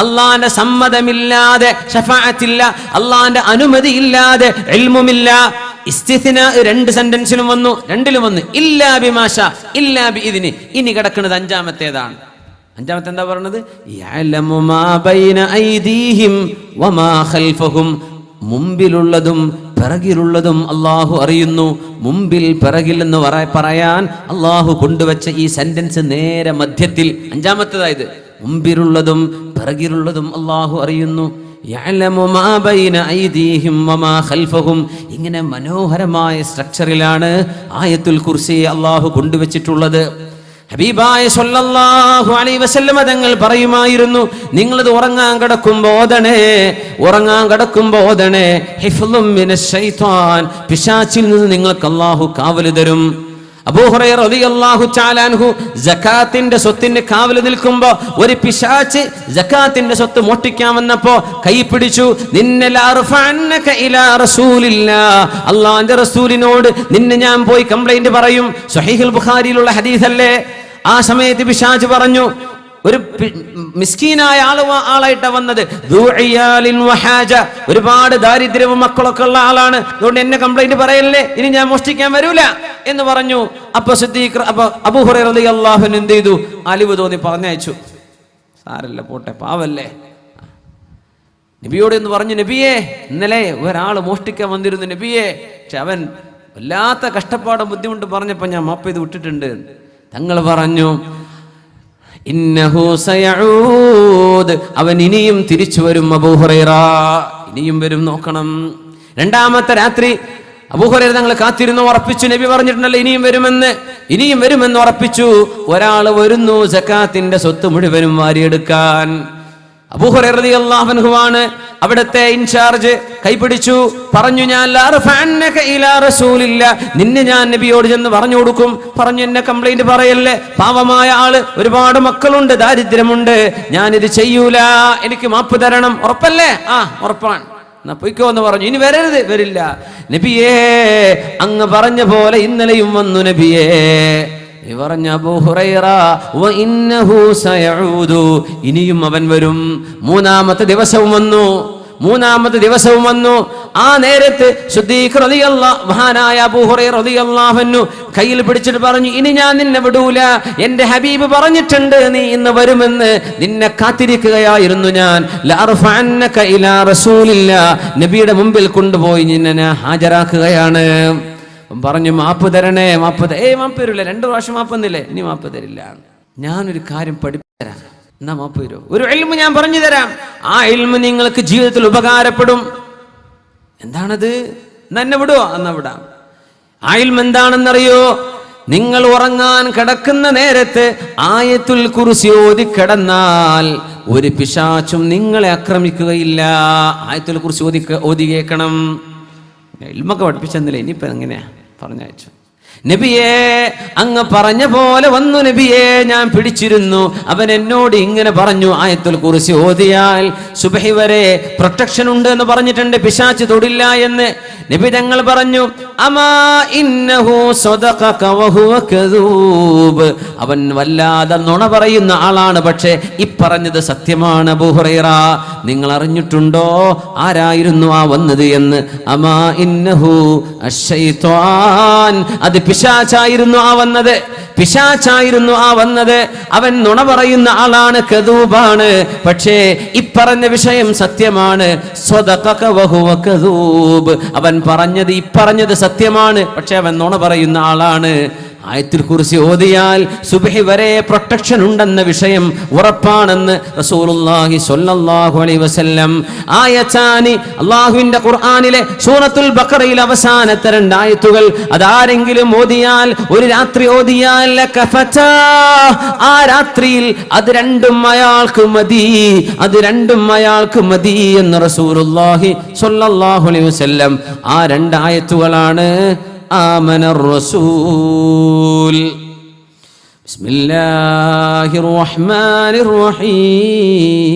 അല്ലാഹുവിന്റെ സമ്മതമില്ലാതെ ശഫാഅത്തില്ല, അല്ലാഹുവിന്റെ അനുമതിയില്ലാതെ ഇൽമുമില്ല. ഇസ്തിസ്നാ 2 സെന്റൻസിലും വന്നു, 2ലും വന്നു. ഇല്ലാ ബിമാ ശാഅ ഇല്ലാ ബിഇദ്നി. ഇനി കിടക്കുന്നത് 5-ാമത്തേതാണ്. 5-ാമത്തെ എന്താ പറയുന്നത്? യഅലമു മാ ബൈന ഐദീഹിം വമാ ഖൽഫഹും, മുമ്പിലുള്ളതും പിറകിലുള്ളതും അല്ലാഹു അറിയുന്നു. മുമ്പിൽ പിറകിൽ എന്ന് പറയാൻ അല്ലാഹു കൊണ്ടുവച്ച ഈ സെന്റൻസ് നേരെ മധ്യത്തിൽ 5-ാമത്തേതായത്. മുമ്പിലുള്ളതും പിറകിലുള്ളതും അല്ലാഹു അറിയുന്നു. യഅലമു മാ ബൈന ഐദീഹിം വമാ ഖൽഫഹും. ഇങ്ങനെ മനോഹരമായ സ്ട്രക്ചറിലാണ് ആയത്തുൽ കുർസി അല്ലാഹു കൊണ്ടുവച്ചിട്ടുള്ളത്. ഹബീബായ സ്വല്ലല്ലാഹു അലൈഹി വസല്ലമ തങ്ങൾ പറയുമായിരുന്നു, നിങ്ങളിത് ഉറങ്ങാൻ കിടക്കുമ്പോൾ ഓതണേ ഹിഫ്ളും മിനശ് ശൈത്വാൻ, പിശാചിൽ നിന്ന് നിങ്ങൾക്ക് അല്ലാഹു കാവൽ തരും. അബൂ ഹുറൈറ റളിയല്ലാഹു തആല അൻഹു സകാത്തിന്റെ സ്വത്തിന് കാവൽ നിൽക്കുമ്പോൾ ഒരു പിശാച് സകാത്തിന്റെ സ്വത്ത് മോഷ്ടിക്കാൻ വന്നപ്പോ കൈ പിടിച്ചു, നിന്നെ ലഅർഫഅന്നക ഇലാ റസൂലില്ലാഹ്, അല്ലാഹുവിന്റെ റസൂലിനോട് നിന്നെ ഞാൻ പോയി കംപ്ലൈന്റ് പറയും. സ്വഹീഹുൽ ബുഖാരിയിലുള്ള ഹദീസല്ലേ. ആ സമയത്ത് പിശാച് പറഞ്ഞു, ഒരു മിസ്കീനായ ആളായിട്ടാ വന്നത്, ഒരുപാട് ദാരിദ്ര്യവും മക്കളൊക്കെ ഉള്ള ആളാണ്, അതുകൊണ്ട് എന്നെ കംപ്ലൈന്റ് പറയല്ലേ, ഇനി ഞാൻ മോഷ്ടിക്കാൻ വരൂല എന്ന് പറഞ്ഞു. അപ്പൊ അബൂ ഹുറൈറ റളിയല്ലാഹു അൻഹു എന്ത് ചെയ്തു? അലിവ് തോന്നി പറഞ്ഞയച്ചു. സാരല്ല, പോട്ടെ, പാവല്ലേ. നബിയോട് എന്ന് പറഞ്ഞു, നബിയെ, ഇന്നലെ ഒരാൾ മോഷ്ടിക്കാൻ വന്നിരുന്നു നബിയെ, പക്ഷെ അവൻ വല്ലാത്ത കഷ്ടപ്പാടും ബുദ്ധിമുട്ട് പറഞ്ഞപ്പോ ഞാൻ മാപ്പ് ചെയ്ത് വിട്ടിട്ടുണ്ട്. തങ്ങൾ പറഞ്ഞു, ഇന്നഹു സയഊദ്, അവൻ ഇനിയും തിരിച്ചു വരും അബൂ ഹുറൈറ, ഇനിയും വരും, നോക്കണം. രണ്ടാമത്തെ രാത്രി അബൂ ഹുറൈറ തങ്ങൾ കാത്തിരുന്നു, ഉറപ്പിച്ചു. നബി പറഞ്ഞിട്ടുണ്ടല്ലോ ഇനിയും വരുമെന്ന് ഉറപ്പിച്ചു. ഒരാൾ വരുന്നു സകാത്തിന്റെ സ്വത്ത് മുഴുവനും വാരിയെടുക്കാൻ. അബൂ ഹുറൈറ റളിയല്ലാഹു അൻഹു ആണ് അവിടുത്തെ ഇൻചാർജ്. കൈപിടിച്ചു, പറഞ്ഞു, ഞാൻ ലഅർഫഅന്നക ഇലാ റസൂലില്ലാഹ്, നിന്നെ ഞാൻ നബിയോട് ചെന്ന് പറഞ്ഞു കൊടുക്കും. പറഞ്ഞു, എന്നെ കംപ്ലൈന്റ് പറയല്ലേ, പാവമായ ആള്, ഒരുപാട് മക്കളുണ്ട്, ദാരിദ്ര്യമുണ്ട്, ഞാനിത് ചെയ്യൂല, എനിക്ക് മാപ്പ് തരണം. ഉറപ്പല്ലേ? ആ, ഉറപ്പാണ്, എന്നാ പൊയ്ക്കോ എന്ന് പറഞ്ഞു. ഇനി വരില്ല നബിയേ, അങ്ങ് പറഞ്ഞ പോലെ ഇന്നലെയും വന്നു നബിയേ. പറഞ്ഞ അബൂ ഹുറൈറ, വ ഇന്നഹു സയഊദു, ഇനിയും അവൻ വരും. മൂന്നാമത്തെ ദിവസവും വന്നു. ആ നേരത്ത് സിദ്ദീഖ് റളിയല്ലാഹു മഹാനായ അബൂ ഹുറൈറ റളിയല്ലാഹു അൻഹു കയ്യിൽ പിടിച്ചിട്ട് പറഞ്ഞു, ഇനി ഞാൻ നിന്നെ വിടൂല, എന്റെ ഹബീബ് പറഞ്ഞിട്ടുണ്ട് നീ ഇന്ന് വരുമെന്ന്, നിന്നെ കാത്തിരിക്കുകയായിരുന്നു ഞാൻ. ലഅർഫഅന്നക ഇലാ റസൂലില്ലാഹ്, നബിയുടെ മുമ്പിൽ കൊണ്ടുപോയി നിന്നെ ഹാജരാക്കുകയാണ്. പറഞ്ഞു, മാപ്പ് തരണേ. മാപ്പ് തരില്ല, 2 പ്രാവശ്യം മാപ്പ് തന്നില്ലേ, ഇനി മാപ്പ് തരില്ല. ഞാനൊരു കാര്യം പഠിപ്പിച്ചുതരാം, എന്നാ മാപ്പ് തരൂ. ഒരു ഇൽമു ഞാൻ പറഞ്ഞു തരാം, ആ ഇൽമു നിങ്ങൾക്ക് ജീവിതത്തിൽ ഉപകാരപ്പെടും. എന്താണത്? എന്നെ വിടുവോ? എന്നാ വിടാം. ആ ഇൽമു എന്താണെന്നറിയോ? നിങ്ങൾ ഉറങ്ങാൻ കിടക്കുന്ന നേരത്ത് ആയത്തുൽ കുർസി ഓതി കിടന്നാൽ ഒരു പിശാചും നിങ്ങളെ ആക്രമിക്കുകയില്ല. ആയത്തുൽ കുർസി ഓതി കേൾക്കണം. ഇൽമൊക്കെ പഠിപ്പിച്ചെന്നില്ല, ഇനിയിപ്പോ എങ്ങനെയാ പറഞ്ഞയച്ചു. നബിയേ, അങ്ങ് പറഞ്ഞ പോലെ വന്നു നബിയേ, ഞാൻ പിടിച്ചിരുന്നു. അവൻ എന്നോട് ഇങ്ങനെ പറഞ്ഞു, ആയത്തുൽ കുർസി ഓതിയാൽ സുബ്ഹി വരെ പ്രൊട്ടക്ഷൻ ഉണ്ട് എന്ന് പറഞ്ഞിട്ടുണ്ട്, പിശാച് തൊടില്ല എന്ന്. നബി തങ്ങൾ പറഞ്ഞു, അമാ ഇന്നഹു സദഖക വഹുവ കദൂബ്, അവൻ വല്ലാതെ നുണ പറയുന്ന ആളാണ്, പക്ഷേ ഇപ്പറഞ്ഞത് സത്യമാണ്. അബൂ ഹുറൈറ, നിങ്ങൾ അറിഞ്ഞിട്ടുണ്ടോ ആരായിരുന്നു ആ വന്നത് എന്ന്? അമാ ഇന്നഹു അശ്ശൈത്വാൻ, അത് പിശാചായിരുന്നു ആ വന്നത്. അവൻ നുണ പറയുന്ന ആളാണ്, കദൂബാണ്, പക്ഷേ ഇപ്പറഞ്ഞ വിഷയം സത്യമാണ്. സ്വദഖക വഹുവ കദൂബ്, അവൻ ഇപ്പറഞ്ഞത് സത്യമാണ്, പക്ഷെ അവൻ നുണ പറയുന്ന ആളാണ്. ആയത്തുൽ കുർസി ഓതിയാൽ സുബ്ഹി വരെ പ്രൊട്ടക്ഷൻ ഉണ്ടെന്ന വിഷയം ഉറപ്പാണെന്ന് റസൂലുള്ളാഹി സ്വല്ലല്ലാഹു അലൈഹി വസല്ലം. ആയത്താനി, അല്ലാഹുവിന്റെ ഖുർആനിലെ സൂറത്തുൽ ബഖറയിലെ അവസാനത്തെ 2 ആയത്തുകൾ അതാരെങ്കിലും ഓതിയാൽ, ഒരു രാത്രി ഓതിയാൽ ലകഫതാ, ആ രാത്രിയിൽ അത് രണ്ടും അയാൾക്ക് മതി എന്ന് റസൂലുള്ളാഹി സ്വല്ലല്ലാഹു അലൈഹി വസല്ലം. ആ 2 ആയത്തുകളാണ് آمن الرسول بسم الله الرحمن الرحيم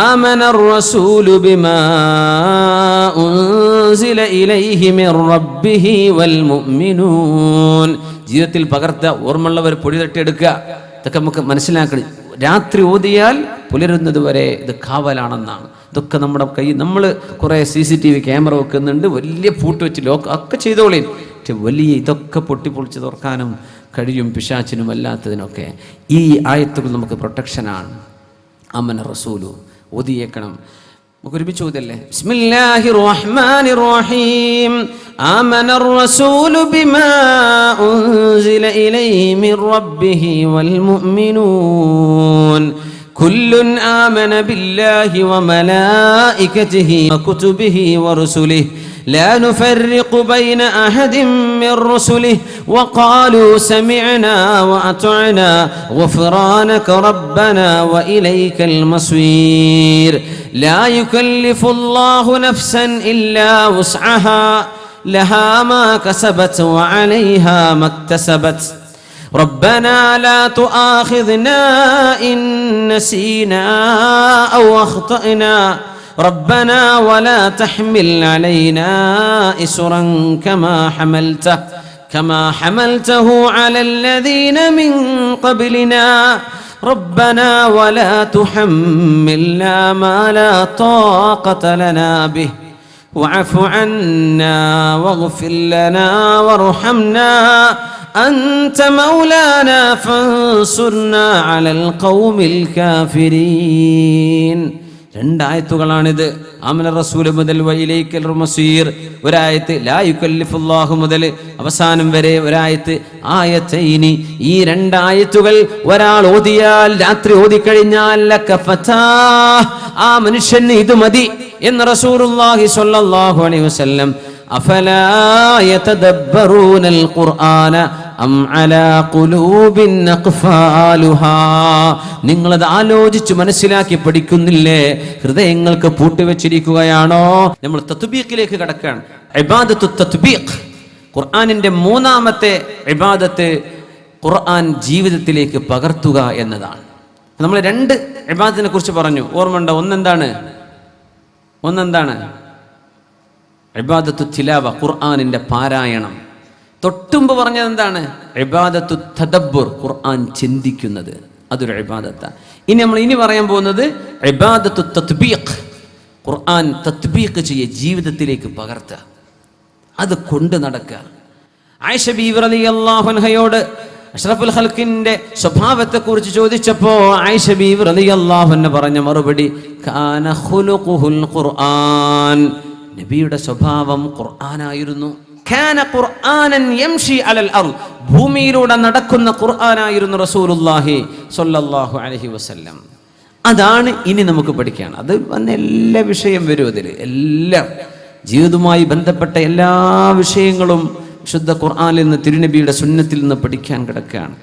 آمن الرسول بما أنزل إليه من ربه والمؤمنون. ജീവിതത്തിൽ പകർത്ത ഓർമ്മയുള്ളവർ പൊടി തട്ടിയെടുക്കുക. ഇതൊക്കെ നമുക്ക് മനസ്സിലാക്കണം. രാത്രി ഓതിയാൽ പുലരുന്നത് വരെ ഇത് കാവലാണെന്നാണ്. ഇതൊക്കെ നമ്മുടെ കയ്യിൽ, നമ്മൾ കുറേ CCTV ക്യാമറ വെക്കുന്നുണ്ട്, വലിയ പൂട്ട് വെച്ച് ലോക്ക് ഒക്കെ ചെയ്തോളി, പക്ഷെ വലിയ ഇതൊക്കെ പൊട്ടിപ്പൊളിച്ച് തുറക്കാനും കഴിയും, പിശാചിനും അല്ലാത്തതിനൊക്കെ. ഈ ആയത്തുകൾ നമുക്ക് പ്രൊട്ടക്ഷനാണ്. ആമന റസൂലു ഓതിയേക്കണം. നമുക്ക് ഒരുമിച്ച് ഓതല്ലേ? ബിസ്മില്ലാഹിർ റഹ്മാനിർ റഹീം. ആമനർ റസൂലു ബിമാ ഉൻസില ഇലൈഹി മിർ റബ്ബിഹി വൽ മുഅ്മിനൂൻ കുല്ലുൻ ആമന ബില്ലാഹി വ മലായികതിഹി വ കുതുബിഹി വ റുസുലിഹി لا نفرق بين أحد من رسله وقالوا سمعنا وأطعنا غفرانك ربنا وإليك المصير لا يكلف الله نفسا إلا وسعها لها ما كسبت وعليها ما اكتسبت ربنا لا تؤاخذنا إن نسينا أو أخطأنا ربنا ولا تحمل علينا إسرا كما حملته على الذين من قبلنا ربنا ولا تحملنا ما لا طاقة لنا به واعف عنا واغفر لنا وارحمنا أنت مولانا فانصرنا على القوم الكافرين. രണ്ടായത്തുകളാണിത്. ആമന റസൂൽ മുതൽ വഇലൈക്കൽ മസീർ ഒരായത്ത്, ലാ യുകല്ലിഫുല്ലാഹു മുതൽ അവസാനം വരെ ഒരായത്ത്, ആയത്തൈനി. ഈ രണ്ടായത്തുകൾ ഒരാൾ ഓതിയാൽ, രാത്രി ഓതിക്കഴിഞ്ഞാൽ ആ മനുഷ്യന് ഇത് മതി എന്ന് റസൂലുള്ളാഹി സ്വല്ലല്ലാഹു അലൈഹി വസല്ലം. അഫലാ യതദബ്ബറൂനൽ ഖുർആന അം അലാ ഖുലൂബിൻ അഖ്ഫാലുഹാ. നിങ്ങളത് ആലോചിച്ച് മനസ്സിലാക്കി പഠിക്കുന്നില്ലേ? ഹൃദയങ്ങൾക്ക് പൂട്ടിവെച്ചിരിക്കുകയാണോ? നമ്മൾ തത്ബീഖിലേക്ക് കടക്കുകയാണ്. ഇബാദത്തു തത്ബീഖ്, ഖുർആനിന്റെ മൂന്നാമത്തെ ഇബാദത്ത് ഖുർആൻ ജീവിതത്തിലേക്ക് പകർത്തുക എന്നതാണ്. നമ്മൾ രണ്ട് ഇബാദത്തിനെ കുറിച്ച് പറഞ്ഞു, ഓർമ്മയുണ്ടോ? ഒന്നെന്താണ് ഇബാദത്തു തിലാവ, ഖുർആനിന്റെ പാരായണം. തൊട്ടുമ്പ് പറഞ്ഞത് എന്താണ്? ഇബാദത്തു തദബ്ബുർ, ഖുർആൻ ചിന്തിക്കുന്നത്, അതൊരു ഇബാദത്താണ്. ഇനി പറയാൻ പോകുന്നത് ഇബാദത്തു തത്ബീഖ്, ഖുർആൻ തത്ബീഖ് ചെയ്യുക, ജീവിതത്തിലേക്ക് പകർത്തുക, അത് കൊണ്ട് നടക്കുക. ആയിഷ ബീവി റളിയല്ലാഹു അൻഹയോട് അഷ്റഫുൽ ഖൽഖിന്റെ സ്വഭാവത്തെ കുറിച്ച് ചോദിച്ചപ്പോൾ ആയിഷ ബീവി റളിയല്ലാഹു അൻഹ പറഞ്ഞ മറുപടി കാന ഖുലുഖുൽ ഖുർആൻ, നബിയുടെ സ്വഭാവം ഖുർആനായിരുന്നു. കാന ഖുർആനൻ യംശി അലൽ അർദ്, ഭൂമിയിലൂടെ നടക്കുന്ന ഖുർആനായിരുന്നു റസൂലുള്ളാഹി സ്വല്ലല്ലാഹു അലൈഹി വസല്ലം. അതാണ് ഇനി നമുക്ക് പഠിക്കാൻ. അത് വന്ന എല്ലാ വിഷയം വരും അതിൽ, എല്ലാം ജീവിതവുമായി ബന്ധപ്പെട്ട എല്ലാ വിഷയങ്ങളും ശുദ്ധ ഖുർആനിൽ നിന്ന്, തിരുനബിയുടെ സുന്നത്തിൽ നിന്ന് പഠിക്കാൻ കിടക്കുകയാണ്.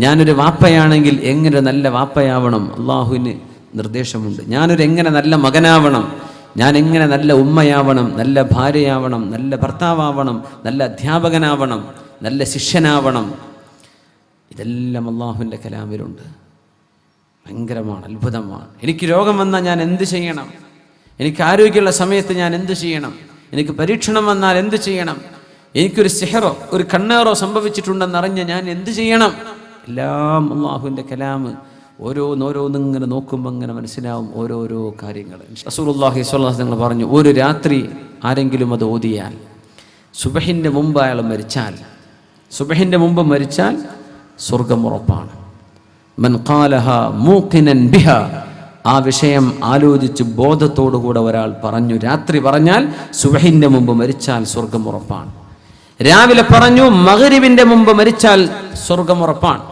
ഞാനൊരു വാപ്പയാണെങ്കിൽ എങ്ങനെ നല്ല വാപ്പയാവണം, അള്ളാഹുവിന് നിർദ്ദേശമുണ്ട്. എങ്ങനെ നല്ല മകനാവണം, ഞാൻ എങ്ങനെ നല്ല ഉമ്മയാവണം, നല്ല ഭാര്യയാവണം, നല്ല ഭർത്താവണം, നല്ല അധ്യാപകനാവണം, നല്ല ശിഷ്യനാവണം. ഇതെല്ലാം അള്ളാഹുവിൻ്റെ കലാമിലുണ്ട്. ഭയങ്കരമാണ്, അത്ഭുതമാണ്. എനിക്ക് രോഗം വന്നാൽ ഞാൻ എന്ത് ചെയ്യണം? എനിക്ക് ആരോഗ്യമുള്ള സമയത്ത് ഞാൻ എന്ത് ചെയ്യണം? എനിക്ക് പരീക്ഷണം വന്നാൽ എന്ത് ചെയ്യണം? എനിക്കൊരു സിഹറോ ഒരു കണ്ണേറോ സംഭവിച്ചിട്ടുണ്ടെന്നറിഞ്ഞ് ഞാൻ എന്ത് ചെയ്യണം? എല്ലാം അള്ളാഹുവിൻ്റെ കലാമ്. ഓരോന്നിങ്ങനെ നോക്കുമ്പോൾ ഇങ്ങനെ മനസ്സിലാവും ഓരോരോ കാര്യങ്ങൾ. റസൂലുള്ളാഹി സ്വല്ലല്ലാഹു അലൈഹി വസല്ലം പറഞ്ഞു, ഒരു രാത്രി ആരെങ്കിലും അത് ഓതിയാൽ, സുബഹിൻ്റെ മുമ്പ് അയാൾ മരിച്ചാൽ, സ്വർഗം ഉറപ്പാണ്. മൻ ഖാലഹ മൂഖിനൻ ബിഹാ, ആ വിഷയം ആലോചിച്ച് ബോധത്തോടുകൂടെ ഒരാൾ പറഞ്ഞു, രാത്രി പറഞ്ഞാൽ സുബഹിൻ്റെ മുമ്പ് മരിച്ചാൽ സ്വർഗം ഉറപ്പാണ്. രാവിലെ പറഞ്ഞു മഗ്രിബിന്റെ മുമ്പ് മരിച്ചാൽ സ്വർഗം ഉറപ്പാണ്.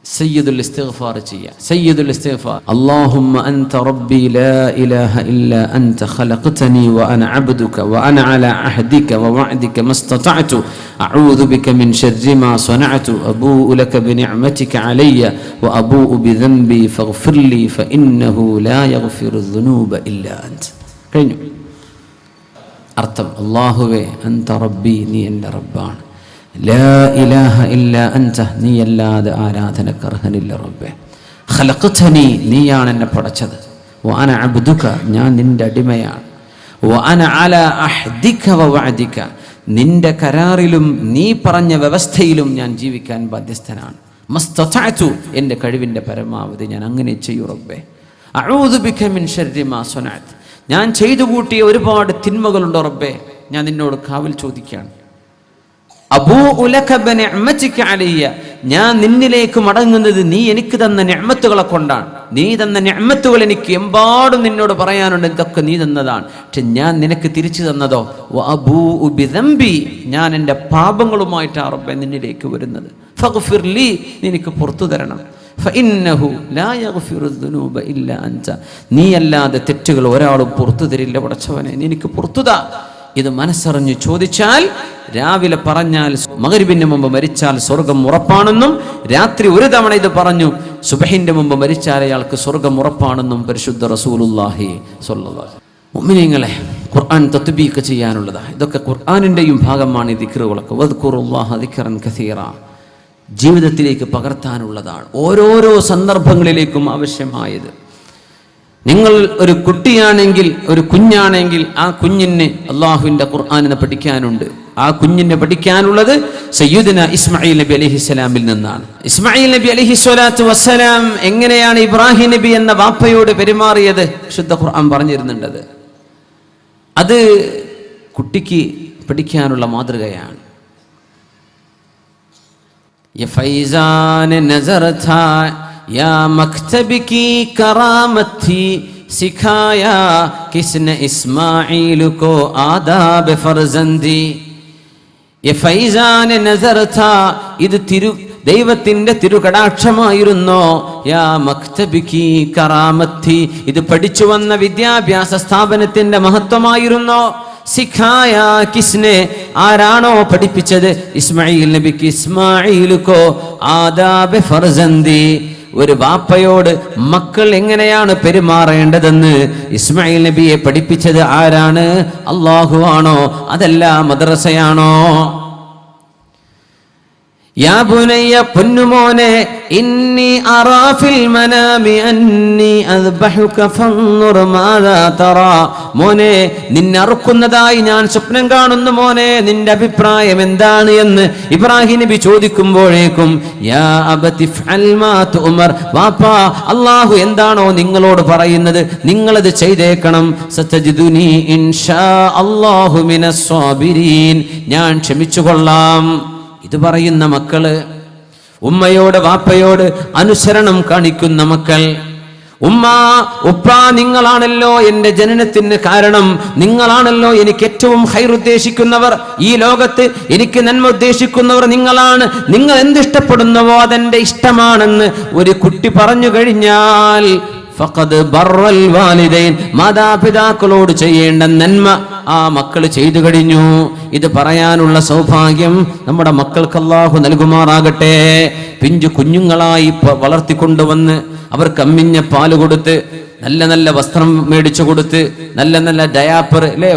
സയ്യിദുൽ ഇസ്തിഗ്ഫാർ ചെയ്യുക. സയ്യിദുൽ ഇസ്തിഗ്ഫാർ, അല്ലാഹുമ്മ അൻത റബ്ബി ലാ ഇലാഹ ഇല്ലാ അൻത ഖലഖ്തനി വ അന അബ്ദുക വ അന അലാ അഹ്ദിക വ വഅദിക മസ്തതഅതു അഊദു ബിക മിൻ ശർരി മാ സനഅതു അബൂഉ ലക ബിനിഅമതിക അലയ്യ വ അബൂഉ ബിദംബി ഫഗ്ഫിർ ലി ഫഇന്നഹു ലാ യഗ്ഫിറു ദുനൂബ ഇല്ലാ അൻത. കഴിഞ്ഞു. അർത്ഥം, അല്ലാഹുവേ അൻത റബ്ബി, നീ എൻ്റെ റബ്ബാണ്. ലാ ഇലാഹ ഇല്ലാ അൻത, നീയല്ലാതെ ആരാധനക്ക് അർഹനില്ല റബ്ബേ. ഖലഖ്തനി, നീയാണ് എന്നെ പടച്ചത്. വ അന അബ്ദുക, ഞാൻ നിന്റെ അടിമയാണ്. വ അന അലാ അഹ്ദിക വ വഅദിക, നിന്റെ കരാറിലും നീ പറഞ്ഞ വ്യവസ്ഥയിലും ഞാൻ ജീവിക്കാൻ ബാധ്യസ്ഥനാണ്. മസ്തതഅതു, എൻ്റെ കഴിവിൻ്റെ പരമാവധി ഞാൻ അങ്ങനെ ചെയ്യൂ റബ്ബേ. അഊദു ബിക മിൻ ശർരി മാ സനഅത്, ഞാൻ ചെയ്തു കൂട്ടിയ ഒരുപാട് തിന്മകളുണ്ടോ റബ്ബേ, ഞാൻ നിന്നോട് കാവൽ ചോദിക്കുകയാണ്. അബൂഉ ലക ബിനിഅമതിക അലയ്യ, ഞാൻ നിന്നിലേക്ക് മടങ്ങുന്നത് നീ എനിക്ക് തന്ന നിഅമത്തുകളെ കൊണ്ടാണ്. നീ തന്ന നിഅമത്തുകൾ എനിക്ക് എമ്പാടും നിന്നോട് പറയാനുണ്ട്, ഇതൊക്കെ നീ തന്നതാണ്. പക്ഷെ ഞാൻ നിനക്ക് തിരിച്ചു തന്നതോ വ അബൂഉ ബിദംബി, ഞാൻ എൻ്റെ പാപങ്ങളുമായിട്ടാണ് റബ്ബേ നിന്നിലേക്ക് വരുന്നത്. ഫഗ്ഫിർ ലി, നീ എനിക്ക് പുറത്തു തരണം. ഫഇന്നഹു ലാ യഗ്ഫിറു ദുനൂബ ഇല്ലാ അൻത, നീ അല്ലാതെ തെറ്റുകൾ ഒരാളും പുറത്തു തരില്ല പടച്ചവനെ, നീ എനിക്ക് പുറത്തുതാ. ഇത് മനസ്സറിഞ്ഞ് ചോദിച്ചാൽ രാവിലെ പറഞ്ഞാൽ മഗ്‌രിബിന് മുമ്പ് മരിച്ചാൽ സ്വർഗം ഉറപ്പാണെന്നും രാത്രി ഒരു തവണ ഇത് പറഞ്ഞു സുബഹിന്റെ മുമ്പ് മരിച്ചാൽ അയാൾക്ക് സ്വർഗം ഉറപ്പാണെന്നും പരിശുദ്ധ റസൂലുള്ളാഹി സ്വല്ലല്ലാഹു അലൈഹി വസല്ലം. മുഅ്മിനീങ്ങളെ, ഖുർആൻ തത്ബീഖ് ചെയ്യാനുള്ളതാണ്. ഇതൊക്കെ ഖുർആനിന്റെയും ഭാഗമാണ് ഈ ദിക്റുകളൊക്കെ. വദ്കുറുല്ലാഹ ദിക്റൻ കസീറ, ജീവിതത്തിലേക്ക് പകർത്താനുള്ളതാണ്, ഓരോരോ സന്ദർഭങ്ങളിലേക്കും ആവശ്യമായത്. നിങ്ങൾ ഒരു കുട്ടിയാണെങ്കിൽ, ഒരു കുഞ്ഞാണെങ്കിൽ, ആ കുഞ്ഞിന് അള്ളാഹുവിന്റെ ഖുർആനിനെ പഠിക്കാനുണ്ട്. ആ കുഞ്ഞിനെ പഠിക്കാനുള്ളത് സയ്യിദുന ഇസ്മായിൽ നബി അലൈഹിസ്സലാമിൽ നിന്നാണ്. ഇസ്മായിൽ നബി അലൈഹിസ്സലാത്തു വസ്സലാം എങ്ങനെയാണ് ഇബ്രാഹിം നബി എന്ന വാപ്പയോട് പെരുമാറിയത് വിശുദ്ധ ഖുർആൻ പറഞ്ഞിരുന്നുണ്ടത്. അത് കുട്ടിക്ക് പഠിക്കാനുള്ള മാതൃകയാണ്. യ ഫൈസാൻ നസറത യാ മക്തബികി കറാമത്തി സിഖായാ കിസ്ന ഇസ്മാഈൽ കോ ആദാബ് ഫർസന്ദി. യ ഫൈസാൻ നസറത, ഇത് ദൈവത്തിന്റെ തിരുകടാക്ഷമായിരുന്നോ. യാ മക്തബികി കറാമത്തി, ഇത് പഠിച്ചു വന്ന വിദ്യാഭ്യാസ സ്ഥാപനത്തിന്റെ മഹത്വമായിരുന്നോ. സിഖായ കിസ്നെ, ആരാണോ പഠിപ്പിച്ചത് ഇസ്മായിൽ നബിക്ക്, ഇസ്മാഈലുക്കോ ആദാബ് ഫർസന്ദി, ഒരു വാപ്പയോട് മക്കൾ എങ്ങനെയാണ് പെരുമാറേണ്ടതെന്ന് ഇസ്മായിൽ നബിയെ പഠിപ്പിച്ചത് ആരാണ്? അല്ലാഹു ആണോ? അതല്ല മദ്രസയാണോ? യാ ബുനയ്യ, പൊന്നുമോനെ, ഇന്നി അറാ ഫിൽ മനാമി അന്നി അദ്ബഹുക ഫൻദുർ മാദാ തറാ, മോനെ നിന്നെ അറുക്കുന്നതായി ഞാൻ സ്വപ്നം കാണുന്നു, മോനെ നിന്റെ അഭിപ്രായം എന്താണ് എന്ന് ഇബ്രാഹിം നബി ചോദിക്കുമ്പോഴേക്കും യാ അബതി ഫഅൽ മാ തുഅമർ, വാപ്പാ അല്ലാഹു എന്താണോ നിങ്ങളോട് പറയുന്നത് നിങ്ങളത് ചെയ്തേക്കണം. സതജിദുനി ഇൻഷാ അല്ലാഹു മിനസ് സ്വാബിരീൻ, ഞാൻ ക്ഷമിച്ചുകൊള്ളാം. ഇത് പറയുന്ന മക്കള്, ഉമ്മയോട് വാപ്പയോട് അനുസരണം കാണിക്കുന്ന മക്കൾ. ഉമ്മ ഉപ്പ, നിങ്ങളാണല്ലോ എന്റെ ജനനത്തിന് കാരണം, നിങ്ങളാണല്ലോ എനിക്ക് ഏറ്റവും ഖൈർ ഉദ്ദേശിക്കുന്നവർ, ഈ ലോകത്ത് എനിക്ക് നന്മ ഉദ്ദേശിക്കുന്നവർ നിങ്ങളാണ്, നിങ്ങൾ എന്തിഷ്ടപ്പെടുന്നുവോ അതെന്റെ ഇഷ്ടമാണെന്ന് ഒരു കുട്ടി പറഞ്ഞു കഴിഞ്ഞാൽ ഫഖദ് ബർറൽ വാലിദൈൻ, മാതാപിതാക്കളോട് ചെയ്യേണ്ട നന്മ ആ മക്കൾ ചെയ്തു കഴിഞ്ഞു. ഇത് പറയാനുള്ള സൗഭാഗ്യം നമ്മുടെ മക്കൾക്ക് അല്ലാഹു നൽകുമാറാകട്ടെ. പിഞ്ചു കുഞ്ഞുങ്ങളായി വളർത്തിക്കൊണ്ടുവന്ന് അവർക്ക് അമ്മിഞ്ഞ പാല് കൊടുത്ത്, നല്ല നല്ല വസ്ത്രം മേടിച്ചു കൊടുത്ത്, നല്ല നല്ല ഡയാപ്പർ അല്ലേ,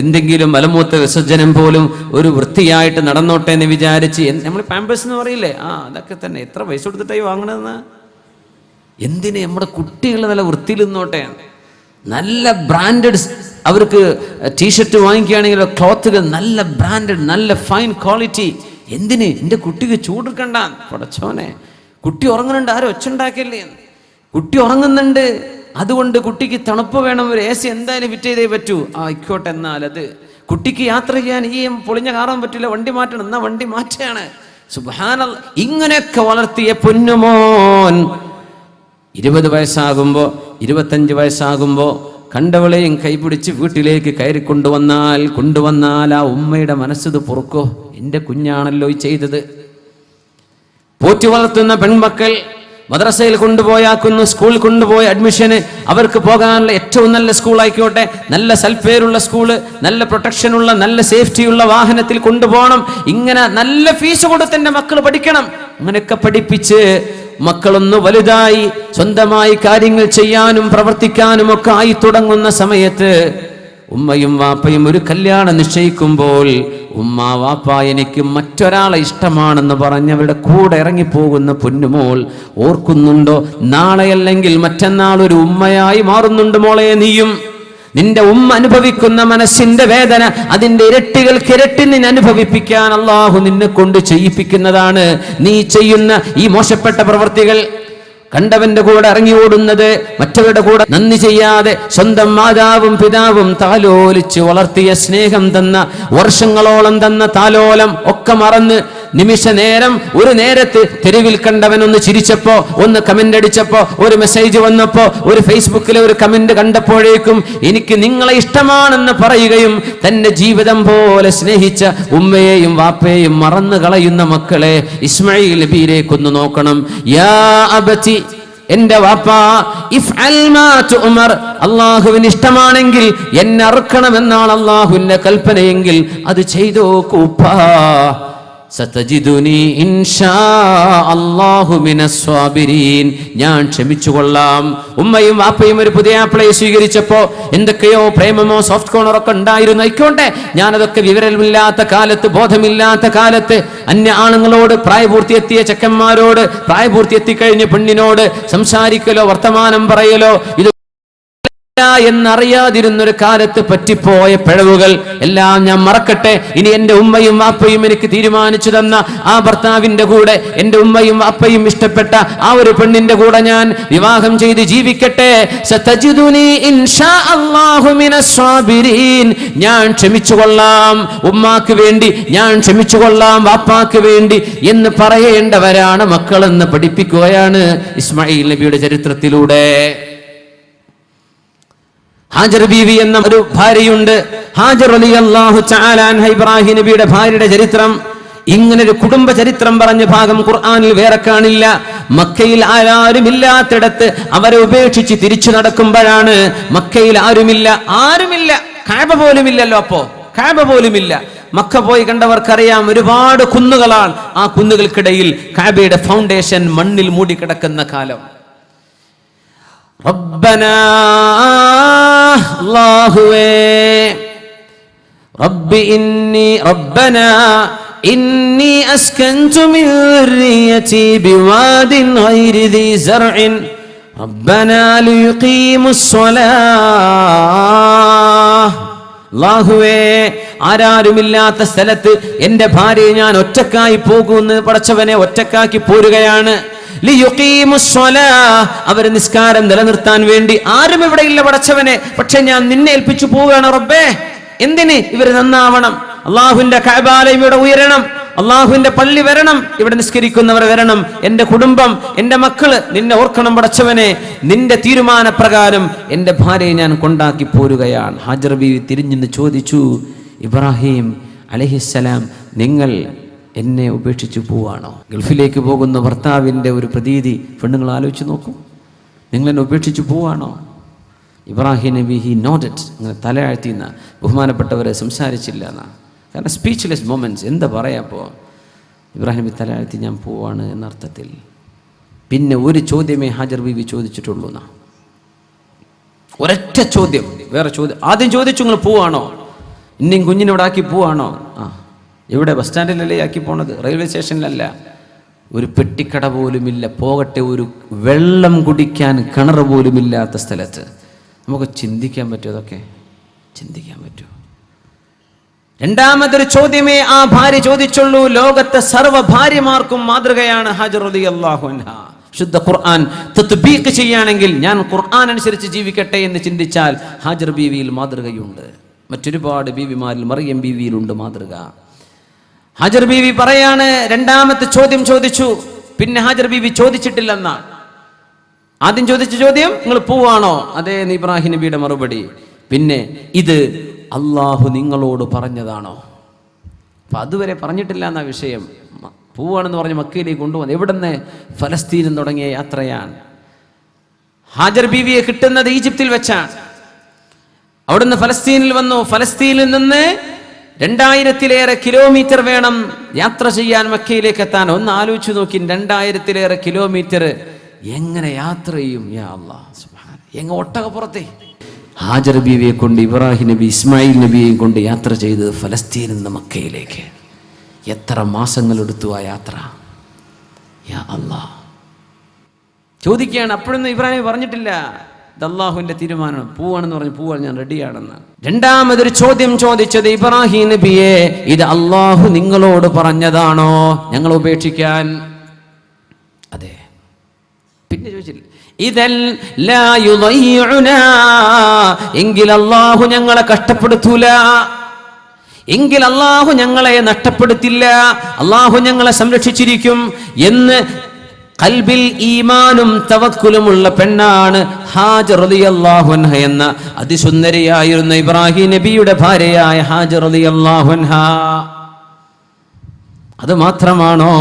എന്തെങ്കിലും മലമൂത്ര വിസർജനം പോലും ഒരു വൃത്തിയായിട്ട് നടന്നോട്ടെ എന്ന് വിചാരിച്ച്, നമ്മൾ പാമ്പേഴ്സ് എന്ന് പറയില്ലേ, അതൊക്കെ തന്നെ എത്ര പൈസ കൊടുത്തിട്ടായി വാങ്ങണമെന്ന്. എന്തിന്? നമ്മുടെ കുട്ടികൾ നല്ല വൃത്തിയിൽ നിന്നോട്ടെ. നല്ല ബ്രാൻഡഡ്, അവർക്ക് ടീഷർട്ട് വാങ്ങിക്കുകയാണെങ്കിൽ ക്ലോത്തുകൾ നല്ല ബ്രാൻഡഡ്, നല്ല ഫൈൻ ക്വാളിറ്റി. എന്തിന്? എൻ്റെ കുട്ടിക്ക് ചൂടെടുക്കണ്ട. പടച്ചോനെ, കുട്ടി ഉറങ്ങുന്നുണ്ട്, ആരും ഒച്ച ഉണ്ടാക്കില്ലേ, കുട്ടി ഉറങ്ങുന്നുണ്ട്, അതുകൊണ്ട് കുട്ടിക്ക് തണുപ്പ് വേണം, ഒരു AC എന്തായാലും ഫിറ്റ് ചെയ്തേ പറ്റൂ. ആയിക്കോട്ടെ, എന്നാൽ അത് കുട്ടിക്ക് യാത്ര ചെയ്യാൻ ഈ പൊളിഞ്ഞ കാറാൻ പറ്റില്ല, വണ്ടി മാറ്റണം, എന്നാ വണ്ടി മാറ്റുകയാണ്. സുബ്ഹാനല്ലാഹ്, ഇങ്ങനെയൊക്കെ വളർത്തിയ പൊന്നുമോൻ 20 വയസ്സാകുമ്പോൾ 25 വയസ്സാകുമ്പോൾ കണ്ടവളെയും കൈപിടിച്ച് വീട്ടിലേക്ക് കയറി കൊണ്ടുവന്നാൽ ആ ഉമ്മയുടെ മനസ്സിത് പൊറുക്കോ? എൻ്റെ കുഞ്ഞാണല്ലോ ഈ ചെയ്തത്. പോറ്റി വളർത്തുന്ന പെൺമക്കൾ മദ്രസയിൽ കൊണ്ടുപോയാക്കുന്നു, സ്കൂളിൽ കൊണ്ടുപോയി അഡ്മിഷന്, അവർക്ക് പോകാനുള്ള ഏറ്റവും നല്ല സ്കൂൾ ആയിക്കോട്ടെ, നല്ല സൽപ്പേരുള്ള സ്കൂള്, നല്ല പ്രൊട്ടക്ഷനുള്ള, നല്ല സേഫ്റ്റിയുള്ള വാഹനത്തിൽ കൊണ്ടുപോകണം. ഇങ്ങനെ നല്ല ഫീസ് കൊടുത്ത് എൻ്റെ മക്കൾ പഠിക്കണം. അങ്ങനെയൊക്കെ പഠിപ്പിച്ച് മക്കളൊന്ന് വലുതായി സ്വന്തമായി കാര്യങ്ങൾ ചെയ്യാനും പ്രവർത്തിക്കാനും ഒക്കെ ആയി തുടങ്ങുന്ന സമയത്ത് ഉമ്മയും വാപ്പയും ഒരു കല്യാണം നിശ്ചയിക്കുമ്പോൾ ഉമ്മ വാപ്പ എനിക്ക് മറ്റൊരാളെ ഇഷ്ടമാണെന്ന് പറഞ്ഞവരുടെ കൂടെ ഇറങ്ങിപ്പോകുന്ന പൊന്നുമോൾ ഓർക്കുന്നുണ്ടോ? നാളെയല്ലെങ്കിൽ മറ്റന്നാൾ ഒരു ഉമ്മയായി മാറുന്നുണ്ട് മോളെ നീയും. നിന്റെ ഉമ്മ അനുഭവിക്കുന്ന മനസ്സിന്റെ വേദന അതിന്റെ ഇരട്ടികൾക്ക് ഇരട്ടി നിന്നെ അനുഭവിപ്പിക്കാൻ അല്ലാഹു നിന്നെ കൊണ്ട് ചെയ്യിപ്പിക്കുന്നതാണ് നീ ചെയ്യുന്ന ഈ മോശപ്പെട്ട പ്രവൃത്തികൾ. കണ്ടവന്റെ കൂടെ ഇറങ്ങി ഓടുന്നത്, മറ്റവരുടെ കൂടെ നന്ദി ചെയ്യാതെ സ്വന്തം മാതാവും പിതാവും താലോലിച്ച് വളർത്തിയ സ്നേഹം തന്ന, വർഷങ്ങളോളം തന്ന താലോലം ഒക്കെ മറന്ന് നിമിഷ നേരം, ഒരു നേരത്ത് തെരുവിൽ കണ്ടവൻ ഒന്ന് ചിരിച്ചപ്പോ, ഒന്ന് കമന്റ് അടിച്ചപ്പോ, ഒരു മെസ്സേജ് വന്നപ്പോ, ഒരു ഫേസ്ബുക്കിലെ ഒരു കമന്റ് കണ്ടപ്പോഴേക്കും എനിക്ക് നിങ്ങളെ ഇഷ്ടമാണെന്ന് പറയുകയും തന്റെ ജീവിതം പോലെ സ്നേഹിച്ച ഉമ്മയെയും വാപ്പയെയും മറന്നു കളയുന്ന മക്കളെ ഇസ്മായിൽ നബിയിലേക്കൊന്ന് നോക്കണം. യാ അബതി, എന്റെ വാപ്പാ, ഇഫ്അൽ മാ തുഅ്മർ, അല്ലാഹുവിന് ഇഷ്ടമാണെങ്കിൽ എന്നെ അറുക്കണമെന്നാണ് അല്ലാഹുവിന്റെ കൽപ്പനയെങ്കിൽ അത് ചെയ്തോക്കൂ ഉപ്പാ. സതജിദുനി ഇൻഷാ അല്ലാഹു മിനസ് സ്വാബിരീൻ, ഞാൻ ക്ഷമിച്ചുകൊള്ളാം. ഉമ്മയും വാപ്പയും ഒരു പുതിയ ആപ്പിളയെ സ്വീകരിച്ചപ്പോ എന്തൊക്കെയോ പ്രേമമോ സോഫ്റ്റ് കോർണറൊക്കെ ഉണ്ടായിരുന്നു. ആയിക്കോട്ടെ, ഞാനതൊക്കെ വിവരമില്ലാത്ത കാലത്ത്, ബോധമില്ലാത്ത കാലത്ത് അന്യ ആണുങ്ങളോട്, പ്രായപൂർത്തിയെത്തിയ ചെക്കന്മാരോട്, പ്രായപൂർത്തിയെത്തിക്കഴിഞ്ഞ പെണ്ണിനോട് സംസാരിക്കലോ വർത്തമാനം പറയലോ ഇത് എന്നറിയാതിരുന്നൊരു കാലത്ത് പറ്റിപ്പോയ പിഴവുകൾ എല്ലാം ഞാൻ മറക്കട്ടെ. ഇനി എന്റെ ഉമ്മയും വാപ്പയും എനിക്ക് തീരുമാനിച്ചു തന്ന ആ ഭർത്താവിന്റെ കൂടെ, എന്റെ ഉമ്മയും വാപ്പയും ഇഷ്ടപ്പെട്ട ആ ഒരു പെണ്ണിന്റെ കൂടെ ഞാൻ വിവാഹം ചെയ്ത് ജീവിക്കട്ടെ. സതജിദുനി ഇൻഷാ അല്ലാഹു മിനസ് സ്വാബിരീൻ, ഞാൻ ക്ഷമിച്ചുകൊള്ളാം ഉമ്മാക്ക് വേണ്ടി, ഞാൻ ക്ഷമിച്ചുകൊള്ളാം വാപ്പാക്ക് വേണ്ടി എന്ന് പറയേണ്ടവരാണ് മക്കളെന്ന് പഠിപ്പിക്കുകയാണ് ഇസ്മായിൽ നബിയുടെ ചരിത്രത്തിലൂടെ. ഹാജർ ബീവി എന്ന ഒരു ഭാര്യയുണ്ട്. ഹാജർ റളിയല്ലാഹു തആല അൻഹ, ഇബ്രാഹിം നബിയുടെ ഭാര്യയുടെ ചരിത്രം, ഇങ്ങനെ ഒരു കുടുംബ ചരിത്രം പറഞ്ഞ ഭാഗം ഖുർആനിൽ വേറെ കാണില്ല. മക്കയിൽ ആരുമില്ലാത്തിടത്ത് അവരെ ഉപേക്ഷിച്ച് തിരിച്ചു നടക്കുമ്പോഴാണ്, മക്കയിൽ ആരുമില്ല, കഅബ പോലുമില്ലല്ലോ. അപ്പോ കഅബ പോലുമില്ല. മക്ക പോയി കണ്ടവർക്കറിയാം, ഒരുപാട് കുന്നുകളാണ്. ആ കുന്നുകൾക്കിടയിൽ കഅബയുടെ ഫൗണ്ടേഷൻ മണ്ണിൽ മൂടിക്കിടക്കുന്ന കാലം. റബ്ബനാ, അല്ലാഹുവേ, റബ്ബനാ ഇന്നി അസ്കൻതു മിൻ ദുർരിയതി ബിവാദിൻ ഗൈരി ദി സർഇൻ റബ്ബനാ ലിയുഖീമുസ് സ്വലാഹ്. അല്ലാഹുവേ, ആരാരുമില്ലാത്ത സ്ഥലത്ത് എന്റെ ഭാര്യയെ ഞാൻ ഒറ്റക്കായി പോകുമെന്ന് പടച്ചവനെ ഒറ്റക്കാക്കി പോരുകയാണ്. അവർ നിസ്കാരം നിലനിർത്താൻ വേണ്ടി. ആരും ഇവിടെ ഇല്ല പടച്ചവനെ, പക്ഷെ ഞാൻ നിന്നെ ഏൽപ്പിച്ചു പോവുകയാണ് റബ്ബേ. എന്തിന്? ഇവര് നന്നാവണം, അള്ളാഹുവിന്റെ കഅബാലയം ഇവിടെ ഉയരണം, അള്ളാഹുവിന്റെ പള്ളി വരണം, ഇവിടെ നിസ്കരിക്കുന്നവർ വരണം, എന്റെ കുടുംബം, എന്റെ മക്കള് നിന്നെ ഓർക്കണം പടച്ചവനെ. നിന്റെ തീരുമാനപ്രകാരം എന്റെ ഭാര്യയെ ഞാൻ കൊണ്ടാക്കി പോരുകയാണ്. ഹാജർ ബീവി തിരിഞ്ഞെന്ന് ചോദിച്ചു, ഇബ്രാഹിം അലൈഹിസ്സലാം, നിങ്ങൾ എന്നെ ഉപേക്ഷിച്ചു പോവാണോ? ഗൾഫിലേക്ക് പോകുന്ന ഭർത്താവിൻ്റെ ഒരു പ്രതീതി പെണ്ണുങ്ങൾ ആലോചിച്ച് നോക്കൂ. നിങ്ങൾ എന്നെ ഉപേക്ഷിച്ചു പോവാണോ? ഇബ്രാഹിം നബി ഹി നോഡഡ്, അങ്ങനെ തലയാഴ്ത്തിന്ന ബഹുമാനപ്പെട്ടവരെ സംസാരിച്ചില്ല എന്നാ. കാരണം സ്പീച്ച്ലെസ് മൊമെന്റ്സ്, എന്താ പറയാ. അപ്പോൾ ഇബ്രാഹിം നബി തലയാഴ്ത്തി, ഞാൻ പോവാണ് എന്നർത്ഥത്തിൽ. പിന്നെ ഒരു ചോദ്യമേ ഹാജർ ബീവി ചോദിച്ചിട്ടുള്ളൂ എന്നാ, ഒരൊറ്റ ചോദ്യം, വേറെ ചോദ്യം. ആദ്യം ചോദിച്ചു, നിങ്ങൾ പോവാണോ? ഇനിയും കുഞ്ഞിനോട് ആക്കി പോവാണോ? ആ, എവിടെ? ബസ് സ്റ്റാൻഡിലല്ലേ ആക്കി പോണത്, റെയിൽവേ സ്റ്റേഷനിലല്ല. ഒരു പെട്ടിക്കട പോലുമില്ല, പോകട്ടെ ഒരു വെള്ളം കുടിക്കാൻ കിണർ പോലുമില്ലാത്ത സ്ഥലത്ത്. നമുക്ക് ചിന്തിക്കാൻ പറ്റുമോ? അതൊക്കെ ചിന്തിക്കാൻ പറ്റുമോ? രണ്ടാമതൊരു ചോദ്യമേ ആ ഭാര്യ ചോദിച്ചുള്ളൂ. ലോകത്തെ സർവ്വ ഭാര്യമാർക്കും മാതൃകയാണ് ഹാജർ റളിയല്ലാഹു അൻഹ. ശുദ്ധ ഖുർആൻ തത്ബീഖ് ചെയ്യുകയാണെങ്കിൽ, ഞാൻ ഖുർആൻ അനുസരിച്ച് ജീവിക്കട്ടെ എന്ന് ചിന്തിച്ചാൽ ഹാജർ ബീവിയിൽ മാതൃകയുണ്ട്. മറ്റൊരുപാട് ബീവിമാരിൽ, മറിയം ബീവിയിലുണ്ട് മാതൃക. ഹാജർ ബീവി പറയാണ്, രണ്ടാമത്തെ ചോദ്യം ചോദിച്ചു. പിന്നെ ഹാജർ ബീവി ചോദിച്ചിട്ടില്ലെന്നാണ്. ആദ്യം ചോദിച്ച ചോദ്യം, നിങ്ങൾ പോവാണോ? അതേ എന്ന് ഇബ്രാഹിം നബിയുടെ മറുപടി. പിന്നെ, ഇത് അള്ളാഹു നിങ്ങളോട് പറഞ്ഞതാണോ? അപ്പൊ അതുവരെ പറഞ്ഞിട്ടില്ല എന്ന വിഷയം. പോവാണെന്ന് പറഞ്ഞ് മക്കയിലേക്ക് കൊണ്ടുവന്നു. എവിടുന്ന്? ഫലസ്തീനിൽ തുടങ്ങിയ യാത്രയാണ്. ഹാജർ ബീവിയെ കിട്ടുന്നത് ഈജിപ്തിൽ വെച്ചാണ്. അവിടുന്ന് ഫലസ്തീനിൽ വന്നു. ഫലസ്തീനിൽ നിന്ന് 2000-ലേറെ കിലോമീറ്റർ വേണം യാത്ര ചെയ്യാൻ മക്കയിലേക്ക് എത്താൻ. ഒന്ന് ആലോചിച്ചു നോക്കി, 2000-ലേറെ കിലോമീറ്റർ എങ്ങനെ യാത്ര ചെയ്യും? യാ അല്ലാഹ് സുബ്ഹാന, എങ്ങ ഒട്ടകപ്പുറത്തെ. ഹാജർ ബീവിയെ കൊണ്ട് ഇബ്രാഹിം നബി ഇസ്മായിൽ നബിയെയും കൊണ്ട് യാത്ര ചെയ്തത് ഫലസ്തീനിൽ നിന്ന് മക്കയിലേക്ക്. എത്ര മാസങ്ങളെടുത്തു ആ യാത്ര? യാ അല്ലാഹ്. ചോദിക്കുകയാണ്. അപ്പോഴൊന്നും ഇബ്രാഹിം പറഞ്ഞിട്ടില്ല, ഇത് അള്ളാഹുവിന്റെ തീരുമാനം, പോവാണെന്ന് പറഞ്ഞു. പോവാൻ ഞാൻ റെഡിയാണെന്ന്. രണ്ടാമതൊരു ചോദ്യം ചോദിച്ചത്, ഇബ്രാഹിം നബിയെ, ഇത് അള്ളാഹു നിങ്ങളോട് പറഞ്ഞതാണോ ഞങ്ങൾ ഉപേക്ഷിക്കാൻ? അതെ. പിന്നെ ചോദിച്ചില്ല, ഇദൻ ലാ യുളയ്യുനാ, എങ്കിൽ അള്ളാഹു ഞങ്ങളെ കഷ്ടപ്പെടുത്തൂല, എങ്കിൽ അള്ളാഹു ഞങ്ങളെ നഷ്ടപ്പെടുത്തില്ല, അള്ളാഹു ഞങ്ങളെ സംരക്ഷിച്ചിരിക്കും എന്ന് ഖൽബിൽ ഈമാനും തവക്കുലുമുള്ള പെണ്ണാണ് ഹാജർ റളിയല്ലാഹു അൻഹ എന്ന അതിസുന്ദരിയായിരുന്ന ഇബ്രാഹിം നബിയുടെ ഭാര്യയായ ഹാജർ റളിയല്ലാഹു അൻഹ. അത് മാത്രമാണോ?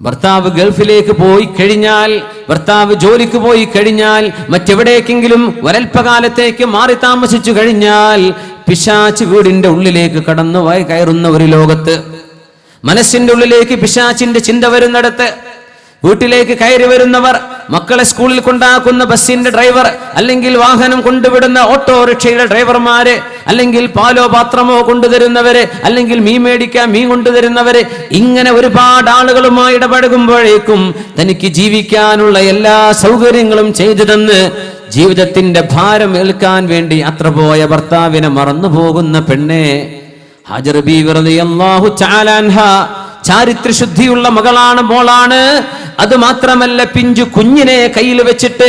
ഭർത്താവ് ഗൾഫിലേക്ക് പോയി കഴിഞ്ഞാൽ, ഭർത്താവ് ജോലിക്ക് പോയി കഴിഞ്ഞാൽ, മറ്റെവിടേക്കെങ്കിലും ഒരൽപ്പകാലത്തേക്ക് മാറി താമസിച്ചു കഴിഞ്ഞാൽ പിശാച് വീടിന്റെ ഉള്ളിലേക്ക് കടന്നു കയറുന്ന ഒരു ലോകത്ത്, മനസ്സിന്റെ ഉള്ളിലേക്ക് പിശാചിന്റെ ചിന്ത വരുന്നിടത്ത്, വീട്ടിലേക്ക് കയറി വരുന്നവർ, മക്കളെ സ്കൂളിൽ കൊണ്ടാക്കുന്ന ബസ്സിന്റെ ഡ്രൈവർ, അല്ലെങ്കിൽ വാഹനം കൊണ്ടുവിടുന്ന ഓട്ടോറിക്ഷയുടെ ഡ്രൈവർമാര്, അല്ലെങ്കിൽ പാലോ പാത്രമോ കൊണ്ടുതരുന്നവര്, അല്ലെങ്കിൽ മീൻ മേടിക്കാൻ മീൻ കൊണ്ടുതരുന്നവര്, ഇങ്ങനെ ഒരുപാട് ആളുകളുമായി ഇടപഴകുമ്പോഴേക്കും തനിക്ക് ജീവിക്കാനുള്ള എല്ലാ സൗകര്യങ്ങളും ചെയ്തു തന്ന് ജീവിതത്തിന്റെ ഭാരം ഏൽക്കാൻ വേണ്ടി യാത്ര പോയ ഭർത്താവിനെ മറന്നു പോകുന്ന പെണ്ണെ, ഹാജർ ബീവി റളിയല്ലാഹു തആല അൻഹ ചാരിത്രശുദ്ധിയുള്ള മകളാണ്, മോളാണ്. അത് മാത്രമല്ല, പിഞ്ചു കുഞ്ഞിനെ കയ്യിൽ വെച്ചിട്ട്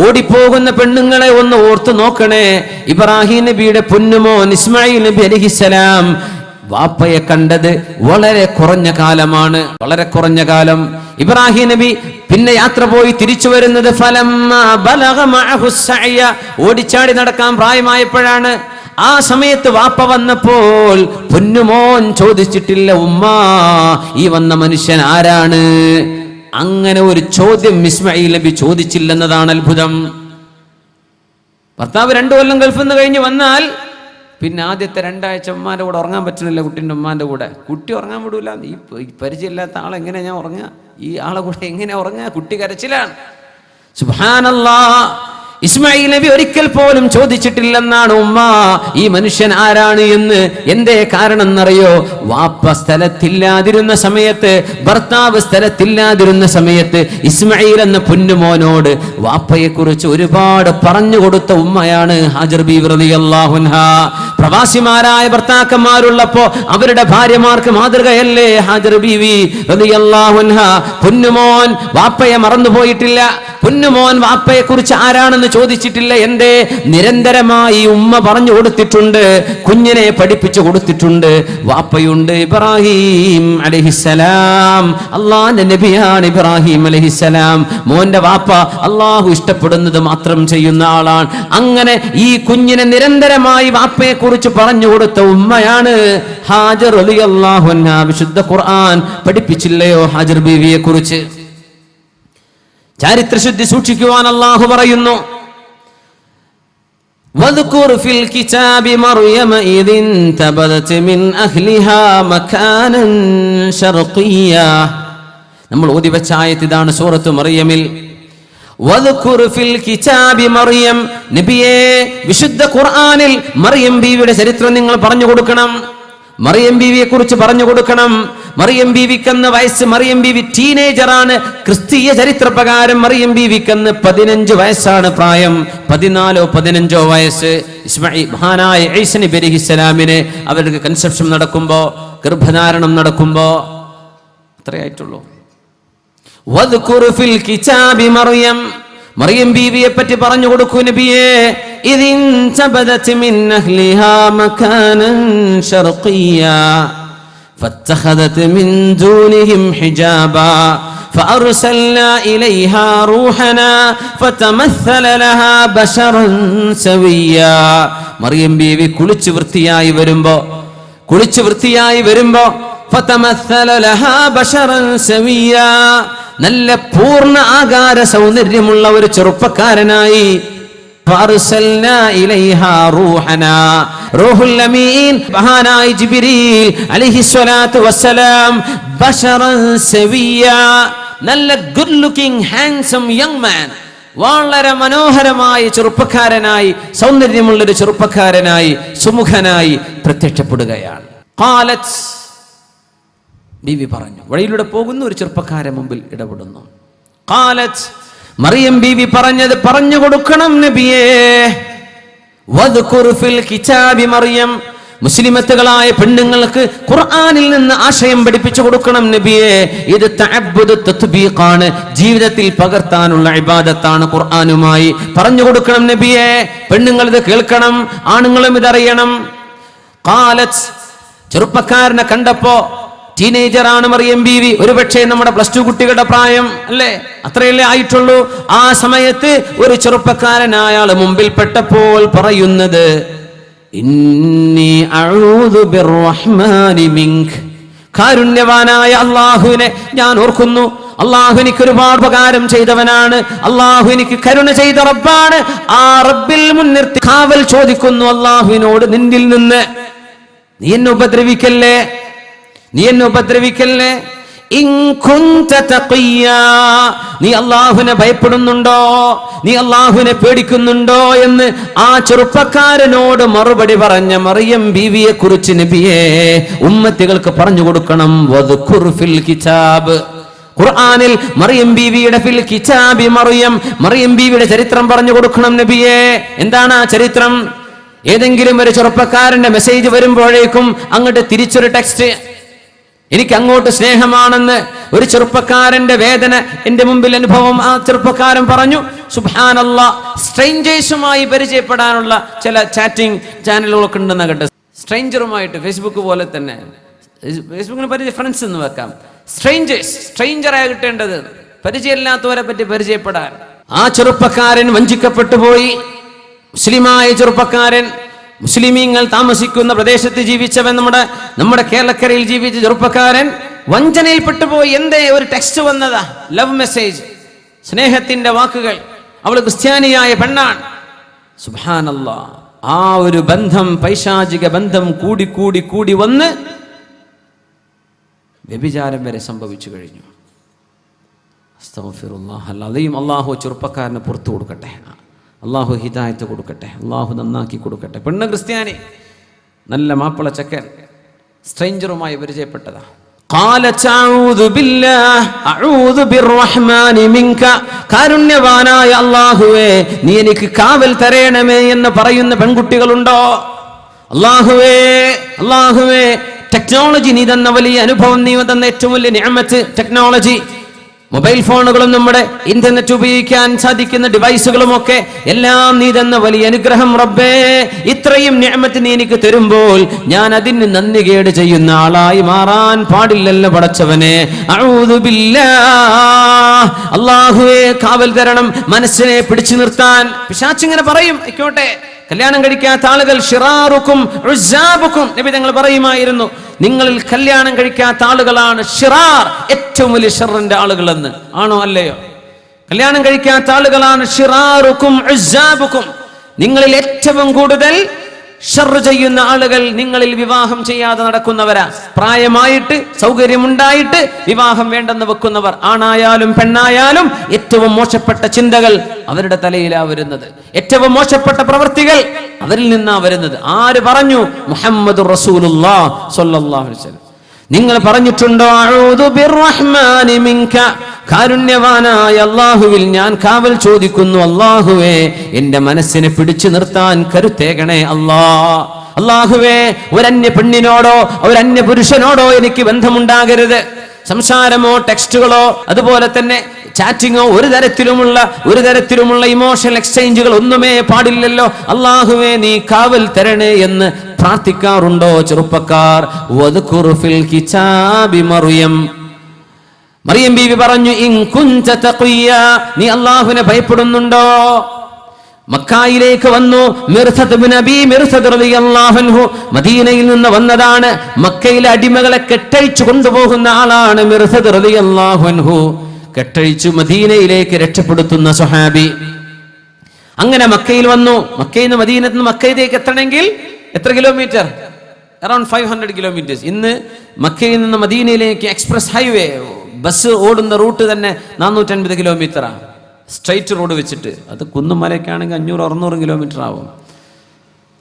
ഓടിപ്പോകുന്ന പെണ്ണുങ്ങളെ ഒന്ന് ഓർത്തു നോക്കണേ. ഇബ്രാഹിം നബിയുടെ പൊന്നുമോൻ ഇസ്മായിൽ നബി അലൈഹിസ്സലാം വാപ്പയെ കണ്ടത് വളരെ കുറഞ്ഞ കാലമാണ്, വളരെ കുറഞ്ഞ കാലം. ഇബ്രാഹിം നബി പിന്നെ യാത്ര പോയി തിരിച്ചു വരുന്നത് ഓടിച്ചാടി നടക്കാൻ പ്രായമായപ്പോഴാണ്. ആ സമയത്ത് വാപ്പ വന്നപ്പോൾ പൊന്നുമോൻ ചോദിച്ചിട്ടില്ല, ഉമ്മ ഈ വന്ന മനുഷ്യൻ ആരാണ്? അങ്ങനെ ഒരു ചോദ്യം ഇസ്മായിൽ നബി ചോദിച്ചില്ലെന്നതാണ് അത്ഭുതം. ഭർത്താവ് 2 കൊല്ലം ഗൾഫിൽ നിന്ന് കഴിഞ്ഞ് വന്നാൽ പിന്നെ ആദ്യത്തെ 2 ആഴ്ച ഉമ്മാന്റെ കൂടെ ഉറങ്ങാൻ പറ്റുന്നില്ല, കുട്ടിൻ്റെ ഉമ്മാന്റെ കൂടെ. കുട്ടി ഉറങ്ങാൻ വിടൂല. ഈ പരിചയമില്ലാത്ത ആളെങ്ങനെ ഞാൻ ഉറങ്ങുക? ഈ ആളെ കൂടെ എങ്ങനെ ഉറങ്ങുക? കുട്ടി കരച്ചിലാണ്. സുബ്ഹാനല്ലാഹ്. ഇസ്മായിൽ നബി ഒരിക്കൽ പോലും ചോദിച്ചിട്ടില്ലെന്നാണ് ഉമ്മ ഈ മനുഷ്യൻ ആരാണ് എന്ന്. എന്തേ കാരണം എന്നറിയോ? വാപ്പ സ്ഥലത്തില്ലാതിരുന്ന സമയത്ത്, ഭർത്താവ് സ്ഥലത്തില്ലാതിരുന്ന സമയത്ത് ഇസ്മായിൽ എന്ന പൊന്നുമോനോട് വാപ്പയെ കുറിച്ച് ഒരുപാട് പറഞ്ഞു കൊടുത്ത ഉമ്മയാണ് ഹാജർ ബീവി റളിയല്ലാഹു അൻഹാ. പ്രവാസിമാരായ ഭർത്താക്കന്മാരുള്ളപ്പോ അവരുടെ ഭാര്യമാർക്ക് മാതൃകയല്ലേ ഹാജർ ബീവി റളിയല്ലാഹു അൻഹാ. പൊന്നുമോൻ വാപ്പയെ മറന്നുപോയിട്ടില്ല. പൊന്നുമോൻ വാപ്പയെ കുറിച്ച് ആരാണെന്ന് ചോദിച്ചിട്ടില്ല. എന്തേ? നിരന്തരമായി ഉമ്മ പറഞ്ഞു കൊടുത്തിട്ടുണ്ട്, കുഞ്ഞിനെ പഠിപ്പിച്ചു കൊടുത്തിട്ടുണ്ട്. വാപ്പയുണ്ട് ഇബ്രാഹിം അലൈഹിസ്സലാം, അള്ളാന്റെ നബിയാണ് ഇബ്രാഹിം അലൈഹിസ്സലാം. മോന്റെ വാപ്പ അള്ളാഹു ഇഷ്ടപ്പെടുന്നത് മാത്രം ചെയ്യുന്ന ആളാണ്. അങ്ങനെ ഈ കുഞ്ഞിനെ നിരന്തരമായി വാപ്പയെ കുറിച്ച് പറഞ്ഞു കൊടുത്ത ഉമ്മയാണ് ഹാജർ റളിയല്ലാഹു അൻഹാ. വിശുദ്ധ ഖുർആൻ പഠിപ്പിച്ചില്ലയോ ഹാജർ ബീവിയെ കുറിച്ച്? ചരിത്രശുദ്ധി സൂക്ഷിക്കുവാൻ അല്ലാഹു പറയുന്നു, വദ്കുർ ഫിൽ കിതാബി മർയം ഇദ് ഇൻതബദത് മിൻ അഹ്ലിഹാ മകാനൻ ശർഖിയ്യ. നമ്മൾ ഓതി വെച്ച ആയത്ത് ഇതാണ്, സൂറത്ത് മറിയമിൽ. വദ്കുർ ഫിൽ കിതാബി മർയം, നബിയേ വിശുദ്ധ ഖുർആനിൽ മറിയം ബീവിയുടെ ചരിത്രം നിങ്ങൾ പറഞ്ഞു കൊടുക്കണം. മറിയം ബീവിയെ കുറിച്ച് പറഞ്ഞു കൊടുക്കണം. മറിയം ബീവിക്കന്ന് വയസ്സ്, മറിയം ബീവി ടീനേജറാണ്. ക്രിസ്തീയ ചരിത്രപ്രകാരം മറിയം ബീവിക്കന്ന് 15 വയസ്സാണ് പ്രായം, 14-15 വയസ്സ്. മഹാനായ ഈസ നബി അലൈഹിസ്സലാമിന് അവർക്ക് കൺസെപ്ഷൻ നടക്കുമ്പോ, ഗർഭധാരണം നടക്കുമ്പോ അത്രയായിട്ടുള്ളൂ. വദ്കുർ ഫിൽ കിതാബി മറിയം, മറിയം ബീവിയെ പറ്റി പറഞ്ഞു കൊടുക്കൂ നബിയേ. ഇദ് ഇൻതബദത് മിൻ അഹ്ലിഹാ മകാനൻ ശർഖിയ്യ فاتخذت من دونهم حجابا فأرسلنا إليها روحنا فتمثل لها بشرا سويا. മറിയം ബീവി കുളിച്ചു വൃത്തിയായി വരുമ്പോ ഫതമസ്സല ലഹാ ബശറൻ സവിയ്യ, നല്ല പൂർണ്ണ ആകാര സൗന്ദര്യമുള്ള ഒരു ചെറുപ്പക്കാരനായി. ഫഅർസൽനാ ഇലൈഹാ റൂഹനാ, റൂഹുൽ അമീൻ മഹാനായ ജിബ്രീൽ അലൈഹിസ്സലാത്തു വസ്സലാം, ബശറൻ സവിയ്യ, നല്ല good looking handsome young man, വളരെ മനോഹരമായ ചെറുപ്പക്കാരനായി, സൗന്ദര്യമുള്ളൊരു ചെറുപ്പക്കാരനായി, സുമുഖനായി പ്രത്യക്ഷപ്പെടുകയാണ്. ഖാലത്ത്, ബീവി പറഞ്ഞു, വഴിയിലൂടെ പോകുന്ന ഒരു ചെറുപ്പക്കാരൻ മുമ്പിൽ ഇടപെടുന്നു. ഖാലത്ത്, മറിയം ബീവി പറഞ്ഞത് പറഞ്ഞു കൊടുക്കണം നബിയേ. വദ്കുർ ഫിൽ കിതാബി മറിയം, മുസ്ലിമത്തുകളായ പെണ്ണുങ്ങൾക്ക് ഖുർആനിൽ നിന്ന് ആശയം പഠിപ്പിച്ചു കൊടുക്കണം നബിയേ. ഇത് തഅബ്ബുദ് തത്ബീഖാണ്, ജീവിതത്തിൽ പകർത്താനുള്ള ഇബാദത്താണ്. ഖുർആനുമായി പറഞ്ഞു കൊടുക്കണം നബിയേ. പെണ്ണുങ്ങൾ ഇത് കേൾക്കണം, ആണുങ്ങളും ഇതറിയണം. ഖാലത്ത്, ചെറുപ്പക്കാരനെ കണ്ടപ്പോ, ടീനേജറാണ് മറിയം ബീവി, ഒരുപക്ഷെ നമ്മുടെ +2 കുട്ടികളുടെ പ്രായം അല്ലേ, അത്രയല്ലേ ആയിട്ടുള്ളൂ. ആ സമയത്ത് ഒരു ചെറുപ്പക്കാരനായ ആള് മുമ്പിൽ പെട്ടപ്പോൾ പറയുന്നത്, ഇന്നി അഊദു ബിർറഹ്മാനി മിൻക കാരുണ്യവാനായ അള്ളാഹുവിനെ ഞാൻ ഓർക്കുന്നു. അള്ളാഹു എനിക്ക് ഒരുപാട് ഉപകാരം ചെയ്തവനാണ്. അള്ളാഹു എനിക്ക് കരുണ ചെയ്ത റബ്ബാണ്. ആ റബ്ബിൽ മുൻനിർത്തി കാവൽ ചോദിക്കുന്നു അള്ളാഹുവിനോട്, നിന്നിൽ നിന്ന് നീ എന്നെ ഉപദ്രവിക്കല്ലേ, നീ എന്നെ ഉപദ്രവിക്കല്ലേ. നീ അള്ളാഹുവിനെ ഭയപ്പെടുന്നുണ്ടോ, നീ അള്ളാഹുവിനെ പേടിക്കുന്നുണ്ടോ എന്ന് ആ ചെറുപ്പക്കാരനോട് മറുപടി പറഞ്ഞ മറിയം ബീവിയെ കുറിച്ച് നബിയെ ഉമ്മത്തികൾക്ക് പറഞ്ഞു കൊടുക്കണം. വദ്കുർ ഫിൽ കിതാബ്, ഖുർആനിൽ മറിയം ബീവിയുടെ ഫിൽ കിതാബി മറിയം ബീവിയുടെ ചരിത്രം പറഞ്ഞു കൊടുക്കണം നബിയെ. എന്താണ് ആ ചരിത്രം? ഏതെങ്കിലും ഒരു ചെറുപ്പക്കാരന്റെ മെസ്സേജ് വരുമ്പോഴേക്കും അങ്ങോട്ട് തിരിച്ചൊരു ടെക്സ്റ്റ്, എനിക്ക് അങ്ങോട്ട് സ്നേഹമാണെന്ന് ഒരു ചെറുപ്പക്കാരന്റെ വേദന എന്റെ മുമ്പിൽ അനുഭവം ആ ചെറുപ്പക്കാരൻ പറഞ്ഞു. സുബ്ഹാനല്ലാഹ്, സ്ട്രേഞ്ചേഴ്സുമായി പരിചയപ്പെടാനുള്ള ചില ചാറ്റിംഗ് ചാനലുകളൊക്കെ ഉണ്ടെന്ന് കേട്ടത്. സ്ട്രേഞ്ചറുമായിട്ട് ഫേസ്ബുക്ക് പോലെ തന്നെ, ഫേസ്ബുക്കിന് പരിചയ ഫ്രണ്ട്സ് എന്ന് വെക്കാം. സ്ട്രേഞ്ചറായി കിട്ടേണ്ടത്, പരിചയമില്ലാത്തവരെ പറ്റി പരിചയപ്പെടാൻ. ആ ചെറുപ്പക്കാരൻ വഞ്ചിക്കപ്പെട്ടു പോയി. മുസ്ലിമായ ചെറുപ്പക്കാരൻ, മുസ്ലിമീങ്ങൾ താമസിക്കുന്ന പ്രദേശത്ത് ജീവിച്ചവൻ, നമ്മുടെ കേരളക്കരയിൽ ജീവിച്ച ചെറുപ്പക്കാരൻ വഞ്ചനയിൽപ്പെട്ടു പോയി. എന്തേ? ഒരു ടെക്സ്റ്റ് വന്നതാ, ലവ് മെസ്സേജ്, സ്നേഹത്തിന്റെ വാക്കുകൾ. അവൾ ക്രിസ്ത്യാനിയായ പെണ്ണാണ്. സുബ്ഹാനല്ലാഹ്, ആ ഒരു ബന്ധം, പൈശാചിക ബന്ധം കൂടി കൂടി കൂടി വന്ന് വ്യഭിചാരം വരെ സംഭവിച്ചു കഴിഞ്ഞു. അസ്തഗ്ഫിറുല്ലാഹ്. അല്ലാതെയും അള്ളാഹു ചെറുപ്പക്കാരന് പുറത്തു കൊടുക്കട്ടെ, അള്ളാഹു ഹിദായത്ത് കൊടുക്കട്ടെ, അള്ളാഹു നന്നാക്കി കൊടുക്കട്ടെ. പെണ്ണ് ക്രിസ്ത്യാനി, നല്ല മാപ്പിള ചക്കൻ, സ്ട്രേഞ്ചറുമായി പരിചയപ്പെട്ടതാ. കാരുണ്യവാനായ അല്ലാഹുവേ, നീ എനിക്ക് കാവൽ തരേണമേ എന്ന് പറയുന്ന പെൺകുട്ടികളുണ്ടോ? അല്ലാഹുവേ, അല്ലാഹുവേ, ടെക്നോളജി നീ തന്ന വലിയ അനുഭവം, നീ തന്ന ഏറ്റവും വലിയ നിഅമത്ത് ടെക്നോളജി. മൊബൈൽ ഫോണുകളും നമ്മുടെ ഇന്റർനെറ്റ് ഉപയോഗിക്കാൻ സാധിക്കുന്ന ഡിവൈസുകളും ഒക്കെ എല്ലാം നീ തന്ന വലിയ അനുഗ്രഹം റബ്ബേ. ഇത്രയും നിഅമത്ത് നീ എനിക്ക് തരുമ്പോൾ ഞാൻ അതിന് നന്ദികേട് ചെയ്യുന്ന ആളായി മാറാൻ പാടില്ലല്ലോ പടച്ചവനെ. അഊദു ബില്ലാഹ്, അല്ലാഹുവേ കാവൽ തരണം, മനസ്സിനെ പിടിച്ചു നിർത്താൻ. പിശാചിങ്ങനെ പറയും, ആയിക്കോട്ടെ, കല്യാണം കഴിക്കാത്ത ആളുകൾ ശിറാറുക്കും ഉസ്സാബുക്കും, നബി തങ്ങൾ പറയുമായിരുന്നു, നിങ്ങളിൽ കല്യാണം കഴിക്കാത്ത ആളുകളാണ് ഷിറാർ, ഏറ്റവും വലിയ ഷർറിന്റെ ആളുകളെന്ന്. ആണോ അല്ലയോ? കല്യാണം കഴിക്കാത്ത ആളുകളാണ് ഷിറാറുക്കും ഉസ്സാബുക്കും, നിങ്ങളിൽ ഏറ്റവും കൂടുതൽ ഷർറ് ചെയ്യുന്ന ആളുകൾ നിങ്ങളിൽ വിവാഹം ചെയ്യാതെ നടക്കുന്നവരാ. പ്രായമായിട്ട് സൗകര്യമുണ്ടായിട്ട് വിവാഹം വേണ്ടെന്ന് വെക്കുന്നവർ, ആണായാലും പെണ്ണായാലും ഏറ്റവും മോശപ്പെട്ട ചിന്തകൾ അവരുടെ തലയിലാ വരുന്നത്, ഏറ്റവും മോശപ്പെട്ട പ്രവൃത്തികൾ അവരിൽ നിന്നാ വരുന്നത്. ആര് പറഞ്ഞു? മുഹമ്മദുർ റസൂലുള്ളാഹി സ്വല്ലല്ലാഹു അലൈഹി വസല്ലം. നിങ്ങൾ പറഞ്ഞിട്ടുണ്ടോ അഊദു ബിർറഹ്മാനി മിൻക, കാരുണ്യവാനായ അല്ലാഹുവിൽ ഞാൻ കാവൽ ചോദിക്കുന്നു, അല്ലാഹുവേ എന്റെ മനസ്സിനെ പിടിച്ചു നിർത്താൻ കരുത്തേകണേ അല്ലാഹ്. അല്ലാഹുവേ, ഒരന്യ പെണ്ണിനോടോ ഒരന്യ പുരുഷനോടോ എനിക്ക് ബന്ധമുണ്ടാകരുത്. സംസാരമോ ടെക്സ്റ്റുകളോ അതുപോലെ തന്നെ ചാറ്റിങ്ങോ ഒരു തരത്തിലുമുള്ള ഇമോഷണൽ എക്സ്ചേഞ്ചുകൾ ഒന്നുമേ പാടില്ലല്ലോ. അല്ലാഹുവേ നീ കാവൽ തരണേ എന്ന് പ്രാർത്ഥിക്കാറുണ്ടോ ചെറുപ്പക്കാർ? വദ്കുർ ഫിൽ കിതാബി മറിയം ബീവി പറഞ്ഞു, ഇൻ കുൻത തഖിയ, നീ അല്ലാഹുവിനെ ഭയപ്പെടുന്നുണ്ടോ? മക്കയിലേക്ക് വന്നു. മിർസദ് ഇബ്നു അബീ മിർസദ് റളിയല്ലാഹു അൻഹു മദീനയിൽ നിന്ന് വന്നതാണ്. മക്കയിലെ അടിമകളെ കെട്ടഴിച്ചു കൊണ്ടുപോകുന്ന ആളാണ് മിർസദ് റളിയല്ലാഹു അൻഹു. കെട്ടഴിച്ചു മദീനയിലേക്ക് രക്ഷപ്പെടുത്തുന്ന സ്വഹാബി. അങ്ങനെ മക്കയിൽ വന്നു. മക്കയിൽ നിന്ന് മദീനത്ത് നിന്ന് മക്കയിലേക്ക് എത്തണമെങ്കിൽ എത്ര കിലോമീറ്റർ? Around 500 kilometres. ഇന്ന് മക്കയിൽ നിന്ന് മദീനയിലേക്ക് എക്സ്പ്രസ് ഹൈവേ, ബസ് ഓടുന്ന റൂട്ട് തന്നെ 450 കിലോമീറ്ററാണ്, സ്ട്രൈറ്റ് റോഡ് വെച്ചിട്ട്. അത് കുന്നും മലയൊക്കെയാണെങ്കിൽ 500-600 കിലോമീറ്റർ ആവും.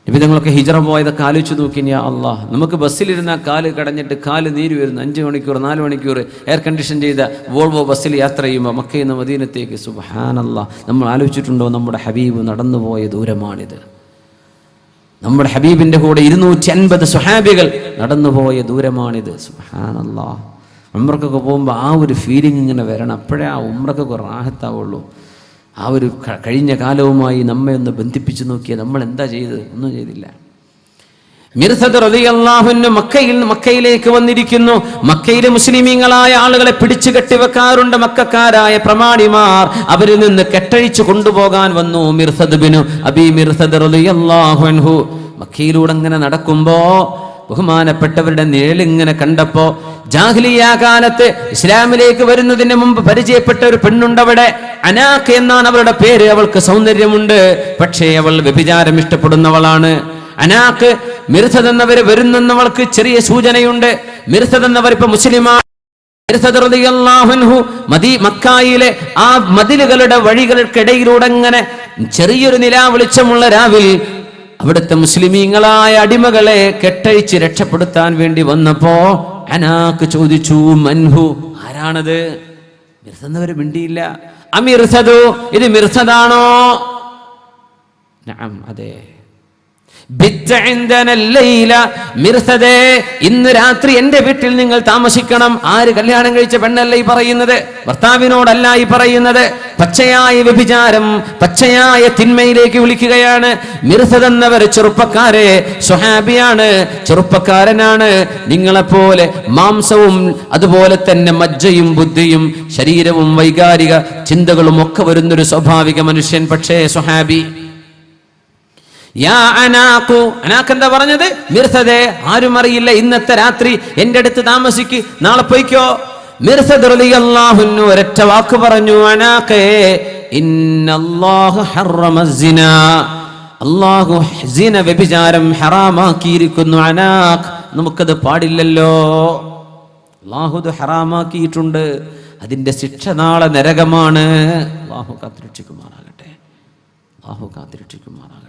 നിബിധങ്ങളൊക്കെ ഹിജറ പോയതൊക്കെ ആലോചിച്ച് നോക്കി. യാ അല്ലാഹ്, നമുക്ക് ബസ്സിലിരുന്ന കാല് കടഞ്ഞിട്ട് കാല് നീര് വരുന്നു. 5 മണിക്കൂർ 4 മണിക്കൂർ എയർ കണ്ടീഷൻ ചെയ്ത വോൾവോ ബസ്സിൽ യാത്ര ചെയ്യുമ്പോൾ മക്കയിൽ നിന്ന് മദീനത്തേക്ക്. സുബ്ഹാനല്ലാഹ്, നമ്മൾ ആലോചിച്ചിട്ടുണ്ടോ? നമ്മുടെ ഹബീബ് നടന്നുപോയ ദൂരമാണിത്. നമ്മുടെ ഹബീബിന്റെ കൂടെ 250 സ്വഹാബികൾ നടന്നുപോയ ദൂരമാണിത്. സുബ്ഹാനല്ലാഹ്, ഉംറക്കൊക്കെ പോകുമ്പോൾ ആ ഒരു ഫീലിംഗ് ഇങ്ങനെ വരണം. അപ്പോഴേ ആ ഉംറക്കൊക്കെ റാഹത്താവുള്ളൂ. ആ ഒരു കഴിഞ്ഞ കാലവുമായി നമ്മെ ഒന്ന് ബന്ധിപ്പിച്ചു നോക്കിയാൽ നമ്മൾ എന്താ ചെയ്തത്? ഒന്നും ചെയ്തില്ല. മിർസദ് റളിയല്ലാഹു അൻഹു മക്കയിലേക്ക് വന്നിരിക്കുന്നു. മക്കയിലെ മുസ്ലിമീങ്ങളായ ആളുകളെ പിടിച്ചു കെട്ടിവെക്കാറുണ്ട് മക്കക്കാരായ പ്രമാണിമാർ. അവരിൽ നിന്ന് കെട്ടഴിച്ചു കൊണ്ടുപോകാൻ വന്നു മിർസദ് ഇബ്നു അബീ മിർസദ് റളിയല്ലാഹു അൻഹു. മക്കയിലൂടെ ഇങ്ങനെ നടക്കുമ്പോ ബഹുമാനപ്പെട്ടവരുടെ നിഴലിങ്ങനെ കണ്ടപ്പോ ജാഹിലിയ്യ കാലത്ത് ഇസ്ലാമിലേക്ക് വരുന്നതിന് മുമ്പ് പരിചയപ്പെട്ട ഒരു പെണ്ണുണ്ടവിടെ. അനാഖ് എന്നാണ് അവളുടെ പേര്. അവൾക്ക് സൗന്ദര്യമുണ്ട്, പക്ഷേ അവൾ വ്യഭിചാരം ഇഷ്ടപ്പെടുന്നവളാണ്. അനാഖ് മിർസദ് എന്നവര് വരുന്നവൾക്ക് ചെറിയ സൂചനയുണ്ട്. മിർസദ് എന്നവർ ഇപ്പൊ മുസ്ലിമാണ്. മക്കായിലെ ആ മതിലുകളുടെ വഴികൾക്കിടയിലൂടെ അങ്ങനെ ചെറിയൊരു നിലാ വെളിച്ചമുള്ള രാവിൽ അവിടുത്തെ മുസ്ലിമീങ്ങളായ അടിമകളെ കെട്ടഴിച്ച് രക്ഷപ്പെടുത്താൻ വേണ്ടി വന്നപ്പോ അനാഖ് ചോദിച്ചു, മൻഹു, ആരാണത്? മിർസദ് എന്നവര് മിണ്ടിയില്ല. അമിർസദു, ഇത് മിർസദാണോ? നഅം, അതെ. മിർസദേ, ഇന്ന് രാത്രി എന്റെ വീട്ടിൽ നിങ്ങൾ താമസിക്കണം. ആര്? കല്യാണം കഴിച്ച പെണ്ണല്ല ഈ പറയുന്നത്, ഭർത്താവിനോടല്ല ഈ പറയുന്നത്. പച്ചയായ വ്യഭിചാരം, പച്ചയായ തിന്മയിലേക്ക് വിളിക്കുകയാണ്. മിർസദ് എന്നവർ ചെറുപ്പക്കാരെ, സ്വഹാബിയാണ്, ചെറുപ്പക്കാരനാണ്. നിങ്ങളെപ്പോലെ മാംസവും അതുപോലെ തന്നെ മജ്ജയും ബുദ്ധിയും ശരീരവും വൈകാരിക ചിന്തകളും ഒക്കെ വരുന്നൊരു സ്വാഭാവിക മനുഷ്യൻ. പക്ഷേ സ്വഹാബി. യാ അനാഖു, അനാഖ് എന്താ പറഞ്ഞത്? മിർസദേ, ആരും അറിയില്ല, ഇന്നത്തെ രാത്രി എന്റെ അടുത്ത് താമസിക്ക്, നാളെ പോയിക്കോ. മിർസദ് റളിയല്ലാഹു അൻഹു ഒരൊറ്റ വാക്ക് പറഞ്ഞു, അനാഖേ, ഇന്നല്ലാഹു ഹറമ സിനാ, അല്ലാഹു സിന, വ്യഭിചാരം ഹറാമാക്കിയിരിക്കുന്നു. അനാഖ്, നമുക്കത് പാടില്ലല്ലോ. അല്ലാഹു അത് ഹറാമാക്കിയിട്ടുണ്ട്. അതിന്റെ ശിക്ഷ നാളെ നരകമാണ്. അല്ലാഹു കാത്തിരക്ഷിക്കുമാറാകട്ടെ, അല്ലാഹു കാത്തിരക്ഷിക്കുമാറാകട്ടെ.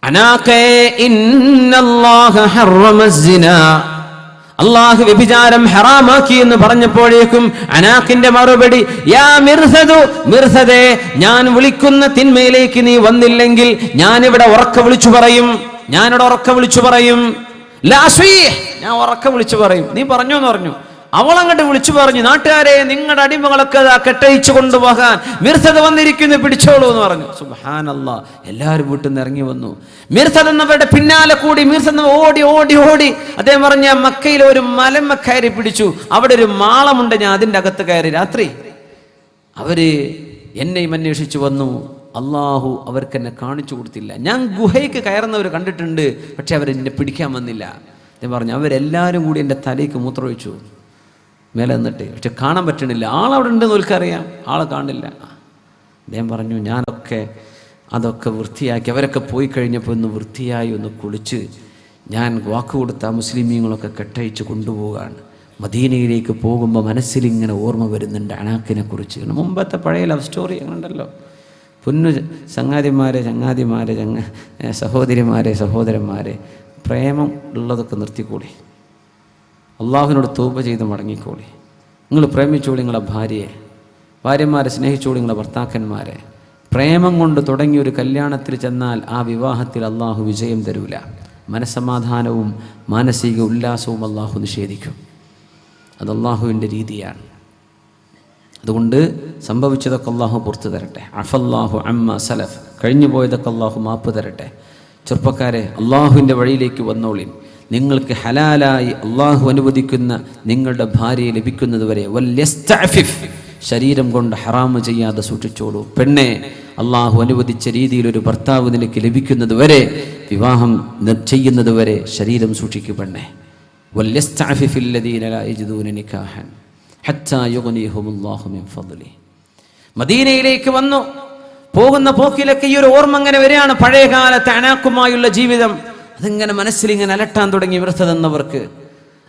അനാഖേ, ഇന്നല്ലാഹ ഹറമ സിനാ, അല്ലാഹു വ്യഭിചാരം ഹറാമാക്കി എന്ന് പറഞ്ഞപ്പോഴേക്കും അനാഖിന്റെ മറുപടി, യാ മിർസദു, മിർസദേ, ഞാൻ വിളിക്കുന്ന തിന്മയിലേക്ക് നീ വന്നില്ലെങ്കിൽ ഞാനിവിടെ ഉറക്കെ വിളിച്ചു പറയും. ഞാനിവിടെ ഉറക്കെ വിളിച്ചു പറയും. ഞാൻ ഉറക്കെ വിളിച്ചു പറയും. നീ പറഞ്ഞു എന്ന് പറഞ്ഞു. അവളങ്ങോട്ട് വിളിച്ചു പറഞ്ഞു, നാട്ടുകാരെ, നിങ്ങളുടെ അടിമകളൊക്കെ കെട്ടയിച്ചു കൊണ്ടുപോകാൻ മിർസദ് വന്നിരിക്കുന്നു, പിടിച്ചോളൂ എന്ന് പറഞ്ഞു. സുബ്ഹാനല്ലാഹ്, എല്ലാവരും വീട്ടിൽ നിന്ന് ഇറങ്ങി വന്നു. മിർസദ് എന്നവരുടെ പിന്നാലെ കൂടി മിർസദ് ഓടി ഓടി ഓടി അദ്ദേഹം പറഞ്ഞ മക്കയിലെ ഒരു മലമ്മ കയറി പിടിച്ചു. അവിടെ ഒരു മാളമുണ്ട്, ഞാൻ അതിൻ്റെ അകത്ത് കയറി. രാത്രി അവര് എന്നെയും അന്വേഷിച്ചു വന്നു. അള്ളാഹു അവർക്ക് എന്നെ കാണിച്ചു കൊടുത്തില്ല. ഞാൻ ഗുഹയ്ക്ക് കയറുന്നവർ കണ്ടിട്ടുണ്ട്, പക്ഷെ അവരെന്നെ പിടിക്കാൻ വന്നില്ല. ഞാൻ പറഞ്ഞു, അവരെല്ലാവരും കൂടി എൻ്റെ തലയ്ക്ക് മൂത്രമൊഴിച്ചു മേലെ നിന്നിട്ട്, പക്ഷെ കാണാൻ പറ്റണില്ല. ആളവിടെ ഉണ്ടെന്ന് ഓൽക്കറിയാം, ആളെ കാണില്ല. അദ്ദേഹം പറഞ്ഞു, ഞാനൊക്കെ അതൊക്കെ വൃത്തിയാക്കി, അവരൊക്കെ പോയി കഴിഞ്ഞപ്പോൾ ഒന്ന് വൃത്തിയായി ഒന്ന് കുളിച്ച് ഞാൻ വാക്ക് കൊടുത്ത മുസ്ലിമീങ്ങളൊക്കെ കെട്ടഴിച്ച് കൊണ്ടുപോകാണ്. മദീനയിലേക്ക് പോകുമ്പോൾ മനസ്സിലിങ്ങനെ ഓർമ്മ വരുന്നുണ്ട് അനാഖിനെ കുറിച്ച്. മുമ്പത്തെ പഴയ ലവ് സ്റ്റോറി അങ്ങനെ ഉണ്ടല്ലോ. പൊന്നു ചങ്ങാതിമാരെ, സഹോദരന്മാരെ, പ്രേമം ഉള്ളതൊക്കെ നിർത്തിക്കൂടി, അള്ളാഹുവിനോട് തൗബ ചെയ്ത് മടങ്ങിക്കോളി. നിങ്ങൾ പ്രേമിച്ചോളി നിങ്ങളെ ഭാര്യയെ, ഭാര്യമാരെ സ്നേഹിച്ചോളി നിങ്ങളെ ഭർത്താക്കന്മാരെ. പ്രേമം കൊണ്ട് തുടങ്ങിയൊരു കല്യാണത്തിൽ ചെന്നാൽ ആ വിവാഹത്തിൽ അള്ളാഹു വിജയം തരൂല. മനസ്സമാധാനവും മാനസിക ഉല്ലാസവും അള്ളാഹു നിഷേധിക്കും. അത് അള്ളാഹുവിൻ്റെ രീതിയാണ്. അതുകൊണ്ട് സംഭവിച്ചതൊക്കെ അള്ളാഹു പുറത്തു തരട്ടെ. അഫല്ലാഹു അമ്മ സലഫ്, കഴിഞ്ഞു പോയതൊക്കെ അള്ളാഹു മാപ്പ് തരട്ടെ. ചെറുപ്പക്കാരെ, അള്ളാഹുവിൻ്റെ വഴിയിലേക്ക് വന്നോളിൻ. നിങ്ങൾക്ക് ഹലാലായി അള്ളാഹു അനുവദിക്കുന്ന നിങ്ങളുടെ ഭാര്യയെ ലഭിക്കുന്നതുവരെ വല്യസ്തഅഫിഫ്, ശരീരം കൊണ്ട് ഹറാമ് ചെയ്യാതെ സൂക്ഷിച്ചോളൂ. പെണ്ണെ, അള്ളാഹു അനുവദിച്ച രീതിയിൽ ഒരു ഭർത്താവ് നിനക്ക് ലഭിക്കുന്നതുവരെ, വിവാഹം ചെയ്യുന്നതുവരെ ശരീരം സൂക്ഷിക്കൂ പെണ്ണെ. വല്യസ്തഅഫിഫില്ലദീന ലാ യജിദൂന നികാഹൻ ഹത്താ യുഗ്നിഹുമുല്ലാഹു മിൻ ഫദ്ലി. മദീനയിലേക്ക് വന്നു. പോകുന്ന പോക്കിലൊക്കെ ഈ ഒരു ഓർമ്മ അങ്ങനെ വരികയാണ്. പഴയകാലത്തെ അനാഖുമായുള്ള ജീവിതം അതിങ്ങനെ മനസ്സിലിങ്ങനെ അലട്ടാൻ തുടങ്ങി മിർസദ് എന്നവർക്ക്.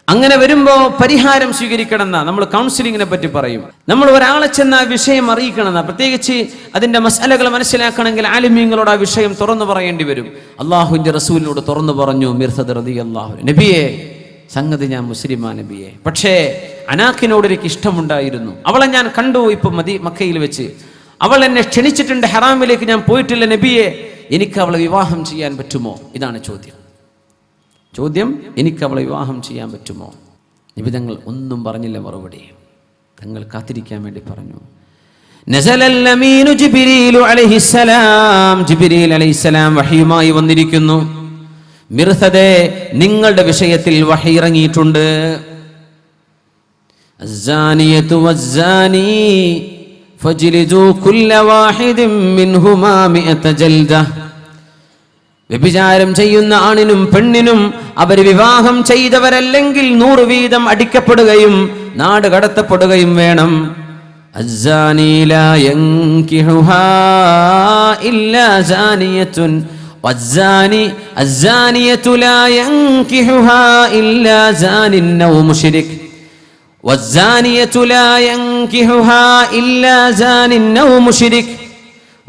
അങ്ങനെ വരുമ്പോൾ പരിഹാരം സ്വീകരിക്കണം എന്നാ നമ്മൾ കൗൺസിലിങ്ങിനെ പറ്റി പറയും. നമ്മൾ ഒരാളെ ചെന്ന് ആ വിഷയം അറിയിക്കണം എന്നാ. പ്രത്യേകിച്ച് അതിന്റെ മസലകൾ മനസ്സിലാക്കണമെങ്കിൽ ആലിമീങ്ങളോട് ആ വിഷയം തുറന്നു പറയേണ്ടി വരും. അള്ളാഹുവിന്റെ റസൂലിനോട് തുറന്നു പറഞ്ഞു മിർസദ് റളിയല്ലാഹു അൻഹു, നബിയെ, സംഗതി ഞാൻ മുസ്ലിമാ നബിയെ, പക്ഷേ അനാഖിനോട് എനിക്ക് ഇഷ്ടമുണ്ടായിരുന്നു. അവളെ ഞാൻ കണ്ടു ഇപ്പൊ മക്കയിൽ വെച്ച്. അവൾ എന്നെ ക്ഷണിച്ചിട്ടുണ്ട്, ഹറാമിലേക്ക് ഞാൻ പോയിട്ടില്ല നബിയെ, എനിക്ക് അവളെ വിവാഹം ചെയ്യാൻ പറ്റുമോ? ഇതാണ് ചോദ്യം. എനിക്ക് അവളെ വിവാഹം ചെയ്യാൻ പറ്റുമോ? നബി തങ്ങൾ ഒന്നും പറഞ്ഞില്ല മറുപടി. തങ്ങൾ കാത്തിരിക്കാൻ വേണ്ടി പറഞ്ഞു. നസലൽ അമീനു ജിബ്രീൽ അലൈഹിസ്സലാം, ജിബ്രീൽ അലൈഹിസ്സലാം വഹയുമായി വന്നിരിക്കുന്നു. മിർസദേ, നിങ്ങളുടെ വിഷയത്തിൽ വഹി ഇറങ്ങിയിട്ടുണ്ട്. അസ്സാനിയതു വസ്സാനി ഫജ്ലിദു കുല്ല വാഹിദിൻ മിൻഹുമാ മിഅത ജൽദ. വ്യഭിചാരം ചെയ്യുന്ന ആണിനും പെണ്ണിനും അവർ വിവാഹം ചെയ്തവരല്ലെങ്കിൽ 100 വീതം അടിക്കപ്പെടുകയും നാട് കടത്തപ്പെടുകയും വേണം. അസ്സാനി ലാ യൻകിഹുഹാ ഇല്ലാ സാനിയത്തുൻ അസ്സാനിയതു ലാ യൻകിഹുഹാ ഇല്ലാ സാനിൻ ഔ മുശ്രിക് വസ്സാനിയതു ലാ യൻകിഹുഹാ ഇല്ലാ സാനിൻ ഔ മുശ്രിക്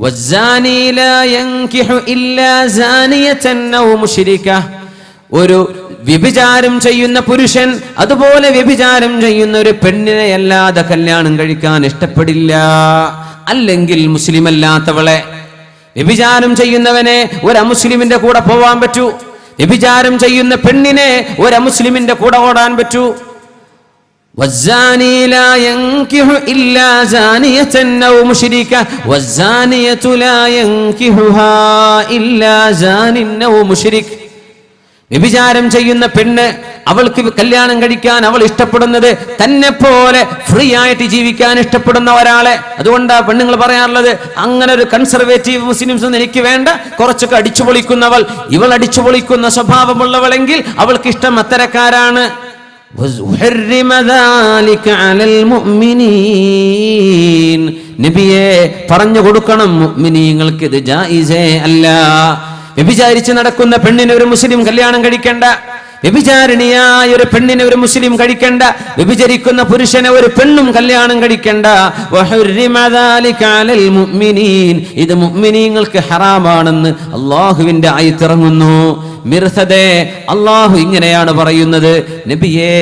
വസ്സാനി ലാ യൻകിഹു ഇല്ലാ സാനിയതൻ ഔ മുശ്രിക. ഒരു വ്യഭിചാരം ചെയ്യുന്ന പുരുഷൻ അതുപോലെ വ്യഭിചാരം ചെയ്യുന്ന ഒരു പെണ്ണിനെ അല്ലാതെ കല്യാണം കഴിക്കാൻ ഇഷ്ടപ്പെടില്ല. അല്ലെങ്കിൽ മുസ്ലിം അല്ലാത്തവളെ. വ്യഭിചാരം ചെയ്യുന്നവനെ ഒരു അമുസ്ലിമിന്റെ കൂടെ പോവാൻ പറ്റൂ. വ്യഭിചാരം ചെയ്യുന്ന പെണ്ണിനെ ഒരു അമുസ്ലിമിന്റെ കൂടെ ഓടാൻ പറ്റൂ. والزاني لا ينكح إلا زانية أو مشركة والزانية لا ينكحها إلا زان أو مشرك. വ്യഭിചാരം ചെയ്യുന്ന പെണ്ണ്, അവൾക്ക് കല്യാണം കഴിക്കാൻ അവൾ ഇഷ്ടപ്പെടുന്നത് തന്നെ പോലെ ഫ്രീ ആയിട്ട് ജീവിക്കാൻ ഇഷ്ടപ്പെടുന്ന ഒരാളെ. അതുകൊണ്ടാ പെണ്ണുങ്ങൾ പറയാറുള്ളത്, അങ്ങനെ ഒരു കൺസർവേറ്റീവ് മുസ്ലിംസ് ഒന്നും എനിക്ക് വേണ്ട, കുറച്ചൊക്കെ അടിച്ചുപൊളിക്കുന്നവൾ. ഇവൾ അടിച്ചുപൊളിക്കുന്ന സ്വഭാവമുള്ളവളെങ്കിൽ അവൾക്ക് ഇഷ്ടം അത്തരക്കാരാണ്. നബിയെ പറഞ്ഞു കൊടുക്കണം, മുഅ്മിനീങ്ങൾക്ക് ഇത് ജായിസേ അല്ല. വ്യഭിചാരിച്ച് നടക്കുന്ന പെണ്ണിനെ ഒരു മുസ്ലിം കല്യാണം കഴിക്കണ്ട. വ്യഭിചാരിണിയായ ഒരു പെണ്ണിനെ ഒരു മുസ്ലിം കഴിക്കണ്ട. വ്യഭിചരിക്കുന്ന പുരുഷനെ ഒരു പെണ്ണും കല്യാണം കഴിക്കണ്ട. ഇത് മുഅ്മിനീങ്ങൾക്ക് ഹറാമാണെന്ന് അല്ലാഹുവിന്റെ ആയത്തിറങ്ങുന്നു. മിർസദേ, അല്ലാഹു ഇങ്ങനെയാണ് പറയുന്നത്, നബിയേ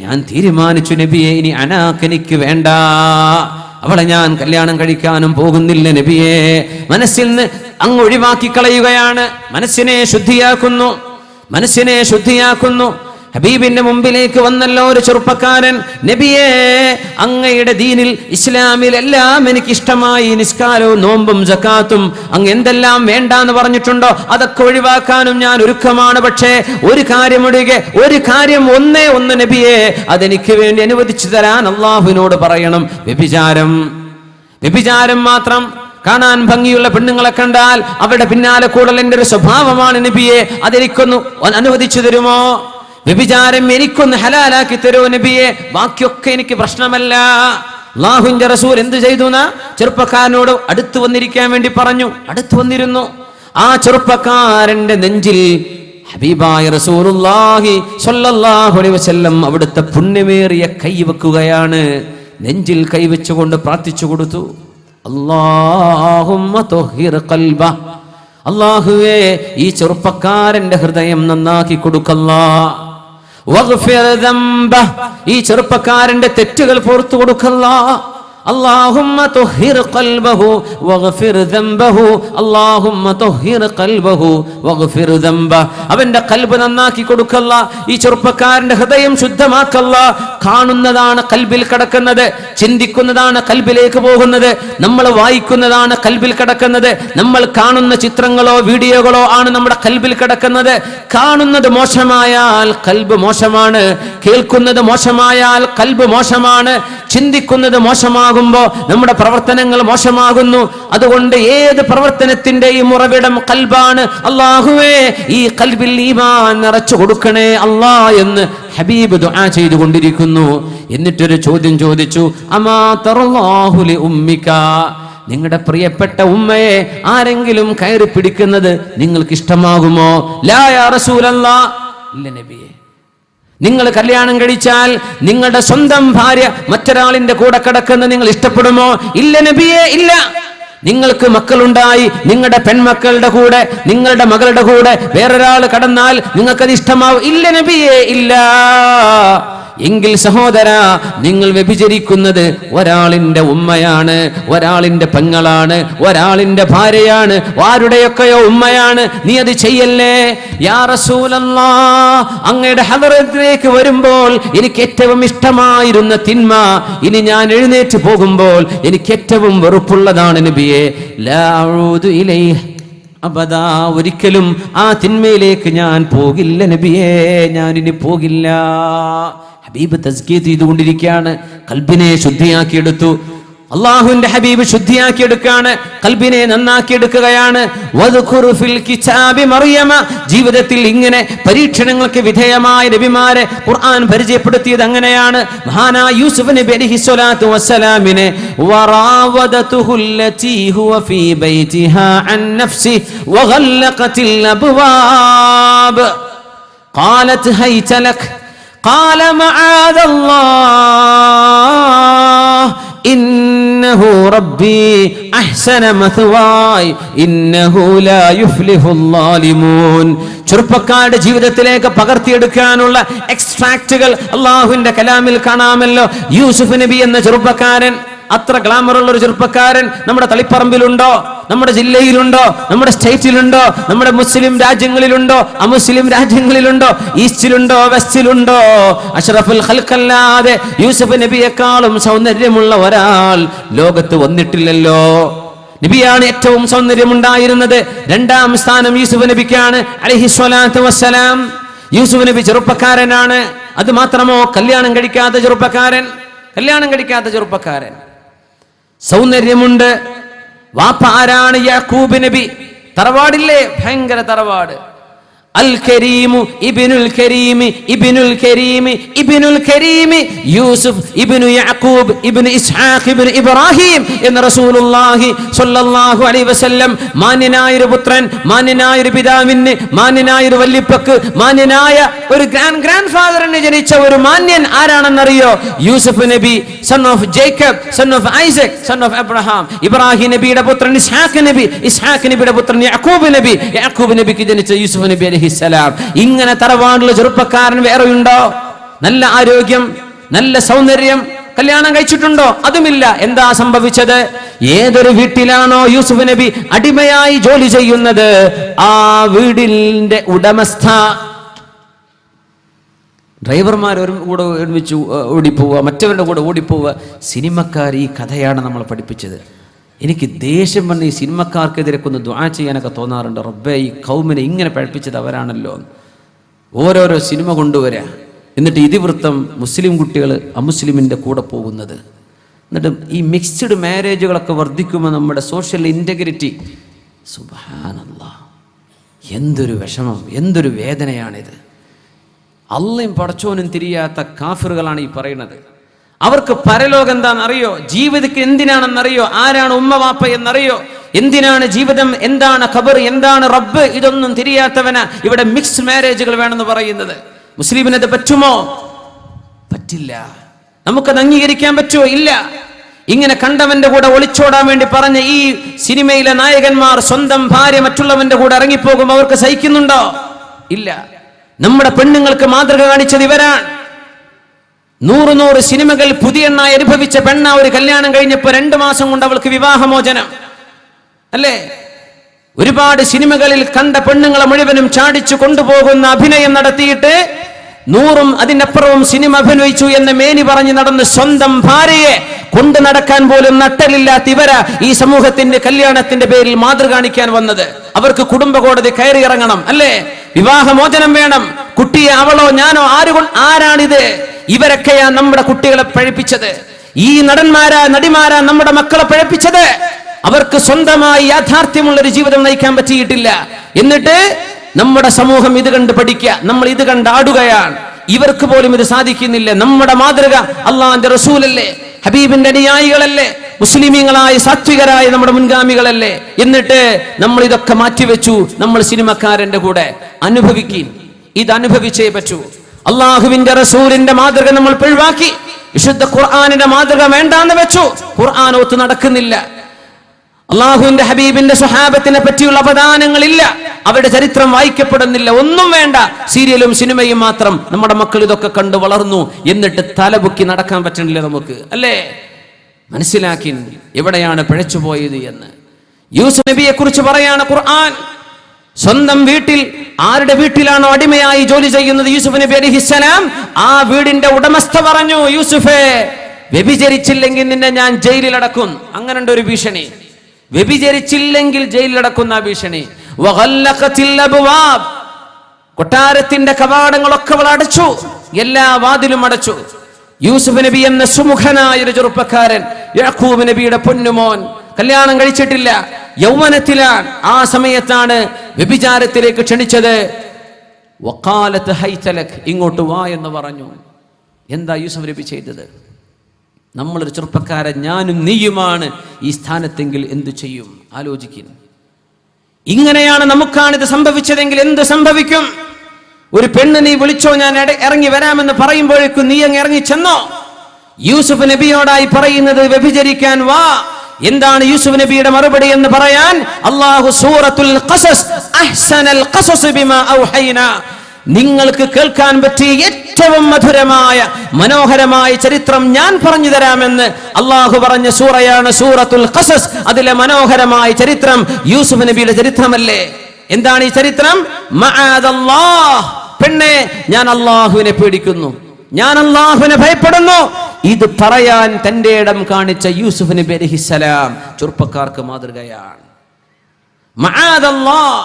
ഞാൻ തീരുമാനിച്ചു നബിയെ, ഇനി അനാഖനിക്ക് വേണ്ട, അവളെ ഞാൻ കല്യാണം കഴിക്കാനും പോകുന്നില്ല നബിയേ. മനസ്സിൽ നിന്ന് അങ്ങ് ഒഴിവാക്കി കളയുകയാണ്. മനസ്സിനെ ശുദ്ധിയാക്കുന്നു. ഹബീബിന്റെ മുമ്പിലേക്ക് വന്നല്ലോ ഒരു ചെറുപ്പക്കാരൻ. നബിയേ, അങ്ങയുടെ ദീനിൽ ഇസ്ലാമിൽ എല്ലാം എനിക്ക് ഇഷ്ടമായി, നിസ്കാരവും നോമ്പും സക്കാത്തും അങ്ങ് എന്തെല്ലാം വേണ്ടാന്ന് പറഞ്ഞിട്ടുണ്ടോ അതൊക്കെ ഒഴിവാക്കാനും ഞാൻ ഒരുക്കമാണ്. പക്ഷേ ഒരു കാര്യം ഒന്നേ ഒന്ന് നബിയേ, അതെനിക്ക് വേണ്ടി അനുവദിച്ചു തരാൻ അള്ളാഹുവിനോട് പറയണം. വ്യഭിചാരം മാത്രം. കാണാൻ ഭംഗിയുള്ള പെണ്ണുങ്ങളെ കണ്ടാൽ അവരുടെ പിന്നാലെ കൂടൽ എന്റെ ഒരു സ്വഭാവമാണ് നബിയെ, അതെനിക്കൊന്ന് അനുവദിച്ചു തരുമോ? വ്യഭിചാരം എനിക്കൊന്ന് ഹലാലാക്കി തരൂ നബിയെ, ബാക്കിയൊക്കെ എനിക്ക് പ്രശ്നമല്ല. അല്ലാഹുവിന്റെ റസൂൽ എന്ത് ചെയ്തു? ചെറുപ്പക്കാരനോട് അടുത്തു വന്നിരിക്കാൻ വേണ്ടി പറഞ്ഞു. അടുത്തു വന്നിരുന്നു. ആ ചെറുപ്പക്കാരന്റെ നെഞ്ചിൽ ഹബീബായ റസൂലുള്ളാഹി സ്വല്ലല്ലാഹു അലൈഹി വസല്ലം അവിടുത്തെ പുണ്യമേറിയ കൈ വെക്കുകയാണ്. നെഞ്ചിൽ കൈവച്ചുകൊണ്ട് പ്രാർത്ഥിച്ചു കൊടുത്തു, അല്ലാഹുമ്മ തുഹിർ ഖൽബ, അല്ലാഹുവേ ഈ ചെറുപ്പക്കാരന്റെ ഹൃദയം നന്നാക്കി കൊടുക്കല്ലാ. വഗ്ഫിർ ദംബ, ഈ ചെറുപ്പക്കാരന്റെ തെറ്റുകൾ പുറത്തു കൊടുക്കല്ലാ. اللهم طهر قلبه واغفر ذنبه اللهم طهر قلبه واغفر ذنبه. അവന്റെ ഖൽബ് നന്നാക്കി കൊടുക്കല്ല, ഈ ചെറുപ്പക്കാരന്റെ ഹൃദയം ശുദ്ധമാക്കല്ല. കാണുന്നതാണ് ഖൽബിൽ കിടക്കുന്നത്, ചിന്തിക്കുന്നതാണ് ഖൽബിലേക്ക് പോകുന്നത്, നമ്മൾ വായിക്കുന്നതാണ് ഖൽബിൽ കിടക്കുന്നത്, നമ്മൾ കാണുന്ന ചിത്രങ്ങളോ വീഡിയോകളോ ആണ് നമ്മുടെ ഖൽബിൽ കിടക്കുന്നത്. കാണുന്നത് മോശമായാൽ ഖൽബ് മോശമാണ്, കേൾക്കുന്നത് മോശമായാൽ ഖൽബ് മോശമാണ്, ചിന്തിക്കുന്നത് മോശമാകുമ്പോൾ നമ്മുടെ പ്രവർത്തനങ്ങൾ മോശമാകുന്നു. അതുകൊണ്ട് ഏത് പ്രവർത്തനത്തിന്റെയും ഉറവിടം ഖൽബാണ്. അല്ലാഹുവേ ഈ ഖൽബിൽ ഈമാൻ നിറച്ചു കൊടുക്കണേ അല്ലാ എന്ന് ഹബീബ് ദുആ ചെയ്തുകൊണ്ടിരിക്കുന്നു. എന്നിട്ടൊരു ചോദ്യം ചോദിച്ചു, അമാ തറല്ലാഹു ലി ഉമ്മിക, നിങ്ങളുടെ പ്രിയപ്പെട്ട ഉമ്മയെ ആരെങ്കിലും കയറി പിടിക്കുന്നത് നിങ്ങൾക്ക് ഇഷ്ടമാകുമോ? ലാ യാ റസൂലല്ലാഹ്, ഇല്ല നബിയേ. നിങ്ങൾ കല്യാണം കഴിച്ചാൽ നിങ്ങളുടെ സ്വന്തം ഭാര്യ മറ്റൊരാളിന്റെ കൂടെ കിടക്കുന്നത് നിങ്ങൾ ഇഷ്ടപ്പെടുമോ? ഇല്ല നബിയേ, ഇല്ല. നിങ്ങൾക്ക് മക്കളുണ്ടായി, നിങ്ങളുടെ പെൺമക്കളുടെ കൂടെ നിങ്ങളുടെ മകളുടെ കൂടെ വേറൊരാൾ കടന്നാൽ നിങ്ങൾക്കത് ഇഷ്ടമാവും? ഇല്ല നബിയേ, ഇല്ല. എങ്കിൽ സഹോദര, നിങ്ങൾ വ്യഭിചരിക്കുന്നത് ഒരാളിന്റെ ഉമ്മയാണ്, ഒരാളിന്റെ പെങ്ങളാണ്, ഒരാളിന്റെ ഭാര്യയാണ്, ആരുടെയൊക്കെയോ ഉമ്മയാണ്. നീ അത് ചെയ്യല്ലേ. യാ റസൂലല്ലാഹ്, അങ്ങയുടെ ഹദറത്തിലേക്ക് വരുമ്പോൾ എനിക്ക് ഏറ്റവും ഇഷ്ടമായിരുന്ന തിന്മ ഇനി ഞാൻ എഴുന്നേറ്റ് പോകുമ്പോൾ എനിക്ക് ഏറ്റവും വെറുപ്പുള്ളതാണ് നബിയെ. ലാ അഊദു ഇലൈഹി അബദാ, ഒരിക്കലും ആ തിന്മയിലേക്ക് ഞാൻ പോകില്ല നബിയേ, ഞാൻ ഇനി പോകില്ല. ഹബീബ് തസ്കിയ ചെയ്തുകൊണ്ടിരിക്കുകയാണ്, കൽബിനെ ശുദ്ധിയാക്കിയെടുത്തു. അള്ളാഹുവിന്റെ ഹബീബ് ശുദ്ധിയാക്കിയെടുക്കാണ്, കൽബിനെ നന്നാക്കിയെടുക്കുകയാണ്. വദ്കുറു ഫിൽ കിതാബി മറിയമ, ജീവിതത്തിൽ ഇങ്ങനെ പരീക്ഷണങ്ങൾക്ക് വിധേയമായ നബിമാരെ ഖുർആൻ പരിചയപ്പെടുത്തിയത് അങ്ങനെയാണ്. മഹാനായ യൂസുഫ് നബി അലൈഹി സ്വലാത്തു വസ്സലാമിനെ വറാവദതുഹു അല്ലതി ഹുവ ഫീ ബൈതിഹാ അൻ നഫ്സി വഗല്ലഖത്തിൽ അബ്വാബ് ഖാലത് ഹൈത ലക് ഖാല മആദല്ലാഹ് ഇന്നഹു റബ്ബി അഹ്സന മത്വായ് ഇന്നഹു ലാ യുഫ്ലിഹുൽ ളാലിമൂൻ. ചെറുപ്പക്കാരുടെ ജീവിതത്തിലേക്ക് പകർത്തിയെടുക്കാനുള്ള എക്സ്ട്രാക്റ്റുകൾ അള്ളാഹുവിന്റെ കലാമിൽ കാണാമല്ലോ. യൂസുഫ് നബി എന്ന ചെറുപ്പക്കാരൻ, അത്ര ഗ്ലാമറുള്ള ഒരു ചെറുപ്പക്കാരൻ നമ്മുടെ തളിപ്പറമ്പിലുണ്ടോ? നമ്മുടെ ജില്ലയിലുണ്ടോ? നമ്മുടെ സ്റ്റേറ്റിലുണ്ടോ? നമ്മുടെ മുസ്ലിം രാജ്യങ്ങളിലുണ്ടോ? അമുസ്ലിം രാജ്യങ്ങളിലുണ്ടോ? ഈസ്റ്റിലുണ്ടോ? വെസ്റ്റിലുണ്ടോ? അഷ്റഫുൽ ഖൽഖല്ലാതെ യൂസുഫ് നബിയെക്കാളും സൗന്ദര്യമുള്ള ഒരാൾ ലോകത്ത് വന്നിട്ടില്ലല്ലോ. നബിയാണ് ഏറ്റവും സൗന്ദര്യമുണ്ടായിരുന്നത്. രണ്ടാം സ്ഥാനം യൂസുഫ് നബിക്കാണ് അലൈഹി സ്വലാത്തു വസ്സലാം. യൂസുഫ് നബി ചെറുപ്പക്കാരനാണ്. അത് മാത്രമോ, കല്യാണം കഴിക്കാത്ത ചെറുപ്പക്കാരൻ, സൗന്ദര്യമുണ്ട്. വാപ്പ ആരാണ്? യാക്കൂബ് നബി. തറവാടില്ലേ? ഭയങ്കര തറവാട്. അൽ കരീമു ഇബ്നുൽ കരീമി ഇബ്നുൽ കരീമി ഇബ്നുൽ കരീമി യൂസുഫ് ഇബ്നു യാക്കൂബ് ഇബ്നു ഇസ്ഹാഖ് ഇബ്നു ഇബ്രാഹിം എന്ന റസൂലുള്ളാഹി സ്വല്ലല്ലാഹു അലൈഹി വസല്ലം മാന്യനായ ഒരു പുത്രൻ, മാന്യനായ ഒരു പിതാവിന്, മാന്യനായ ഒരു വല്ലിപ്പക്ക്, മാന്യനായ ഒരു ഗ്രാൻഡ് ഫാദറിന് ജനിച്ച ഒരു മാന്യൻ ആരാണെന്നറിയോ? യൂസുഫ് നബി, son of Jacob, son of Isaac, son of Abraham. Ibrahim നബിയുടെ പുത്രൻ ഇസ്ഹാഖ് നബി, ഇസ്ഹാഖ് നബിയുടെ പുത്രൻ യാക്കൂബ് നബി, യാക്കൂബ് നബിക്ക് ജനിച്ച യൂസുഫ് നബി അലൈഹി സലാം. ഇങ്ങനെ തറവാടുള്ള ചെറുപ്പക്കാരൻ വേറെയുണ്ടോ? നല്ല ആരോഗ്യം, നല്ല സൗന്ദര്യം, കല്യാണം കഴിച്ചിട്ടുണ്ടോ? അതുമില്ല. എന്താ സംഭവിച്ചത്? ഏതൊരു വീട്ടിലാണോ യൂസുഫ് നബി അടിമയായി ജോലി ചെയ്യുന്നത്, ആ വീടിന്റെ ഉടമസ്ഥ, ഡ്രൈവർമാർ കൂടെ ഒരുമിച്ച് ഓടിപ്പോവുക, മറ്റവരുടെ കൂടെ ഓടിപ്പോവുക. സിനിമക്കാർ ഈ കഥയാണ് നമ്മൾ പഠിപ്പിച്ചത്. എനിക്ക് ദേഷ്യം വന്ന് ഈ സിനിമക്കാർക്കെതിരെ ഒന്ന് ദുആ ചെയ്യാനൊക്കെ തോന്നാറുണ്ട്. റബ്ബേ, ഈ കൗമിനെ ഇങ്ങനെ പഠിപ്പിച്ചത് അവരാണല്ലോ. ഓരോരോ സിനിമ കൊണ്ടുവരിക, എന്നിട്ട് ഇതിവൃത്തം മുസ്ലിം കുട്ടികൾ അമുസ്ലിമിൻ്റെ കൂടെ പോകുന്നത്. എന്നിട്ട് ഈ മിക്സ്ഡ് മാരേജുകളൊക്കെ വർദ്ധിക്കുമ്പോൾ നമ്മുടെ സോഷ്യൽ ഇൻറ്റഗ്രിറ്റി, സുബ്ഹാനല്ലാഹ്, എന്തൊരു വിഷമം, എന്തൊരു വേദനയാണിത്. അള്ളയും പടച്ചോനും തിരിയാത്ത കാഫിറുകളാണ് ഈ പറയുന്നത്. അവർക്ക് പരലോകം എന്താണെന്നറിയോ? ജീവിതത്തിൽ എന്തിനാണെന്നറിയോ? ആരാണ് ഉമ്മ വാപ്പ എന്നറിയോ? എന്തിനാണ് ജീവിതം? എന്താണ് ഖബർ? എന്താണ് റബ്ബ്? ഇതൊന്നും തിരിയാത്തവന ഇവിടെ മിക്സ്ഡ് മാരേജുകൾ വേണമെന്ന് പറയുന്നത്. മുസ്ലിമിനത് പറ്റുമോ? പറ്റില്ല. നമുക്കത് അംഗീകരിക്കാൻ പറ്റുമോ? ഇല്ല. ഇങ്ങനെ കണ്ടവന്റെ കൂടെ ഒളിച്ചോടാൻ വേണ്ടി പറഞ്ഞ ഈ സിനിമയിലെ നായകന്മാർ സ്വന്തം ഭാര്യ മറ്റുള്ളവന്റെ കൂടെ ഇറങ്ങിപ്പോകുമ്പോൾ അവർക്ക് സഹിക്കുന്നുണ്ടോ? ഇല്ല. നമ്മുടെ പെണ്ണുങ്ങൾക്ക് മാതൃക കാണിച്ചത് ഇവരാണ്. 100 സിനിമകൾ പുതിയ എണ്ണായി അനുഭവിച്ച പെണ്ണ ഒരു കല്യാണം കഴിഞ്ഞപ്പോൾ 2 മാസം കൊണ്ട് അവൾക്ക് വിവാഹമോചനം അല്ലേ? ഒരുപാട് സിനിമകളിൽ കണ്ട പെണ്ണുങ്ങളെ മുഴുവനും ചാടിച്ചു കൊണ്ടുപോകുന്ന അഭിനയം നടത്തിയിട്ട് 100 അതിനപ്പുറവും സിനിമ അഭിനയിച്ചു എന്ന് മേനി പറഞ്ഞ് നടന്ന് സ്വന്തം ഭാര്യയെ കൊണ്ടു നടക്കാൻ പോലും നട്ടലില്ലാത്ത ഇവരാ ഈ സമൂഹത്തിന്റെ കല്യാണത്തിന്റെ പേരിൽ മാതൃക കാണിക്കാൻ വന്നത്. അവർക്ക് കുടുംബ കോടതി കയറി ഇറങ്ങണം അല്ലേ? വിവാഹമോചനം വേണം. കുട്ടിയെ അവളോ ഞാനോ ആരാണിത്? ഇവരൊക്കെയാ നമ്മുടെ കുട്ടികളെ പഴപ്പിച്ചത്. ഈ നടന്മാരാ നടിമാരാ നമ്മുടെ മക്കളെ പഴപ്പിച്ചത്. അവർക്ക് സ്വന്തമായി യാഥാർത്ഥ്യമുള്ളൊരു ജീവിതം നയിക്കാൻ പറ്റിയിട്ടില്ല. എന്നിട്ട് നമ്മുടെ സമൂഹം ഇത് കണ്ട് പഠിക്കുക, നമ്മൾ ഇത് കണ്ട് ആടുകയാണ്. ഇവർക്ക് പോലും ഇത് സാധിക്കുന്നില്ല. നമ്മുടെ മാതൃക അള്ളാഹുവിന്റെ റസൂലല്ലേ, ഹബീബിന്റെ അനുയായികളല്ലേ, മുസ്ലിമീങ്ങളായ സാത്വികരായ നമ്മുടെ മുൻഗാമികളല്ലേ. എന്നിട്ട് നമ്മൾ ഇതൊക്കെ മാറ്റിവെച്ചു. നമ്മൾ സിനിമക്കാരന്റെ കൂടെ അനുഭവിക്കും. ഇത് അനുഭവിച്ചേ പറ്റൂ. അള്ളാഹുവിന്റെ റസൂലിന്റെ മാതൃക നമ്മൾ പിഴവാക്കി. വിശുദ്ധ ഖുർആനിന്റെ മാതൃക വേണ്ടാന്ന് വെച്ചു. ഖുർആൻ ഒത്തു നടക്കുന്നില്ല. അള്ളാഹുവിന്റെ ഹബീബിന്റെ സ്വഹാബത്തിനെ പറ്റിയുള്ള അപദാനങ്ങളില്ല. അവരുടെ ചരിത്രം വായിക്കപ്പെടുന്നില്ല. ഒന്നും വേണ്ട, സീരിയലും സിനിമയും മാത്രം. നമ്മുടെ മക്കൾ ഇതൊക്കെ കണ്ടു വളർന്നു. എന്നിട്ട് തലപൊക്കി നടക്കാൻ പറ്റണില്ല നമുക്ക് അല്ലേ? മനസ്സിലാക്കി എവിടെയാണ് പിഴച്ചുപോയത് എന്ന്. യൂസുഫ് നബിയെ കുറിച്ച് പറയാണ് ഖുർആൻ. സ്വന്തം വീട്ടിൽ, ആരുടെ വീട്ടിലാണോ അടിമയായി ജോലി ചെയ്യുന്നത് യൂസുഫ് നബി അലൈഹിസ്സലാം, ആ വീടിന്റെ ഉടമസ്ഥ പറഞ്ഞു, യൂസുഫേ, വ്യഭിചരിച്ചില്ലെങ്കിൽ നിന്നെ ഞാൻ ജയിലിലടക്കും. അങ്ങനെയുണ്ട് ഒരു ഭീഷണി. വ്യഭിചരിച്ചില്ലെങ്കിൽ ജയിലിലടക്കുന്ന ഭീഷണി. കൊട്ടാരത്തിന്റെ കവാടങ്ങളൊക്കെ അവൾ അടച്ചു, എല്ലാ വാതിലും അടച്ചു. യൂസുഫ് നബി എന്ന സുമുഖനായ ഒരു ചെറുപ്പക്കാരൻ യാക്കൂബ് നബിയുടെ പൊന്നുമോൻ കല്യാണം കഴിച്ചിട്ടില്ല, യൗവനത്തിലാണ്. ആ സമയത്താണ് വ്യഭിചാരത്തിലേക്ക് ക്ഷണിച്ചത്. വഖാലത്ത് ഹൈതലക്, ഇങ്ങോട്ട് വാ എന്ന് പറഞ്ഞു. എന്താ യൂസുഫ് നബി ചെയ്തത്? നമ്മളൊരു ചെറുപ്പക്കാരൻ, ഞാനും നീയുമാണ് ഈ സ്ഥാനത്തെങ്കിൽ എന്തു ചെയ്യും? ആലോചിക്കുന്നു. ഇങ്ങനെയാണ് നമുക്കാണിത് സംഭവിച്ചതെങ്കിൽ എന്ത് സംഭവിക്കും? ഒരു പെണ്ണ് നീ വിളിച്ചോ, ഞാൻ ഇറങ്ങി വരാമെന്ന് പറയുമ്പോഴേക്കും നീ അങ്ങ് ഇറങ്ങി ചെന്നോ? യൂസുഫ് നബിയോടായി പറയുന്നത് വ്യഭിചരിക്കാൻ വാ. എന്താണ് യൂസുഫ് നബിയുടെ മറുപടി എന്ന് പറയാൻ അല്ലാഹു സൂറത്തുൽ ഖസസ് അഹ്സനൽ ഖസസ് ബിമാ ഔഹൈനാ, നിങ്ങൾക്ക് കേൾക്കാൻ പറ്റിയ ഏറ്റവും മധുരമായ മനോഹരമായ ചരിത്രം ഞാൻ പറഞ്ഞു തരാമെന്ന് അല്ലാഹു പറഞ്ഞ സൂറയാണ് സൂറത്തുൽ ഖസസ്. അതിലെ മനോഹരമായ ചരിത്രം യൂസുഫ് നബിയുടെ ചരിത്രമല്ലേ? എന്താണ് ഈ ചരിത്രം? മഅദല്ലാഹ്, പെണ്ണെ ഞാൻ അല്ലാഹുവിനെ പേടിക്കുന്നു, ഞാൻ അല്ലാഹുവിനെ ഭയപ്പെടുന്നു. ഇത് പറയാൻ തന്റെ ഇടം കാണിച്ച യൂസുഫ് നബി അലൈഹിസ്സലാം ചെറുപ്പക്കാർക്ക് മാതൃകയാണ്. മഅദല്ലാഹ്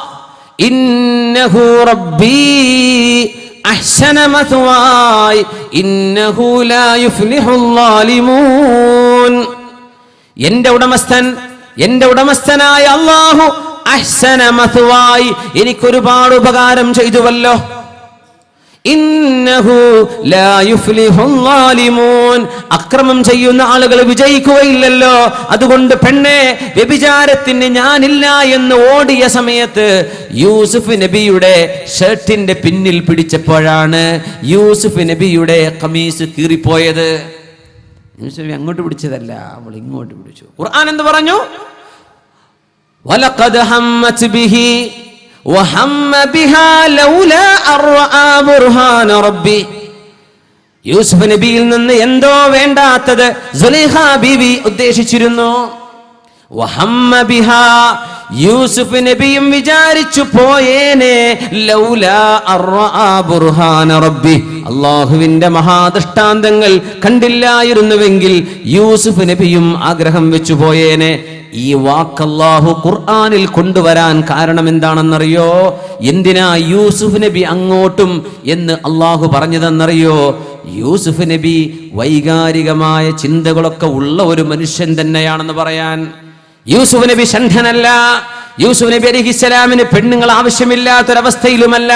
ഇന്നഹു റബ്ബി അഹ്സന മത്വായ ഇന്നഹു ലാ യുഫ്ലിഹുൽ ളാലിമൂൻ. എന്റെ ഉടമസ്ഥനായ അല്ലാഹു അഹ്സന മത്വായ, എനിക്കൊരുപാട് ഉപകാരം ചെയ്തുവല്ലോ. ഇന്നഹു ലാ യുഫ്ലിഹുൽ ളാലിമൂൻ, അക്രമം ചെയ്യുന്ന ആളുകൾ വിജയിക്കുകയില്ലല്ലോ. അതുകൊണ്ട് പെണ്ണെ, വ്യഭിചാരത്തിന് ഞാനില്ല എന്ന് ഓടിയ സമയത്ത് യൂസുഫ് നബിയുടെ ഷർട്ടിന്റെ പിന്നിൽ പിടിച്ചപ്പോഴാണ് യൂസുഫ് നബിയുടെ ഖമീസ് കീറിപ്പോയത്. യൂസുഫ് അങ്ങോട്ട് പിടിച്ചതല്ല, അവൾ ഇങ്ങോട്ട് പിടിച്ചു. ഖുർആൻ എന്ത് പറഞ്ഞു? വലഖദ് ഹമ്മത് ബിഹി വഹമ്മ ബിഹാ ലൗലാ അർആ ബുർഹാന റബ്ബി. യൂസുഫ് നബിയിൽ നിന്ന് എന്തോ വേണ്ടാത്തത് സുലൈഖ ബീവി ഉദ്ദേശിച്ചിരുന്നു. വഹമ്മ ബിഹാ, യൂസുഫ് നബിയും വിചാരിച്ചു പോയേനെ ലൗലാ അർആ ബുർഹാന റബ്ബി, അല്ലാഹുവിന്റെ മഹാദൃഷ്ടാന്തങ്ങൾ കണ്ടില്ലായിരുന്നുവെങ്കിൽ യൂസുഫ് നബിയും ആഗ്രഹം വെച്ചു പോയേനെ. ഈ വാക്ക് അല്ലാഹു ഖുർആനിൽ കൊണ്ടുവരാൻ കാരണം എന്താണെന്നറിയോ? എന്തിനാ യൂസുഫ് നബി അങ്ങോട്ടും എന്ന് അല്ലാഹു പറഞ്ഞതെന്നറിയോ? യൂസുഫ് നബി വൈകാരികമായ ചിന്തകളൊക്കെ ഉള്ള ഒരു മനുഷ്യൻ തന്നെയാണെന്ന് പറയാൻ. യൂസുഫ് നബി ഷണ്ഠനല്ല. യൂസുഫ് നബി അലൈഹിസ്സലാമിന് പെണ്ണുങ്ങൾ ആവശ്യമില്ലാത്തൊരവസ്ഥയിലുമല്ല.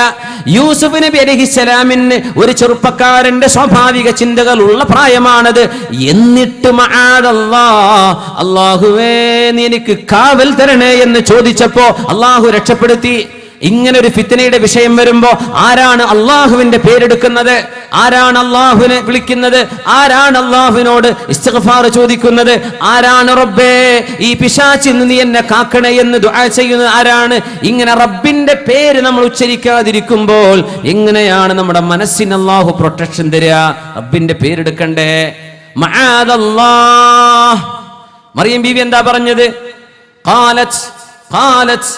യൂസുഫ് നബി അലൈഹിസ്സലാമിന് ഒരു ചെറുപ്പക്കാരന്റെ സ്വാഭാവിക ചിന്തകൾ ഉള്ള പ്രായമാണത്. എന്നിട്ട് മഅദല്ലാഹ്, അല്ലാഹുവേ നീ എനിക്ക് കാവൽ തരണേ എന്ന് ചോദിച്ചപ്പോ അല്ലാഹു രക്ഷപ്പെടുത്തി. ഇങ്ങനെ ഒരു ഫിത്നയുടെ വിഷയം വരുമ്പോ ആരാണ് അള്ളാഹുവിന്റെ പേരെടുക്കുന്നത്? ആരാണ് അള്ളാഹുവിനെ വിളിക്കുന്നത്? ആരാണ് അള്ളാഹുവിനോട് ഇസ്തിഗ്ഫാർ ചോദിക്കുന്നത്? ആരാണ് റബ്ബേ ഈ പിശാചിൽ നിന്ന് നീ എന്നെ കാക്കണേ എന്ന് ദുആ ചെയ്യുന്നത്? ആരാണ്? ഇങ്ങനെ റബ്ബിന്റെ പേര് നമ്മൾ ഉച്ചരിക്കാതിരിക്കുമ്പോൾ എങ്ങനെയാണ് നമ്മുടെ മനസ്സിന് അള്ളാഹു പ്രൊട്ടക്ഷൻ തരിക? റബ്ബിന്റെ പേരെടുക്കണ്ടേ? മഅദല്ലാഹ്. മറിയം ബീവി എന്താ പറഞ്ഞത്? ഖാലത്